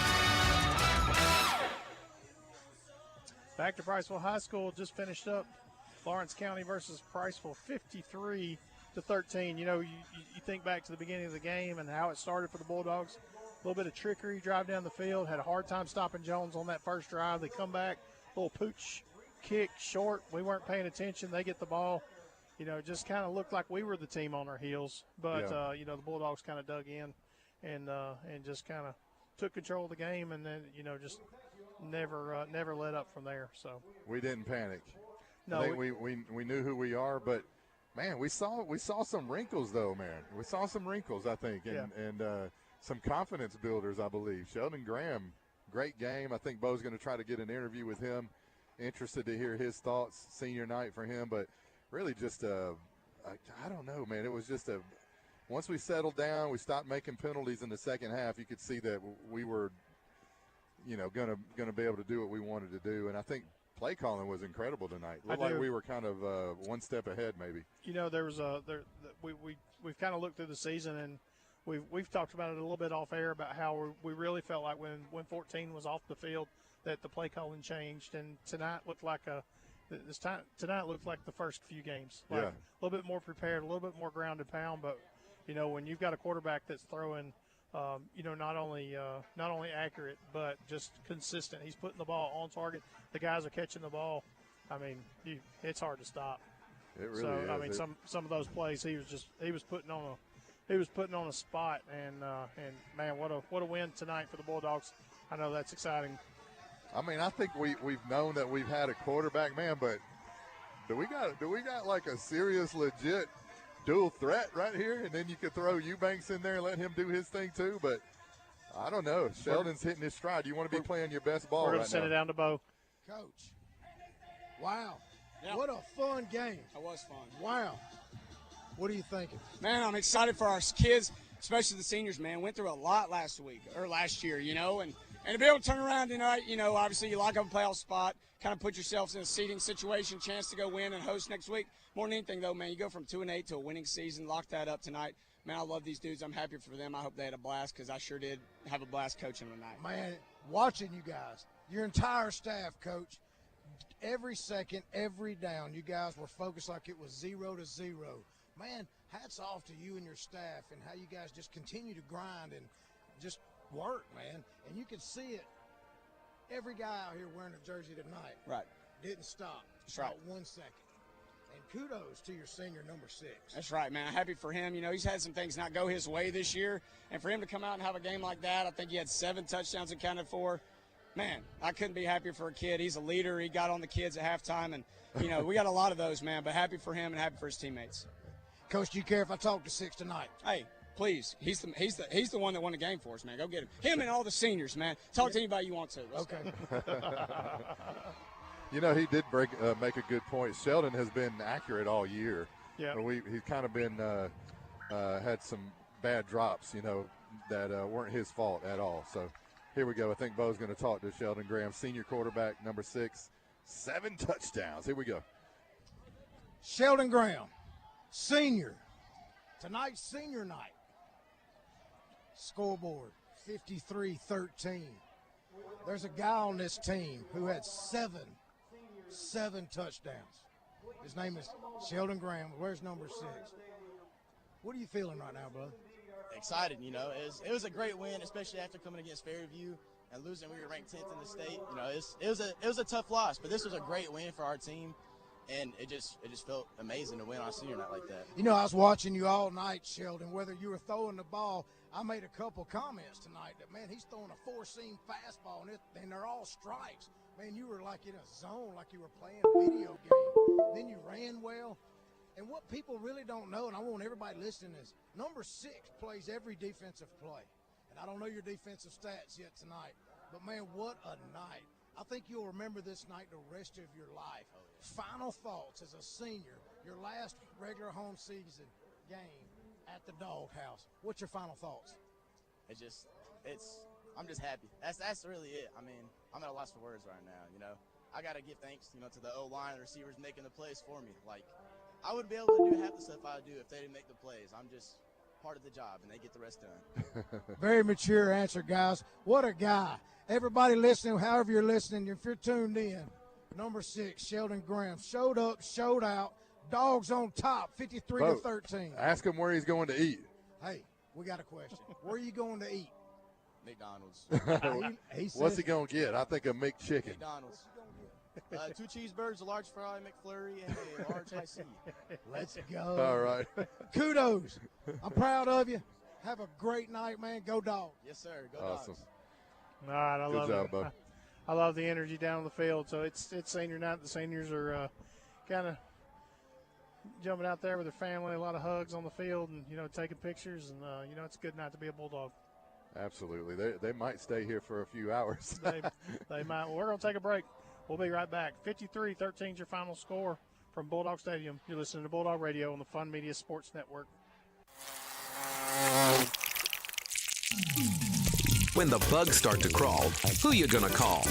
Back to Priceville High School, just finished up Lawrence County versus Priceville, 53-13. You know, you think back to the beginning of the game and how it started for the Bulldogs. A little bit of trickery, drive down the field, had a hard time stopping Jones on that first drive. They come back, little pooch kick, short. We weren't paying attention. They get the ball. You know, it just kind of looked like we were the team on our heels. But, you know, the Bulldogs kind of dug in and just kind of took control of the game and then, you know, just never let up from there. So we didn't panic. No, I think we knew who we are, but, man, we saw some wrinkles, though, man. We saw some wrinkles, I think, and some confidence builders, I believe. Sheldon Graham, great game. I think Bo's going to try to get an interview with him. Interested to hear his thoughts, senior night for him, but really just I don't know, man. It was just once we settled down, we stopped making penalties in the second half. You could see that we were, you know, gonna be able to do what we wanted to do. And I think play calling was incredible tonight. Looked like we were kind of one step ahead, maybe. You know, there was we've kind of looked through the season and we've talked about it a little bit off air about how we really felt like when 14 was off the field that the play calling changed, and tonight looked like tonight looked like the first few games. Like a little bit more prepared, a little bit more ground and pound. But, you know, when you've got a quarterback that's throwing, you know, not only accurate but just consistent. He's putting the ball on target. The guys are catching the ball. I mean, it's hard to stop. It really is. I mean, some of those plays he was putting on a spot, and man, what a win tonight for the Bulldogs. I know that's exciting. I mean, I think we've known that we've had a quarterback, man, but do we got like a serious, legit dual threat right here? And then you could throw Eubanks in there and let him do his thing too. But I don't know. Sheldon's hitting his stride. You want to be playing your best ball right now. We're going to send it down to Bo. Coach, wow. Yeah. What a fun game. That was fun. Wow. What are you thinking? Man, I'm excited for our kids, especially the seniors, man. Went through a lot last year, you know, and to be able to turn around tonight, you know, obviously you lock up a playoff spot, kind of put yourselves in a seeding situation, chance to go win and host next week. More than anything, though, man, you go from 2-8 to a winning season, lock that up tonight. Man, I love these dudes. I'm happy for them. I hope they had a blast because I sure did have a blast coaching tonight. Man, watching you guys, your entire staff, Coach, every second, every down, you guys were focused like it was 0-0. Man, hats off to you and your staff and how you guys just continue to grind and just work, man. And you can see it. Every guy out here wearing a jersey tonight didn't stop. Not 1 second. And kudos to your senior, number 6. That's right, man. I'm happy for him. You know, he's had some things not go his way this year. And for him to come out and have a game like that, I think he had 7 touchdowns accounted for. Man, I couldn't be happier for a kid. He's a leader. He got on the kids at halftime. And, you know, we got a lot of those, man. But happy for him and happy for his teammates. Coach, do you care if I talk to 6 tonight? Hey, please. He's the one that won the game for us, man. Go get him. Him and all the seniors, man. Talk to anybody you want to. Let's go. You know, he did make a good point. Sheldon has been accurate all year. Yeah. He's kind of been had some bad drops, you know, that weren't his fault at all. So here we go. I think Bo's going to talk to Sheldon Graham, senior quarterback, number 6, 7 touchdowns. Here we go. Sheldon Graham, senior. Tonight's senior night. Scoreboard, 53-13. There's a guy on this team who had 7 touchdowns. His name is Sheldon Graham. Where's number 6? What are you feeling right now, bud? Excited, you know. It was a great win, especially after coming against Fairview and losing. We were ranked 10th in the state. You know, it was a tough loss, but this was a great win for our team, and it just felt amazing to win on senior night like that. You know, I was watching you all night, Sheldon. Whether you were throwing the ball, I made a couple comments tonight that, man, he's throwing a 4-seam fastball, and they're all strikes. Man, you were like in a zone, like you were playing a video game. Then you ran well. And what people really don't know, and I want everybody listening, is number 6 plays every defensive play. And I don't know your defensive stats yet tonight, but, man, what a night. I think you'll remember this night the rest of your life. Final thoughts as a senior, your last regular home season game at the Doghouse. What's your final thoughts? I'm just happy. That's really it. I mean, I'm at a loss for words right now, you know. I got to give thanks, you know, to the O-line and receivers making the plays for me. Like, I wouldn't be able to do half the stuff I do if they didn't make the plays. I'm just part of the job, and they get the rest done. Very mature answer, guys. What a guy. Everybody listening, however you're listening, if you're tuned in, number 6, Sheldon Graham, showed up, showed out. Dogs on top, 53-13. Ask him where he's going to eat. Hey, we got a question. Where are you going to eat? McDonald's. What's he going to get? I think a McChicken. McDonald's. 2 cheeseburgers, a large fry, McFlurry, and a large iced tea. Let's go. All right. Kudos. I'm proud of you. Have a great night, man. Go Dogs. Yes, sir. Go Awesome. Dogs. All right, I Good love job, it. Bo. I love the energy down on the field. So it's senior night. The seniors are kind of jumping out there with their family, a lot of hugs on the field, and, you know, taking pictures. And, you know, it's a good night to be a Bulldog. Absolutely. They might stay here for a few hours. They might. Well, we're going to take a break. We'll be right back. 53-13 is your final score from Bulldog Stadium. You're listening to Bulldog Radio on the Fun Media Sports Network. When the bugs start to crawl, who you gonna call?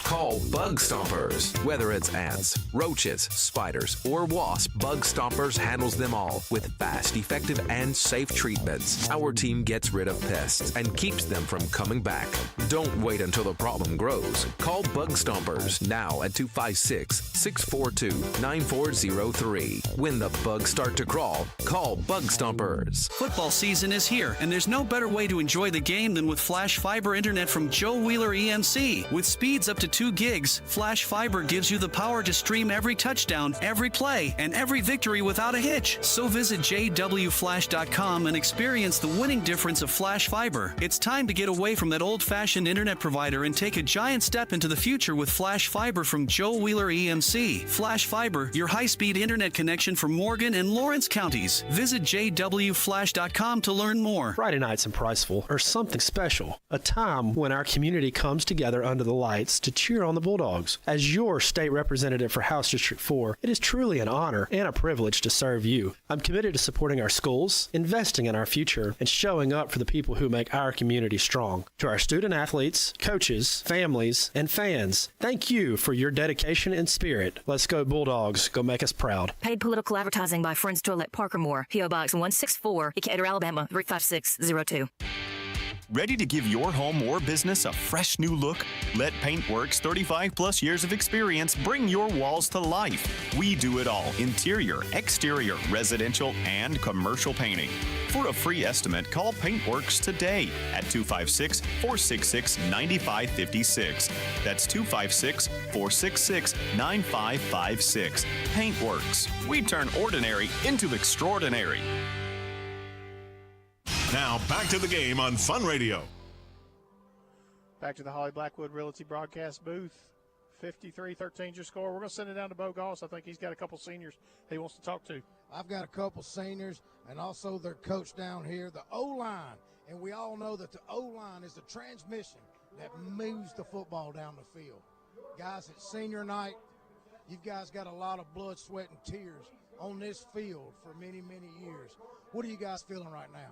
Call Bug Stompers. Whether it's ants, roaches, spiders, or wasps, Bug Stompers handles them all with fast, effective, and safe treatments. Our team gets rid of pests and keeps them from coming back. Don't wait until the problem grows. Call Bug Stompers now at 256-642-9403. When the bugs start to crawl, call Bug Stompers. Football season is here, and there's no better way to enjoy the game than with Flash Fiber Internet from Joe Wheeler EMC. With speeds up to 2 gigs, Flash Fiber gives you the power to stream every touchdown, every play, and every victory without a hitch. So visit jwflash.com and experience the winning difference of Flash Fiber. It's time to get away from that old-fashioned internet provider and take a giant step into the future with Flash Fiber from Joe Wheeler EMC. Flash Fiber, your high-speed internet connection for Morgan and Lawrence counties. Visit jwflash.com to learn more. Friday nights in Priceville are something special. A time when our community comes together under the lights to cheer on the Bulldogs. As your state representative for House District 4, it is truly an honor and a privilege to serve you. I'm committed to supporting our schools, investing in our future, and showing up for the people who make our community strong. To our student athletes, coaches, families, and fans, thank you for your dedication and spirit. Let's go Bulldogs. Go make us proud. Paid political advertising by Friends to Elect Parker Moore, P.O. Box 164, Decatur, Alabama 35602. Ready to give your home or business a fresh new look? Let Paintworks 35 plus years of experience bring your walls to life. We do it all: interior, exterior, residential, and commercial painting. For a free estimate, call Paintworks today at 256-466-9556. That's 256-466-9556. Paintworks. We turn ordinary into extraordinary. Now back to the game on Fun Radio. Back to the Holly Blackwood Realty broadcast booth. 53-13 your score. We're going to send it down to Bo Goss. I think he's got a couple seniors he wants to talk to. I've got a couple seniors and also their coach down here, the O-line. And we all know that the O-line is the transmission that moves the football down the field. Guys, it's senior night. You guys got a lot of blood, sweat, and tears on this field for many, many years. What are you guys feeling right now?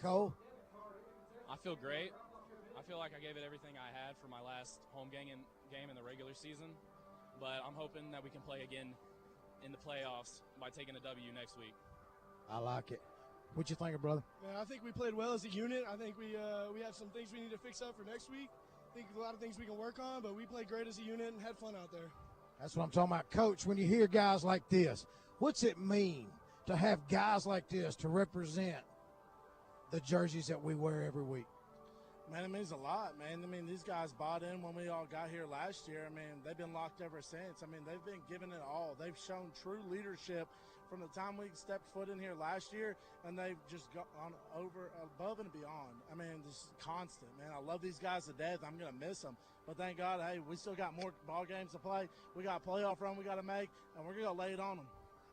Cole? I feel great. I feel like I gave it everything I had for my last home game in the regular season, but I'm hoping that we can play again in the playoffs by taking a W next week. I like it. What you think, brother? Man, I think we played well as a unit. I think we have some things we need to fix up for next week. I think a lot of things we can work on, but we played great as a unit and had fun out there. That's what I'm talking about. Coach, when you hear guys like this, what's it mean to have guys like this to represent the jerseys that we wear every week? Man, it means a lot, man. I mean, these guys bought in when we all got here last year. I mean, they've been locked ever since. I mean, they've been giving it all. They've shown true leadership from the time we stepped foot in here last year, and they've just gone over, above and beyond. I mean, this is constant, man. I love these guys to death. I'm going to miss them. But thank God, hey, we still got more ball games to play. We got a playoff run we got to make, and we're going to lay it on them.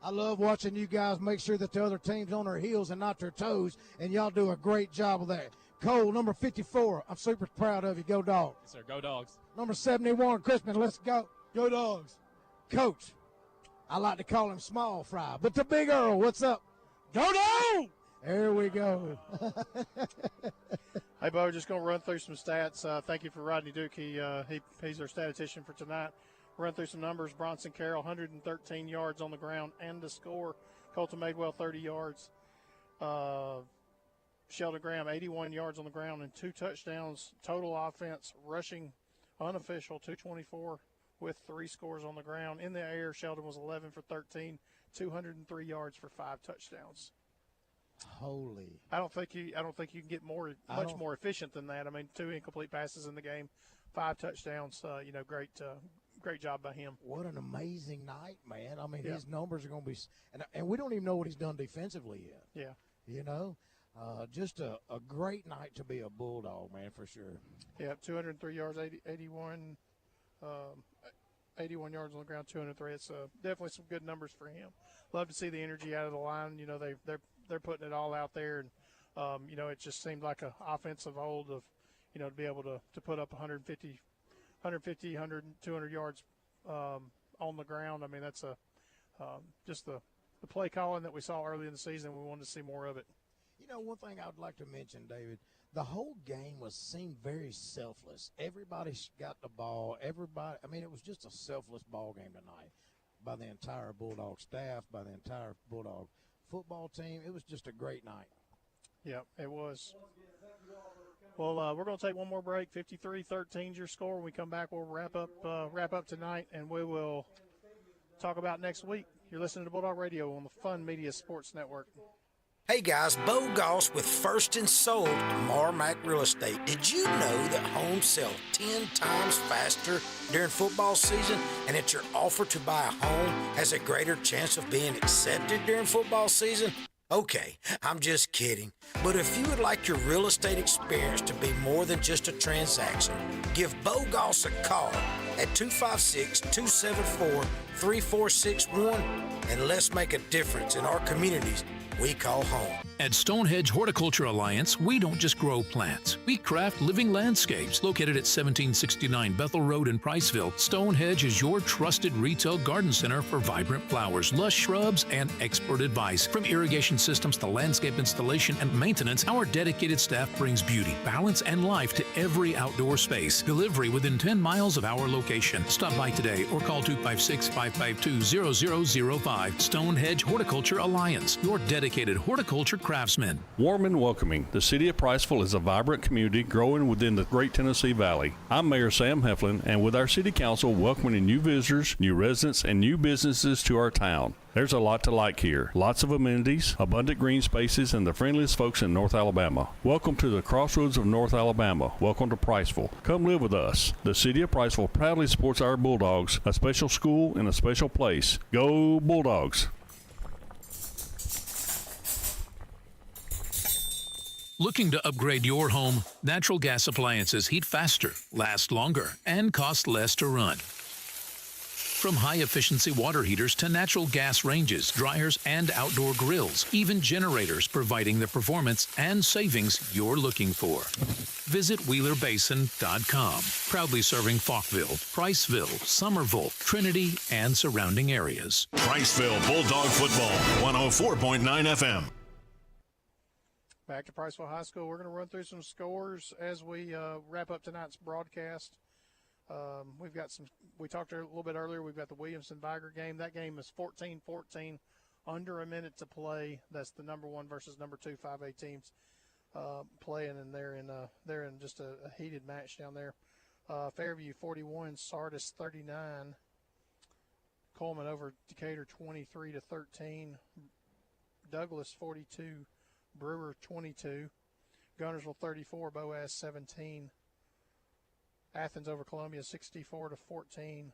I love watching you guys make sure that the other team's on their heels and not their toes, and y'all do a great job of that. Cole, number 54, I'm super proud of you. Go Dogs. Yes, sir. Go Dogs. Number 71, Crispin, let's go. Go Dogs. Coach, I like to call him Small Fry, but the Big Earl, what's up? Go Dogs! There we go. Hey, Bo, just going to run through some stats. Thank you for Rodney Duke. He's our statistician for tonight. Run through some numbers. Bronson Carroll, 113 yards on the ground and a score. Colton Madewell, 30 yards. Sheldon Graham, 81 yards on the ground and 2 touchdowns. Total offense, rushing, unofficial, 224 with 3 scores on the ground. In the air, Sheldon was 11 for 13, 203 yards for 5 touchdowns. Holy! I don't think you can get much more efficient than that. I mean, 2 incomplete passes in the game, 5 touchdowns. Great job by him. What an amazing night, man! I mean, his numbers are going to be, and we don't even know what he's done defensively yet. Yeah, you know. Just a great night to be a Bulldog, man, for sure. Yeah, 203 yards, 81 yards on the ground, 203. It's definitely some good numbers for him. Love to see the energy out of the line. You know, they're putting it all out there, and it just seemed like an offense of old of, to be able to put up 150, 200 yards on the ground. I mean, that's just the play calling that we saw early in the season. We wanted to see more of it. You know, one thing I would like to mention, David, the whole game seemed very selfless. Everybody got the ball. It was just a selfless ball game tonight by the entire Bulldog staff, by the entire Bulldog football team. It was just a great night. Yeah, it was. Well, we're going to take one more break. 53-13 your score. When we come back, we'll wrap up tonight, and we will talk about next week. You're listening to Bulldog Radio on the Fun Media Sports Network. Hey guys, Bo Goss with First and Sold at Marmac Real Estate. Did you know that homes sell 10 times faster during football season and that your offer to buy a home has a greater chance of being accepted during football season? Okay, I'm just kidding. But if you would like your real estate experience to be more than just a transaction, give Bo Goss a call at 256-274-3461 and let's make a difference in our communities we call home. At Stonehedge Horticulture Alliance, we don't just grow plants. We craft living landscapes. Located at 1769 Bethel Road in Priceville, Stonehedge is your trusted retail garden center for vibrant flowers, lush shrubs, and expert advice. From irrigation systems to landscape installation and maintenance, our dedicated staff brings beauty, balance, and life to every outdoor space. Delivery within 10 miles of our location. Stop by today or call 256-552-0005. Stonehedge Horticulture Alliance, your dedicated horticulture craft craftsmen. Warm and welcoming, the city of Priceville is a vibrant community growing within the Great Tennessee Valley. I'm Mayor Sam Heflin, and with our city council welcoming new visitors, new residents, and new businesses to our town. There's a lot to like here. Lots of amenities, abundant green spaces, and the friendliest folks in North Alabama. Welcome to the crossroads of North Alabama. Welcome to Priceville. Come live with us. The city of Priceville proudly supports our Bulldogs, a special school and a special place. Go Bulldogs! Looking to upgrade your home? Natural gas appliances heat faster, last longer, and cost less to run. From high-efficiency water heaters to natural gas ranges, dryers, and outdoor grills, even generators providing the performance and savings you're looking for. Visit WheelerBasin.com, proudly serving Falkville, Priceville, Somerville, Trinity, and surrounding areas. Priceville Bulldog Football, 104.9 FM. Back to Priceville High School. We're going to run through some scores as we wrap up tonight's broadcast. We've got we talked a little bit earlier, we've got the Williamson-Viger game. That game is 14-14, under a minute to play. That's the number 1 versus number 2 5A teams playing, and they're in just a heated match down there. Fairview 41, Sardis 39. Coleman over Decatur 23-13. Douglas 42, Brewer 22. Gunnersville 34, Boaz 17. Athens over Columbia 64-14.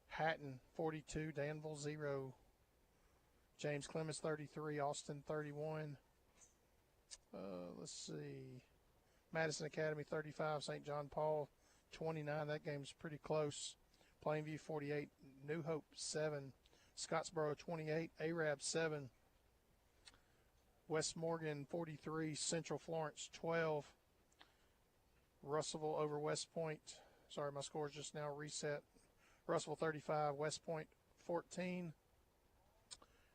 Hatton 42, Danville 0. James Clemens 33, Austin 31. Let's see. Madison Academy 35, St. John Paul 29. That game's pretty close. Plainview 48, New Hope 7. Scottsboro 28, Arab 7. West Morgan 43, Central Florence 12. Russellville over West Point. Sorry, my score's just now reset. Russellville 35, West Point 14.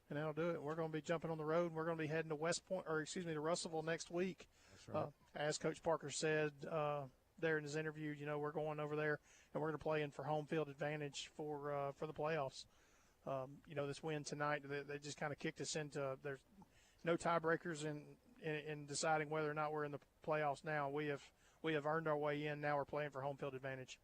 And that'll do it. We're going to be jumping on the road. We're going to be heading to to Russellville next week. That's right. As Coach Parker said there in his interview, we're going over there and we're going to play in for home field advantage for the playoffs. This win tonight, they just kind of kicked us into. There's no tiebreakers in deciding whether or not we're in the playoffs now. We have earned our way in. Now we're playing for home field advantage.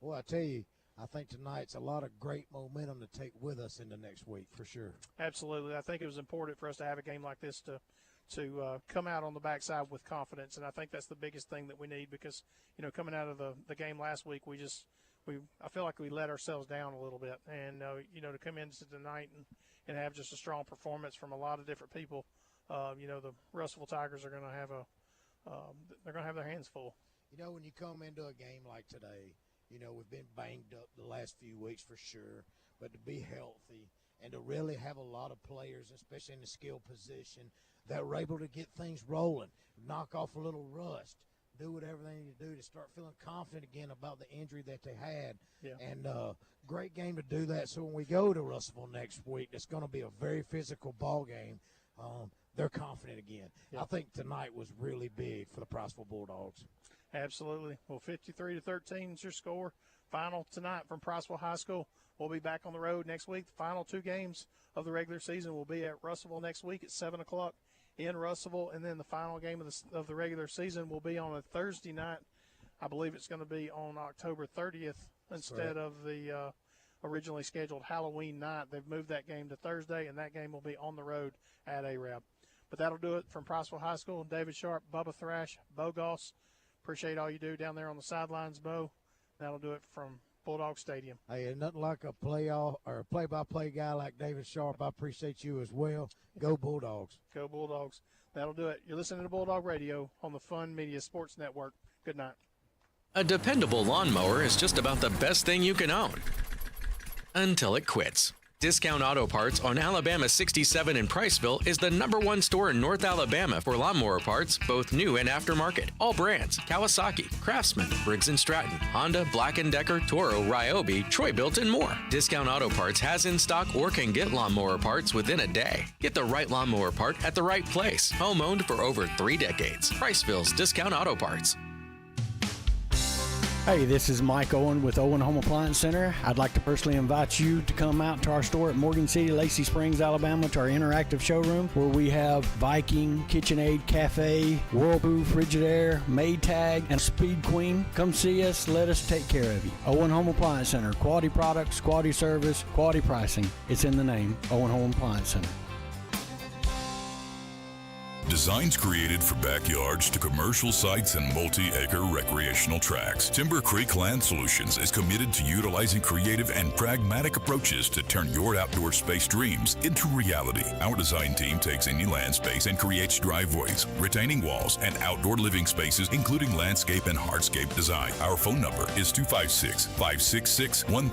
Well, I tell you, I think tonight's a lot of great momentum to take with us into next week for sure. Absolutely. I think it was important for us to have a game like this to come out on the backside with confidence, and I think that's the biggest thing that we need because, coming out of the game last week, I feel like we let ourselves down a little bit. And, to come into tonight and have just a strong performance from a lot of different people, the Russellville Tigers are going to have they're going to have their hands full. When you come into a game like today, we've been banged up the last few weeks for sure, but to be healthy and to really have a lot of players, especially in the skill position, that are able to get things rolling, knock off a little rust, do whatever they need to do to start feeling confident again about the injury that they had. Yeah. And great game to do that. So when we go to Russellville next week, it's going to be a very physical ball game. They're confident again. Yeah. I think tonight was really big for the Priceville Bulldogs. Absolutely. Well, 53-13 is your score. Final tonight from Priceville High School. We'll be back on the road next week. The final 2 games of the regular season will be at Russellville next week at 7 o'clock in Russellville, and then the final game of the regular season will be on a Thursday night. I believe it's going to be on October 30th instead of the originally scheduled Halloween night. They've moved that game to Thursday, and that game will be on the road at Arab. But that'll do it from Priceville High School. David Sharp, Bubba Thrash, Bo Goss. Appreciate all you do down there on the sidelines, Bo. That'll do it from Bulldog Stadium. Hey, and nothing like a play-by-play guy like David Sharp. I appreciate you as well. Go Bulldogs. Go Bulldogs. That'll do it. You're listening to Bulldog Radio on the Fun Media Sports Network. Good night. A dependable lawnmower is just about the best thing you can own. Until it quits. Discount Auto Parts on Alabama 67 in Priceville is the #1 store in North Alabama for lawnmower parts, both new and aftermarket. All brands: Kawasaki, Craftsman, Briggs & Stratton, Honda, Black & Decker, Toro, Ryobi, Troy-Built, and more. Discount Auto Parts has in stock or can get lawnmower parts within a day. Get the right lawnmower part at the right place. Home-owned for over 3 decades. Priceville's Discount Auto Parts. Hey, this is Mike Owen with Owen Home Appliance Center. I'd like to personally invite you to come out to our store at Morgan City, Lacey Springs, Alabama, to our interactive showroom where we have Viking, KitchenAid, Cafe, Whirlpool, Frigidaire, Maytag, and Speed Queen. Come see us. Let us take care of you. Owen Home Appliance Center. Quality products, quality service, quality pricing. It's in the name. Owen Home Appliance Center. Designs created for backyards to commercial sites and multi-acre recreational tracts. Timber Creek Land Solutions is committed to utilizing creative and pragmatic approaches to turn your outdoor space dreams into reality. Our design team takes any land space and creates driveways, retaining walls, and outdoor living spaces, including landscape and hardscape design. Our phone number is 256-566-1000.